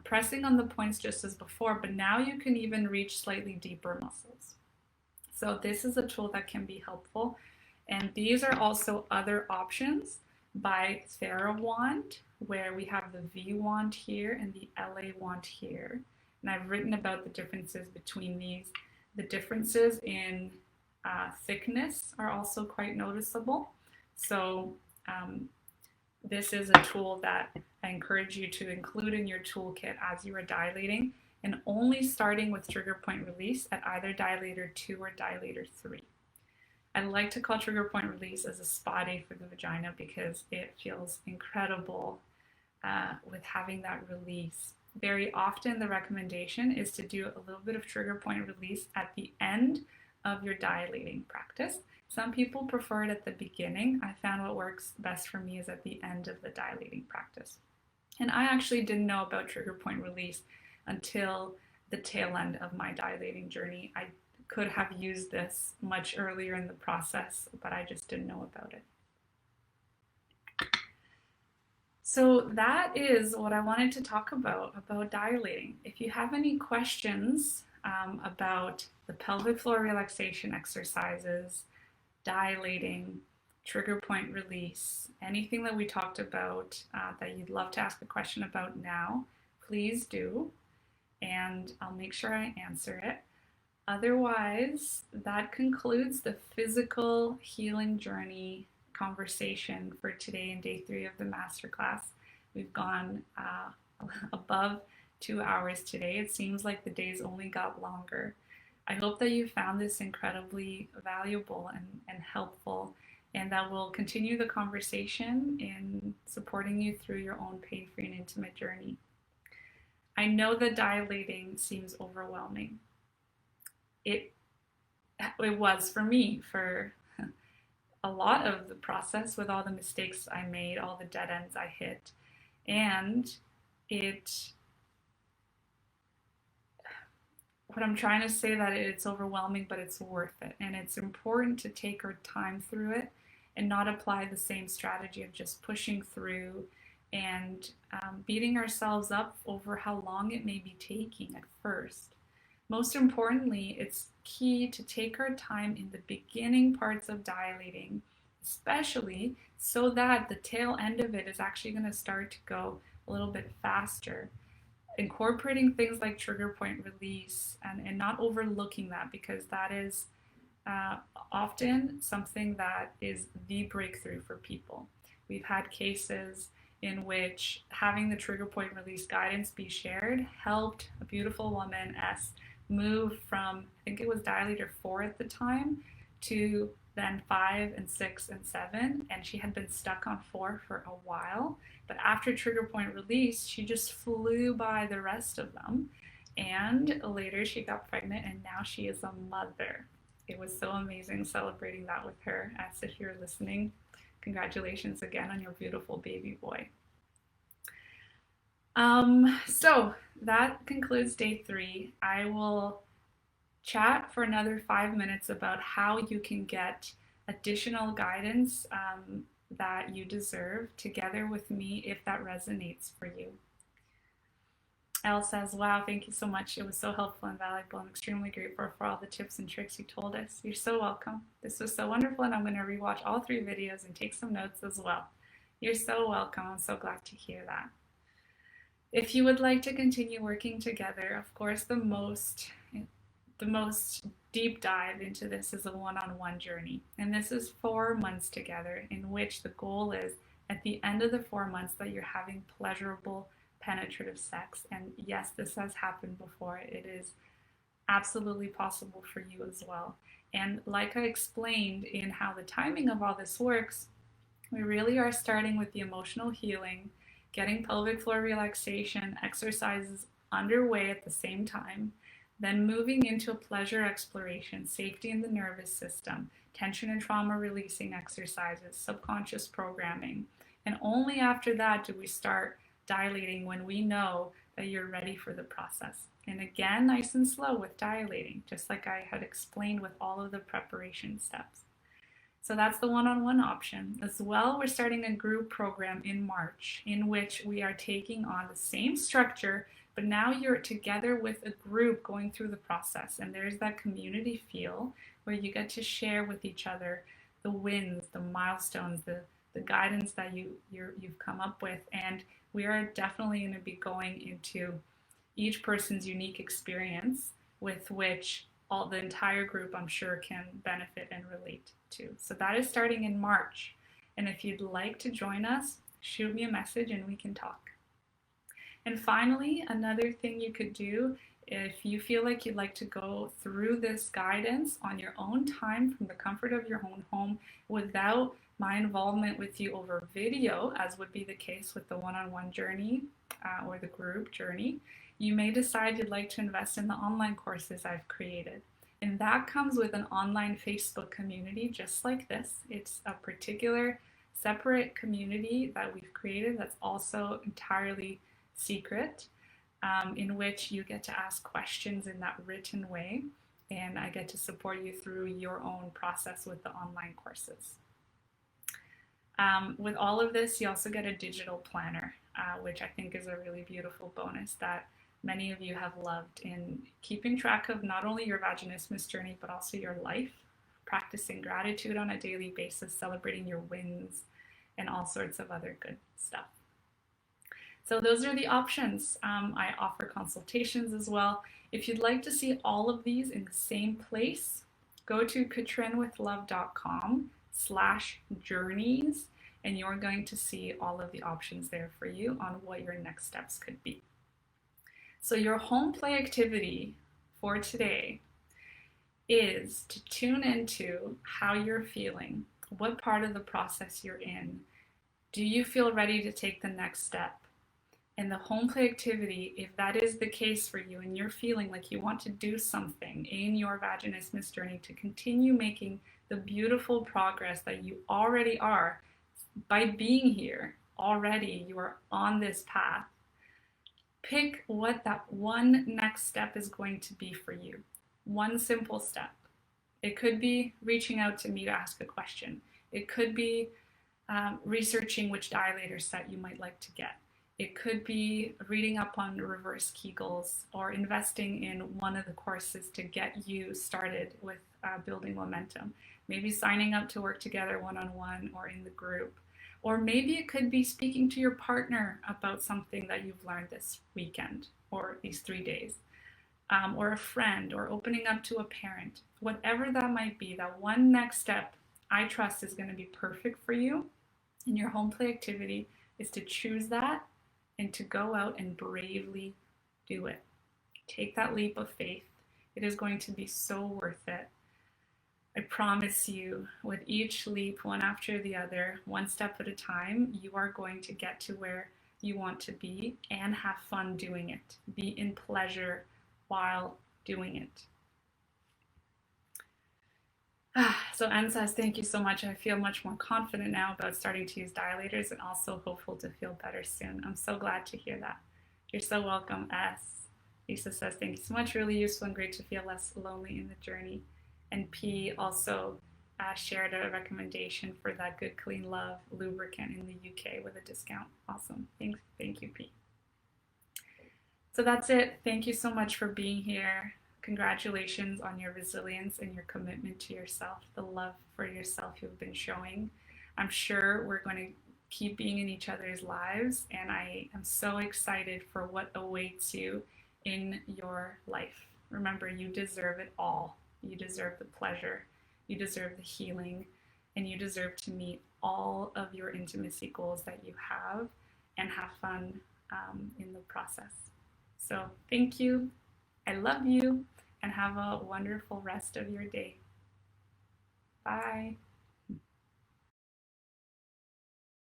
pressing on the points just as before, but now you can even reach slightly deeper muscles. So this is a tool that can be helpful. And these are also other options by TheraWand, where we have the V wand here and the LA wand here. And I've written about the differences between these. The differences in thickness are also quite noticeable. So this is a tool that I encourage you to include in your toolkit as you are dilating, and only starting with trigger point release at either dilator 2 or dilator 3. I like to call trigger point release as a spa day for the vagina because it feels incredible with having that release. Very often the recommendation is to do a little bit of trigger point release at the end of your dilating practice. Some people prefer it at the beginning. I found what works best for me is at the end of the dilating practice. And I actually didn't know about trigger point release until the tail end of my dilating journey. I could have used this much earlier in the process, but I just didn't know about it. So that is what I wanted to talk about dilating. If you have any questions about the pelvic floor relaxation exercises, dilating, trigger point release, anything that we talked about that you'd love to ask a question about now, please do, and I'll make sure I answer it. Otherwise, that concludes the physical healing journey conversation for today and day 3 of the masterclass. We've gone above 2 hours today. It seems like the days only got longer. I hope that you found this incredibly valuable and helpful, and that will continue the conversation in supporting you through your own pain-free and intimate journey. I know that dilating seems overwhelming. It was for me for a lot of the process, with all the mistakes I made, all the dead ends I hit. And what I'm trying to say, that it's overwhelming, but it's worth it. And it's important to take our time through it and not apply the same strategy of just pushing through and beating ourselves up over how long it may be taking at first. Most importantly, it's key to take our time in the beginning parts of dilating, especially so that the tail end of it is actually going to start to go a little bit faster. Incorporating things like trigger point release and not overlooking that, because that is often something that is the breakthrough for people. We've had cases in which having the trigger point release guidance be shared helped a beautiful woman move from, I think it was dilator 4 at the time, to then 5 and 6 and 7, and she had been stuck on 4 for a while. But after trigger point release, she just flew by the rest of them, and later she got pregnant, and now she is a mother. It was so amazing celebrating that with her. As if you're listening, congratulations again on your beautiful baby boy. So that concludes day 3. I will chat for another 5 minutes about how you can get additional guidance that you deserve together with me if that resonates for you. Elle says, wow, thank you so much. It was so helpful and valuable. I'm extremely grateful for all the tips and tricks you told us. You're so welcome. This was so wonderful, and I'm going to rewatch all 3 videos and take some notes as well. You're so welcome. I'm so glad to hear that. If you would like to continue working together, of course, the most deep dive into this is a one-on-one journey. And this is 4 months together, in which the goal is at the end of the 4 months that you're having pleasurable, penetrative sex. And yes, this has happened before. It is absolutely possible for you as well. And like I explained in how the timing of all this works, we really are starting with the emotional healing, getting pelvic floor relaxation exercises underway at the same time, then moving into a pleasure exploration, safety in the nervous system, tension and trauma releasing exercises, subconscious programming. And only after that do we start dilating, when we know that you're ready for the process. And again, nice and slow with dilating, just like I had explained with all of the preparation steps. So that's the one-on-one option. As well, we're starting a group program in March, in which we are taking on the same structure, but now you're together with a group going through the process. And there's that community feel where you get to share with each other the wins, the milestones, the guidance that you've come up with. And we are definitely going to be going into each person's unique experience, with which the entire group, I'm sure, can benefit and relate to. So that is starting in March. And if you'd like to join us, shoot me a message and we can talk. And finally, another thing you could do, if you feel like you'd like to go through this guidance on your own time from the comfort of your own home without my involvement with you over video, as would be the case with the one-on-one journey or the group journey, you may decide you'd like to invest in the online courses I've created. And that comes with an online Facebook community just like this. It's a particular separate community that we've created that's also entirely secret, in which you get to ask questions in that written way, and I get to support you through your own process with the online courses. With all of this, you also get a digital planner, which I think is a really beautiful bonus that many of you have loved in keeping track of not only your vaginismus journey, but also your life, practicing gratitude on a daily basis, celebrating your wins, and all sorts of other good stuff. So those are the options. I offer consultations as well. If you'd like to see all of these in the same place, go to katrinwithlove.com/journeys, and you're going to see all of the options there for you on what your next steps could be. So your home play activity for today is to tune into how you're feeling, what part of the process you're in. Do you feel ready to take the next step? And the home play activity, if that is the case for you and you're feeling like you want to do something in your vaginismus journey to continue making the beautiful progress that you already are, by being here already, you are on this path. Pick what that one next step is going to be for you. One simple step. It could be reaching out to me to ask a question. It could be researching which dilator set you might like to get. It could be reading up on reverse Kegels or investing in one of the courses to get you started with building momentum. Maybe signing up to work together one-on-one or in the group. Or maybe it could be speaking to your partner about something that you've learned this weekend or these 3 days. Or a friend, or opening up to a parent. Whatever that might be, that one next step I trust is going to be perfect for you. And your home play activity is to choose that and to go out and bravely do it. Take that leap of faith. It is going to be so worth it. I promise you, with each leap, one after the other, one step at a time, you are going to get to where you want to be and have fun doing it. Be in pleasure while doing it. So Anne says, thank you so much. I feel much more confident now about starting to use dilators and also hopeful to feel better soon. I'm so glad to hear that. You're so welcome, S. Lisa says, thank you so much. Really useful and great to feel less lonely in the journey. And P also shared a recommendation for that Good Clean Love lubricant in the UK with a discount. Awesome. Thank you, P. So that's it. Thank you so much for being here. Congratulations on your resilience and your commitment to yourself, the love for yourself you've been showing. I'm sure we're going to keep being in each other's lives, and I am so excited for what awaits you in your life. Remember, you deserve it all. You deserve the pleasure, you deserve the healing, and you deserve to meet all of your intimacy goals that you have and have fun in the process. So thank you. I love you, and have a wonderful rest of your day. Bye.